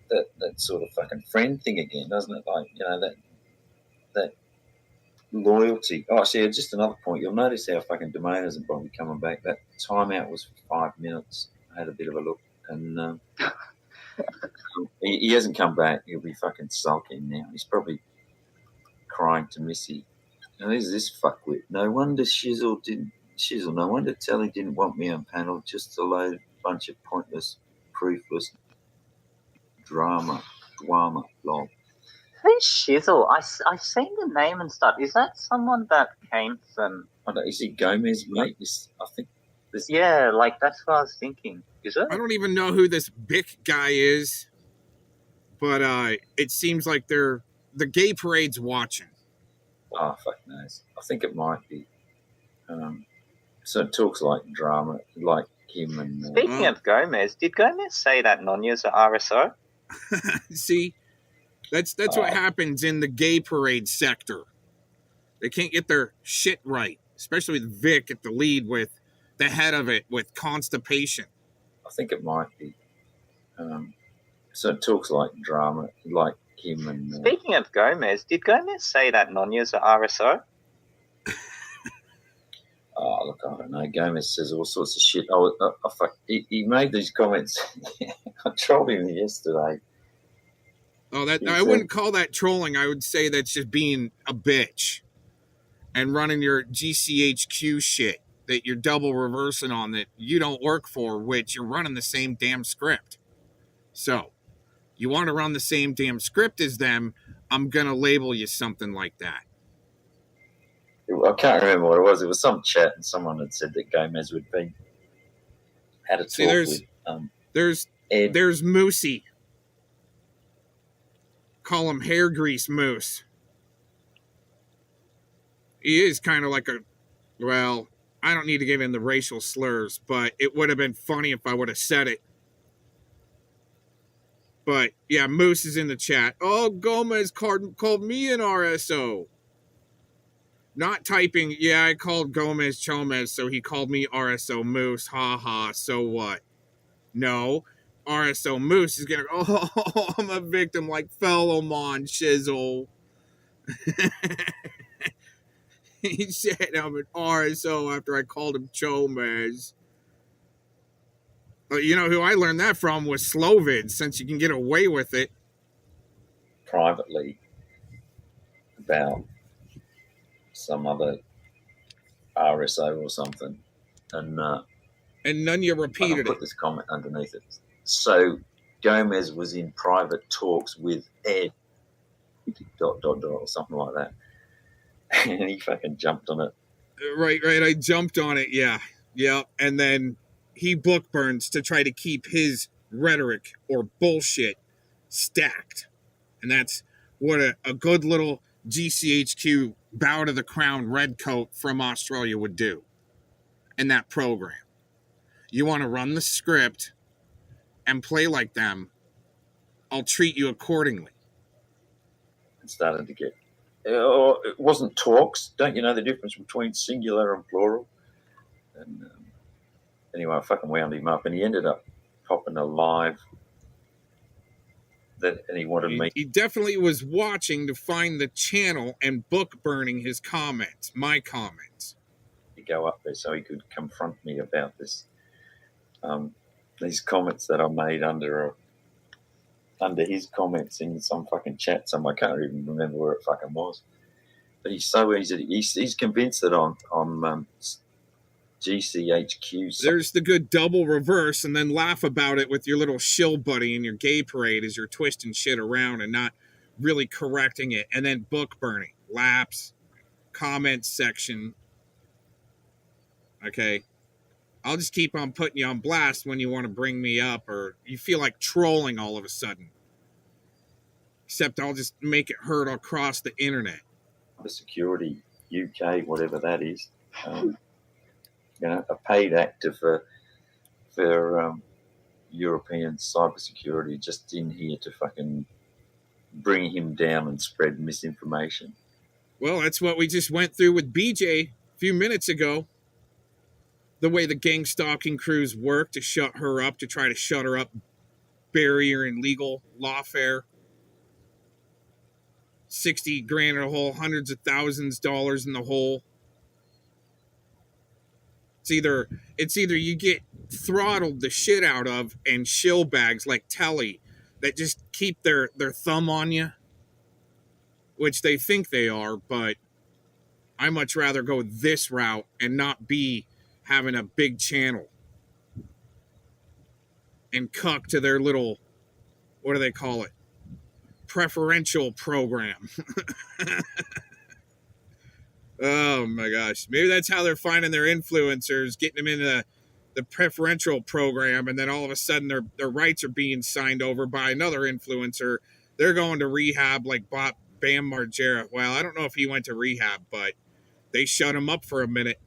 sort of fucking friend thing again, doesn't it? Like, that loyalty. Oh, see, just another point. You'll notice how fucking Domain isn't probably coming back. That timeout was for 5 minutes. I had a bit of a look, and he hasn't come back. He'll be fucking sulking now. He's probably crying to Missy. Now, there's this fuckwit. No wonder no wonder Telly didn't want me on panel. Just a load bunch of pointless, proofless drama, lol. Who's Shizzle? I've seen the name and stuff. Is that someone that came from... I don't know, is he Gomez, mate? I think... Yeah, like, that's what I was thinking. Is it? I don't even know who this Bick guy is, but it seems like the gay parade's watching. Oh, fuck knows. I think it might be. So it talks like drama, like him and... Speaking of Gomez, did Gomez say that Nonya's an RSO? See, that's what happens in the gay parade sector. They can't get their shit right, especially with Vic at the lead with the head of it with constipation. I think it might be. So it talks like drama, like him and... Speaking of Gomez, did Gomez say that Nonya's an RSO? Oh, look, I don't know. Gomez says all sorts of shit. He made these comments. I trolled him yesterday. Oh, I wouldn't call that trolling. I would say that's just being a bitch and running your GCHQ shit that you're double reversing on that you don't work for, which you're running the same damn script. So, you want to run the same damn script as them, I'm going to label you something like that. I can't remember what it was. It was some chat and someone had said that Gomez had a talk with there's Ed. There's Moosey. Call him hair grease Moose. He is kind of like I don't need to give in the racial slurs, but it would have been funny if I would have said it. But, yeah, Moose is in the chat. Oh, Gomez called me an RSO. Not typing, yeah, I called Gomez Chomez, so he called me RSO Moose. Ha ha, so what? No, RSO Moose is going to go, oh, I'm a victim like Fellowmon Shizzle. He said I'm an RSO after I called him Chomez. But you know who I learned that from was Slovid, since you can get away with it. Privately about some other RSO or something. And none you repeated it. Put this comment underneath it. So Gomez was in private talks with Ed, ... or something like that. And he fucking jumped on it. Right. I jumped on it, yeah. And then he book burns to try to keep his rhetoric or bullshit stacked. And that's what a good little GCHQ bow to the crown redcoat from Australia would do in that program. You want to run the script and play like them, I'll treat you accordingly. It started to get... it wasn't talks. Don't you know the difference between singular and plural? And anyway, I fucking wound him up, and he ended up popping a live and he wanted me. He definitely was watching to find the channel and book burning his comments, my comments. To go up there so he could confront me about this, these comments that I made under his comments in some fucking chat. I can't even remember where it fucking was. But he's so easy. He's convinced that on GCHQ. There's the good double reverse, and then laugh about it with your little shill buddy in your gay parade as you're twisting shit around and not really correcting it. And then book burning, laps, comments section. Okay. I'll just keep on putting you on blast when you want to bring me up or you feel like trolling all of a sudden. Except I'll just make it heard across the internet. The Security UK, whatever that is. A paid actor for European cybersecurity, just in here to fucking bring him down and spread misinformation. Well, that's what we just went through with BJ a few minutes ago. The way the gang stalking crews work to shut her up, to try to shut her up, bury her in legal lawfare. 60 grand in a hole, hundreds of thousands of dollars in the hole. It's either you get throttled the shit out of and shill bags like Telly that just keep their thumb on you, which they think they are, but I much rather go this route and not be having a big channel and cuck to their little, what do they call it? Preferential program. Oh my gosh. Maybe that's how they're finding their influencers, getting them into the preferential program, and then all of a sudden their rights are being signed over by another influencer. They're going to rehab like Bam Margera. Well, I don't know if he went to rehab, but they shut him up for a minute.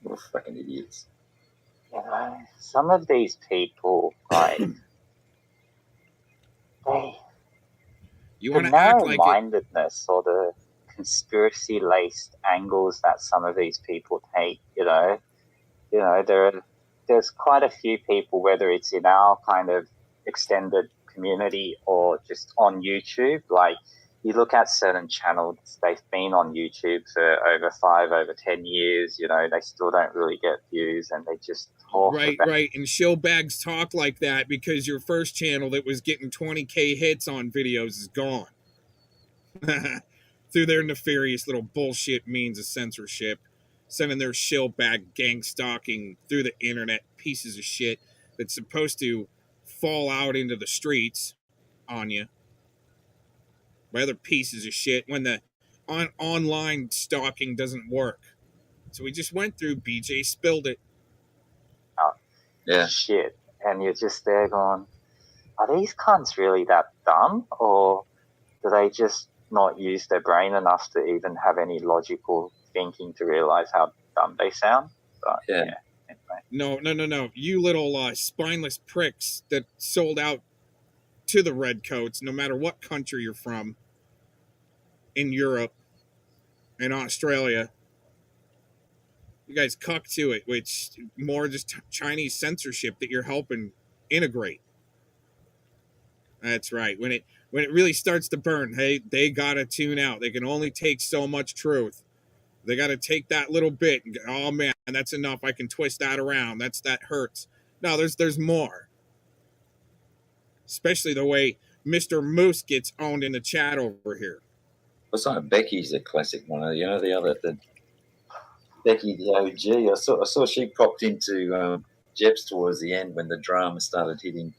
What fucking idiots. Some of these people, like, the narrow-mindedness or the conspiracy-laced angles that some of these people take, there's quite a few people, whether it's in our kind of extended community or just on YouTube, like, you look at certain channels, they've been on YouTube for over 10 years, they still don't really get views and they just talk Right. And showbags talk like that because your first channel that was getting 20K hits on videos is gone. Through their nefarious little bullshit means of censorship, sending their shillbag gang stalking through the internet pieces of shit that's supposed to fall out into the streets on you by other pieces of shit when the online stalking doesn't work. So we just went through, BJ spilled it. Yeah. Shit. And you're just there going, are these cunts really that dumb? Or do they just not use their brain enough to even have any logical thinking to realize how dumb they sound? But, yeah. Anyway. No. You little spineless pricks that sold out to the redcoats, no matter what country you're from, in Europe and Australia. You guys cuck to it, which more just Chinese censorship that you're helping integrate. That's right. When it really starts to burn, hey, they gotta tune out. They can only take so much truth. They gotta take that little bit and go, oh man, that's enough. I can twist that around. That hurts. No, there's more. Especially the way Mr. Moose gets owned in the chat over here. Well, it's like Becky's a classic one. The Becky, the OG. I saw she popped into Jeb's towards the end when the drama started hitting.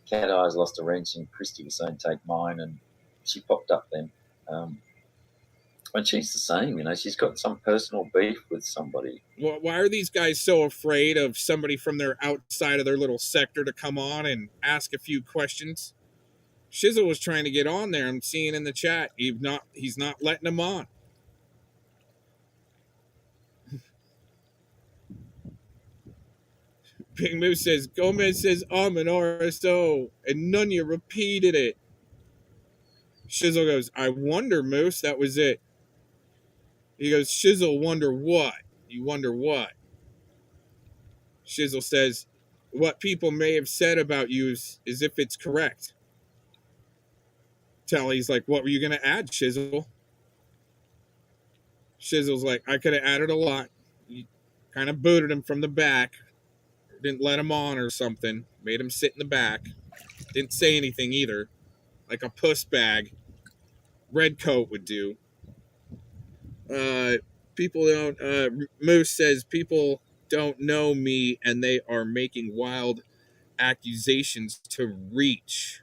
Cat Eyes lost a wrench and Christy was saying take mine, and she popped up then. And she's the same, she's got some personal beef with somebody. Well, why are these guys so afraid of somebody from their outside of their little sector to come on and ask a few questions? Shizzle was trying to get on there. I'm seeing in the chat. He's not letting him on. Big Moose says, Gomez says, I'm an RSO, and none of you repeated it. Shizzle goes, I wonder, Moose, that was it. He goes, Shizzle, wonder what? You wonder what? Shizzle says, what people may have said about you is if it's correct. Tally's like, what were you going to add, Shizzle? Shizzle's like, I could have added a lot. You kind of booted him from the back. Didn't let him on or something. Made him sit in the back. Didn't say anything either. Like a puss bag. Redcoat would do. People don't... Moose says, people don't know me and they are making wild accusations to reach.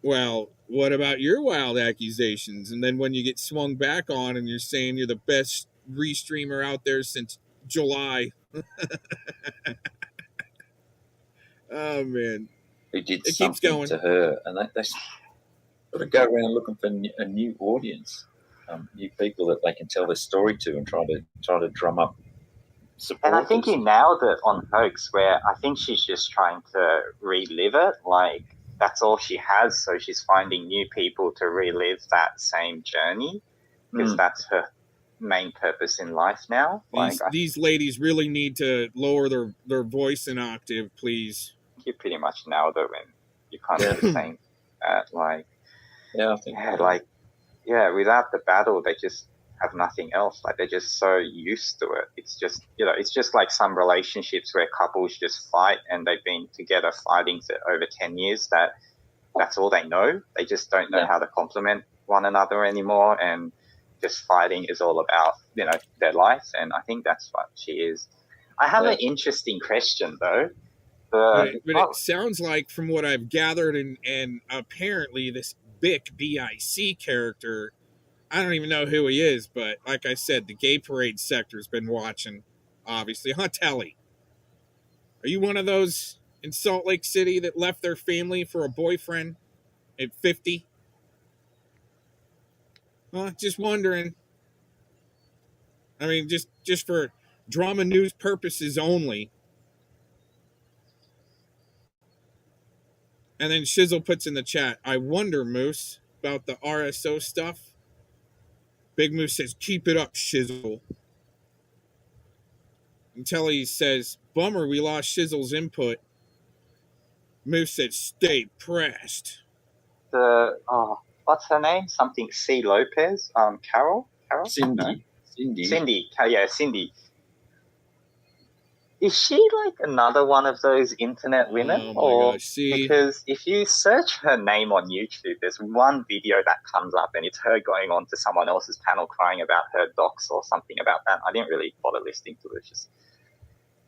Well, what about your wild accusations? And then when you get swung back on and you're saying you're the best restreamer out there since July. Oh, man. Who did it something keeps going. To her, and they sort of go around looking for a new audience, new people that they can tell their story to and try to drum up supporters. And I think you nailed it on Hoax, where I think she's just trying to relive it. Like, that's all she has, so she's finding new people to relive that same journey, because that's her main purpose in life now. These ladies really need to lower their voice an octave, please. You pretty much nailed it when you kind of were saying that. Without the battle, they just have nothing else. Like, they're just so used to it. It's just like some relationships where couples just fight and they've been together fighting for over 10 years. That's all they know. They just don't know how to complement one another anymore, and just fighting is all about, their life. And I think that's what she is. I have an interesting question though. But it sounds like, from what I've gathered, and apparently this BIC character, I don't even know who he is, but like I said, the gay parade sector's been watching, obviously. Huh, Telly? Are you one of those in Salt Lake City that left their family for a boyfriend at 50? Well, just wondering. I mean, just for drama news purposes only. And then Shizzle puts in the chat, I wonder, Moose, about the RSO stuff. Big Moose says, keep it up, Shizzle. Until he says, bummer, we lost Shizzle's input. Moose said, stay pressed. What's her name? Something C. Lopez? Carol? Cindy. No. Cindy. Cindy. Is she like another one of those internet women? Gosh, because if you search her name on YouTube, there's one video that comes up and it's her going on to someone else's panel crying about her docs or something about that. I didn't really bother listening to it. Just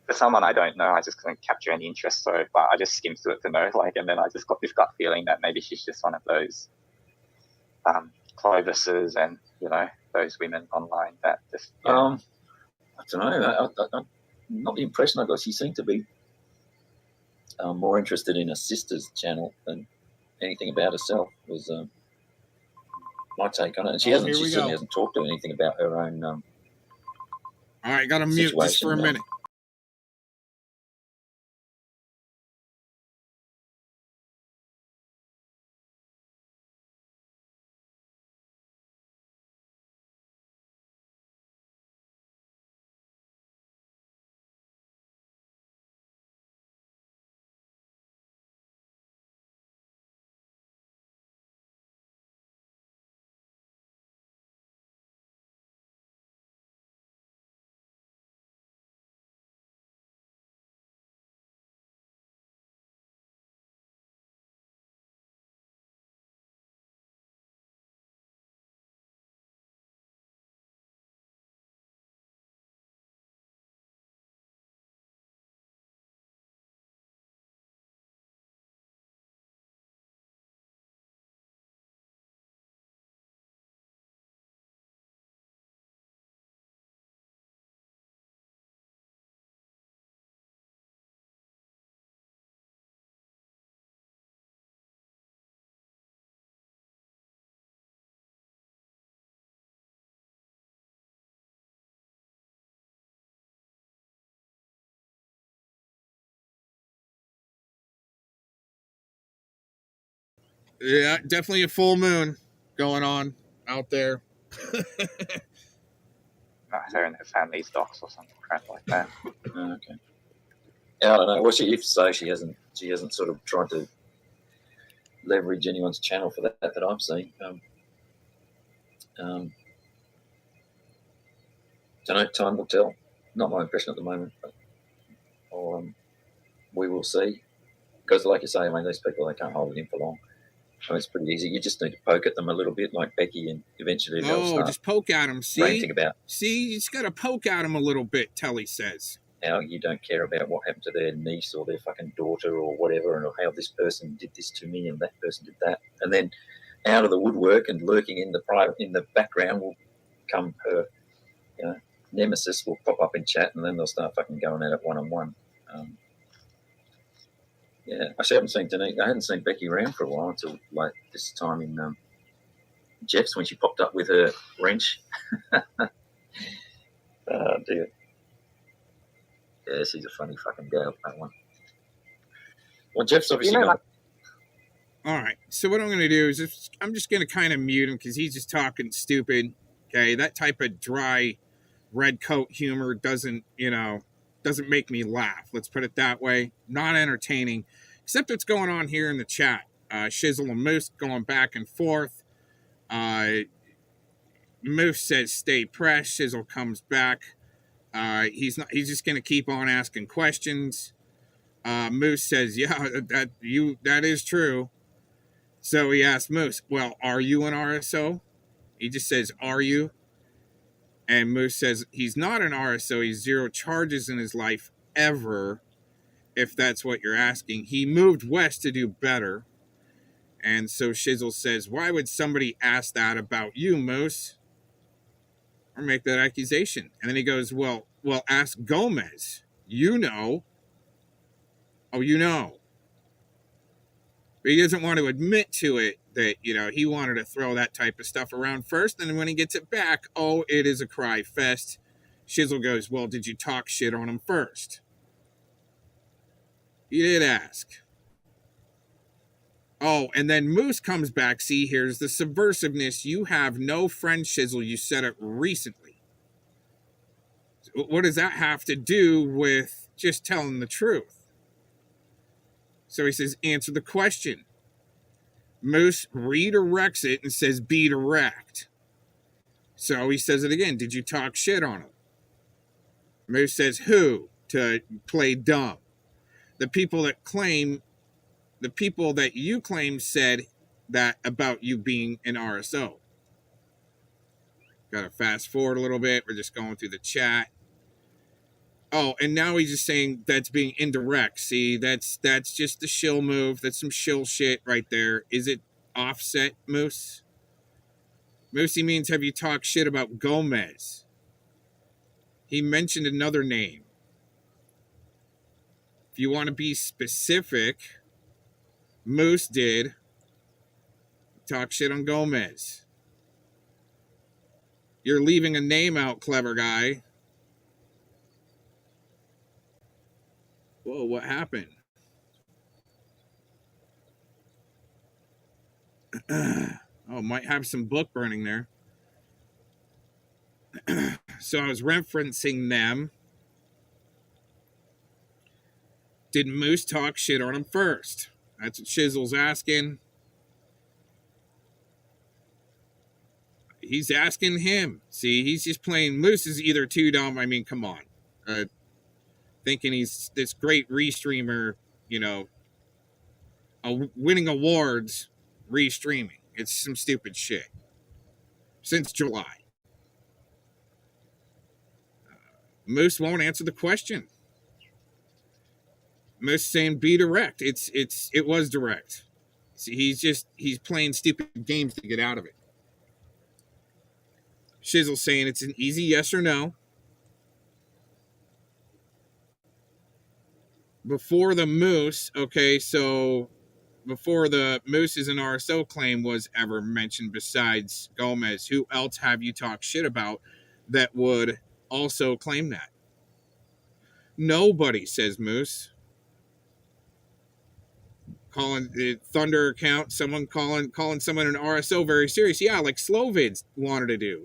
for someone I don't know, I just couldn't capture any interest. So, but I just skimmed through it to know, and then I just got this gut feeling that maybe she's just one of those Clovises and those women online that just. I don't know. Not the impression I got. She seemed to be more interested in her sister's channel than anything about herself. Was my take on it. And she certainly hasn't talked to anything about her own. All right, got to mute just for a minute. Yeah, definitely a full moon going on out there. Her and her family's docs or something crap like that. Okay. Yeah, I don't know. Well, if so, she hasn't sort of tried to leverage anyone's channel for that I've seen. Don't know. Time will tell. Not my impression at the moment, but we will see. Because, like you say, I mean, these people, they can't hold it in for long. So it's pretty easy. You just need to poke at them a little bit, like Becky, and eventually they'll start. Just poke at them. See, ranting about. See, you just got to poke at them a little bit. Telly says. How you don't care about what happened to their niece or their fucking daughter or whatever, and how this person did this to me and that person did that, and then out of the woodwork and lurking in the background will come her, nemesis will pop up in chat, and then they'll start fucking going at it one-on-one. Yeah, actually, I hadn't seen Becky around for a while until like this time in Jeff's when she popped up with her wrench. Oh dear. Yeah, she's a funny fucking girl, that one. Well, Jeff's obviously got. All right, so what I'm going to do is I'm just going to kind of mute him because he's just talking stupid. Okay, that type of dry red coat humor doesn't make me laugh. Let's put it that way. Not entertaining, except what's going on here in the chat. Shizzle and Moose going back and forth. Moose says, "Stay pressed." Shizzle comes back. He's just going to keep on asking questions. Moose says, "Yeah, that is true." So he asks Moose, "Well, are you an RSO?" He just says, "Are you?" And Moose says he's not an RSO. He's 0 charges in his life ever, if that's what you're asking. He moved west to do better. And so Shizzle says, "Why would somebody ask that about you, Moose? Or make that accusation?" And then he goes, well, ask Gomez. You know. Oh, you know. But he doesn't want to admit to it that, you know, he wanted to throw that type of stuff around first. And when he gets it back, oh, it is a cry fest. Shizzle goes, well, did you talk shit on him first? You did ask. Oh, and then Moose comes back. See, here's the subversiveness. You have no friend, Shizzle. You said it recently. What does that have to do with just telling the truth? So he says, answer the question. Moose redirects it and says, be direct. So he says it again. Did you talk shit on him? Moose says, who? To play dumb. The people that you claim said that about you being an RSO. Got to fast forward a little bit. We're just going through the chat. Oh, and now he's just saying that's being indirect. See, that's just the shill move. That's some shill shit right there. Is it offset, Moose? Moosey means, have you talked shit about Gomez? He mentioned another name. If you want to be specific, Moose did talk shit on Gomez. You're leaving a name out, clever guy. Whoa, what happened? Oh, might have some book burning there. So I was referencing them. Did Moose talk shit on him first? That's what Shizzle's asking. He's asking him. See, he's just playing. Moose is either too dumb. I mean, come on. Thinking he's this great restreamer, you know, winning awards restreaming. It's some stupid shit. Since July. Moose won't answer the question. Moose saying be direct. It was direct. See, he's playing stupid games to get out of it. Shizzle saying it's an easy yes or no. Before the Moose, okay, so before the Moose is an RSO claim was ever mentioned besides Gomez, who else have you talked shit about that would also claim that? Nobody, says Moose. Calling the Thunder account, someone calling someone an RSO very serious. Yeah, like Slovids wanted to do.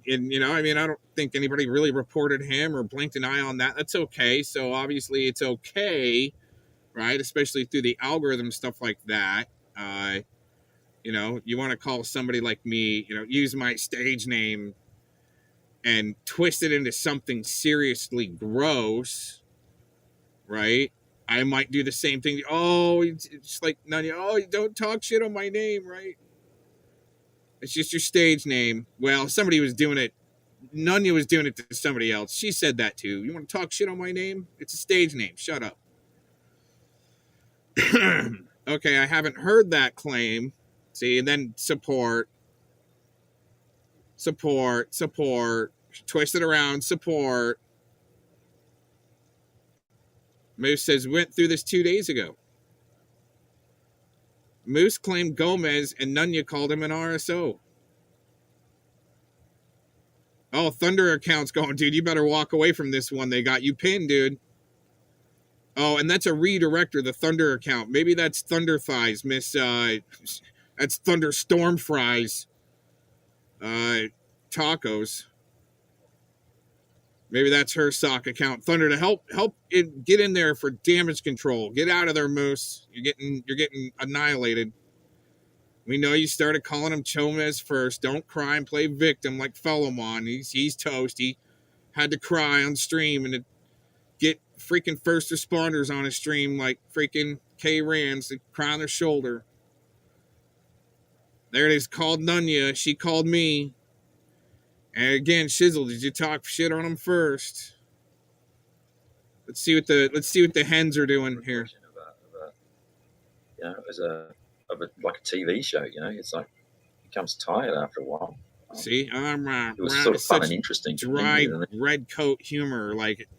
And you know, I mean, I don't think anybody really reported him or blinked an eye on that. That's okay. So obviously it's okay, right? Especially through the algorithm, stuff like that. You know, you want to call somebody like me, you know, use my stage name and twist it into something seriously gross, right? I might do the same thing. Oh, it's like, Nunya, oh, don't talk shit on my name, right? It's just your stage name. Well, somebody was doing it. Nunya was doing it to somebody else. She said that too. You want to talk shit on my name? It's a stage name. Shut up. Okay, I haven't heard that claim. See, and then support. Twist it around, support. Moose says, went through this 2 days ago. Moose claimed Gomez and Nunya called him an RSO. Oh, Thunder account's going, dude, you better walk away from this one. They got you pinned, dude. Oh, and that's a redirector, the Thunder account. Maybe that's Thunder Thighs, Miss, that's Thunderstorm Fries. Tacos. Maybe that's her sock account. Thunder, to help it get in there for damage control. Get out of there, Moose. You're getting annihilated. We know you started calling him Chomez first. Don't cry and play victim like Fellowmon. He's toast. He had to cry on stream and to get freaking first responders on his stream like freaking K-Rams to cry on their shoulder. There it is. Called Nunya. She called me. And again, Shizzle, did you talk shit on him first? Let's see what the hens are doing here. You know, like a TV show. You know, it's like it becomes tired after a while. See, it was sort of fun and interesting. Dry red coat humor, like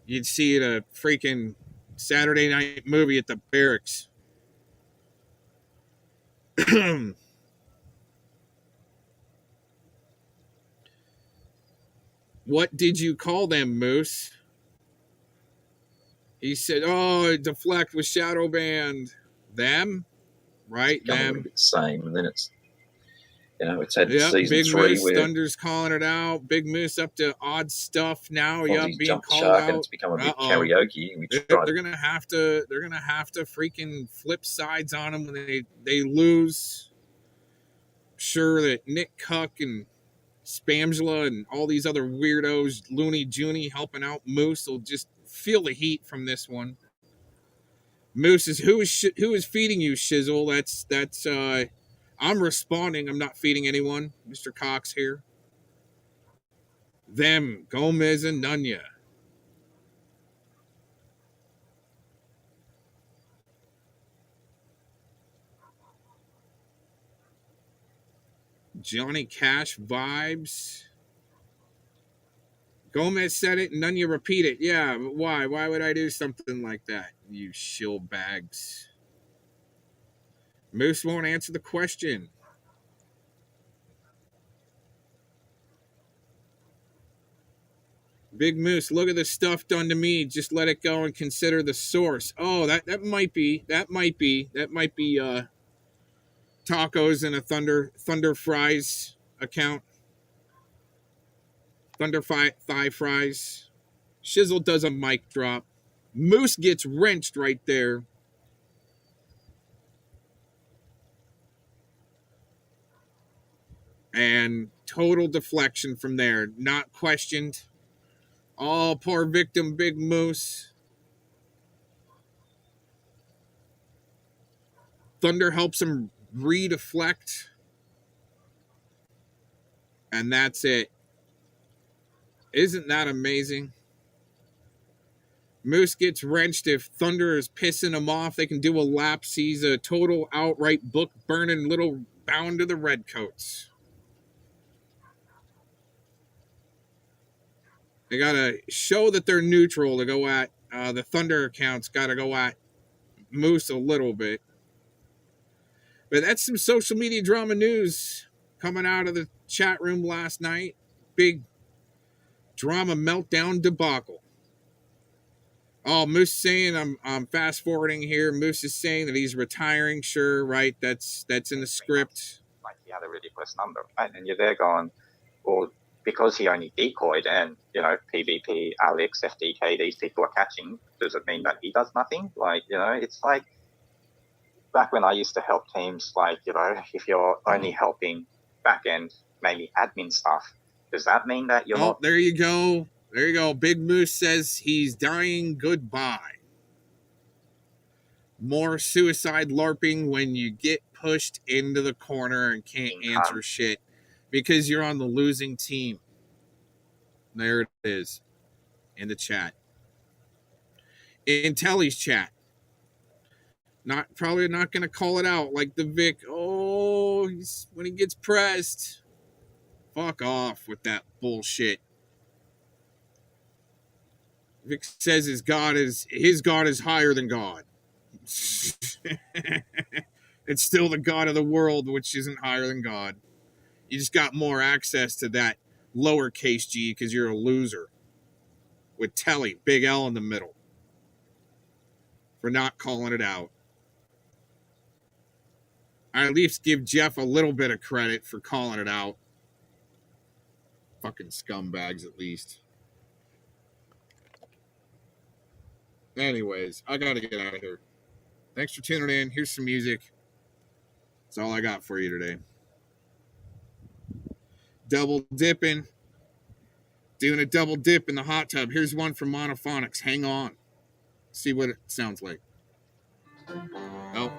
you'd see at a freaking Saturday night movie at the barracks. What did you call them, Moose? He said, oh, deflect with shadow band. Them? Right, them. The same, and then it's, it's had yep, season Big 3 Moose, where Thunder's calling it out. Big Moose up to odd stuff now. Yep, being called shark, out. and it's become a bit karaoke. They're gonna have to freaking flip sides on them when they lose. Sure that Nick Cuck and Spamgela and all these other weirdos, Looney Junie, helping out Moose will just feel the heat from this one. Moose is who is feeding you, Shizzle? That's I'm responding. I'm not feeding anyone. Mr. Cox here. Them, Gomez and Nunya. Johnny Cash vibes. Gomez said it, and Nunya repeat it. Yeah, but why? Why would I do something like that, you shill bags? Moose won't answer the question. Big Moose, look at the stuff done to me. Just let it go and consider the source. Oh, that might be tacos in a Thunder Fries account. Thunder Thigh Fries. Shizzle does a mic drop. Moose gets wrenched right there. And total deflection from there. Not questioned. Oh, poor victim, Big Moose. Thunder helps him re-deflect. And that's it. Isn't that amazing? Moose gets wrenched. If Thunder is pissing him off, they can do a lap. Sees a total outright book burning little bound to the Redcoats. They got to show that they're neutral to go at. The Thunder accounts got to go at Moose a little bit. But that's some social media drama news coming out of the chat room last night. Big drama meltdown debacle. Oh, Moose saying, I'm fast forwarding here. Moose is saying that he's retiring. Sure, right. That's in the script. Like he had a ridiculous number, right? And you're there going, well, because he only decoyed and, PvP, Alex, FDK, these people are catching, does it mean that he does nothing? Like, it's like back when I used to help teams, like, if you're only helping back end, maybe admin stuff, does that mean that you're not? There you go. There you go. Big Moose says he's dying goodbye. More suicide LARPing when you get pushed into the corner and can't answer shit because you're on the losing team. There it is in the chat. In Telly's chat. Probably not going to call it out like the Vic. Oh, when he gets pressed. Fuck off with that bullshit. Vic says his God is higher than God. It's still the God of the world, which isn't higher than God. You just got more access to that lowercase g because you're a loser. With Telly, big L in the middle. For not calling it out. I at least give Jeff a little bit of credit for calling it out. Fucking scumbags, at least. Anyways, I gotta get out of here. Thanks for tuning in. Here's some music. That's all I got for you today. Double dipping. Doing a double dip in the hot tub. Here's one from Monophonics. Hang on. See what it sounds like. Oh.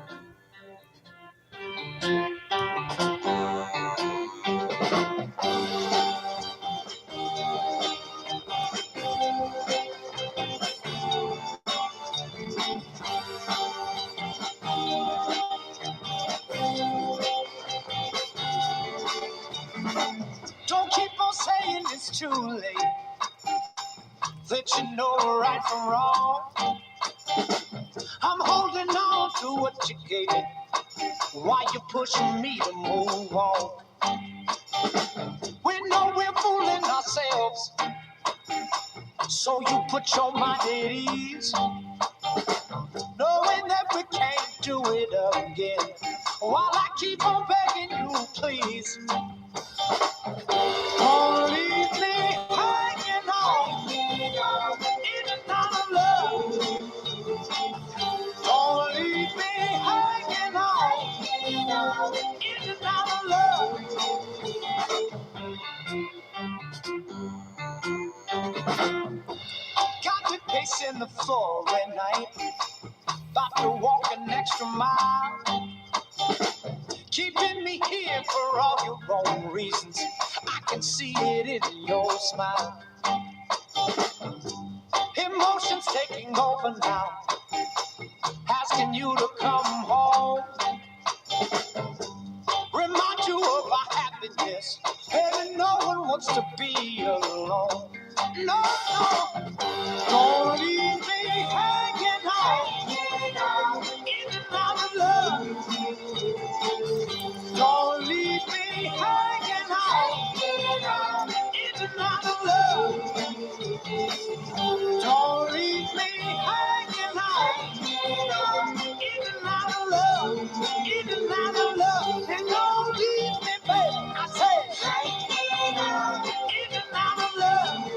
Don't keep on saying it's too late. Let you know right from wrong. to what you gave me. Why you pushing me to move on? We know we're fooling ourselves, so you put your mind at ease, knowing that we can't do it again. While I keep on begging you, please, don't leave me hanging on in and out of love. Don't leave me hanging on in and out of love. Got me pacing the floor at night, about to walk an extra mile, keeping me here for all your wrong reasons. I can see it in your smile. Emotions taking over now, asking you to come home, remind you of our happiness. Baby, no one wants to be alone. No, no, don't leave me hanging on in and out of love. Don't leave me hanging on in and out of love. Don't leave me hanging on in and out of love, in and out of love. And don't leave me, baby, I say, in and out of love.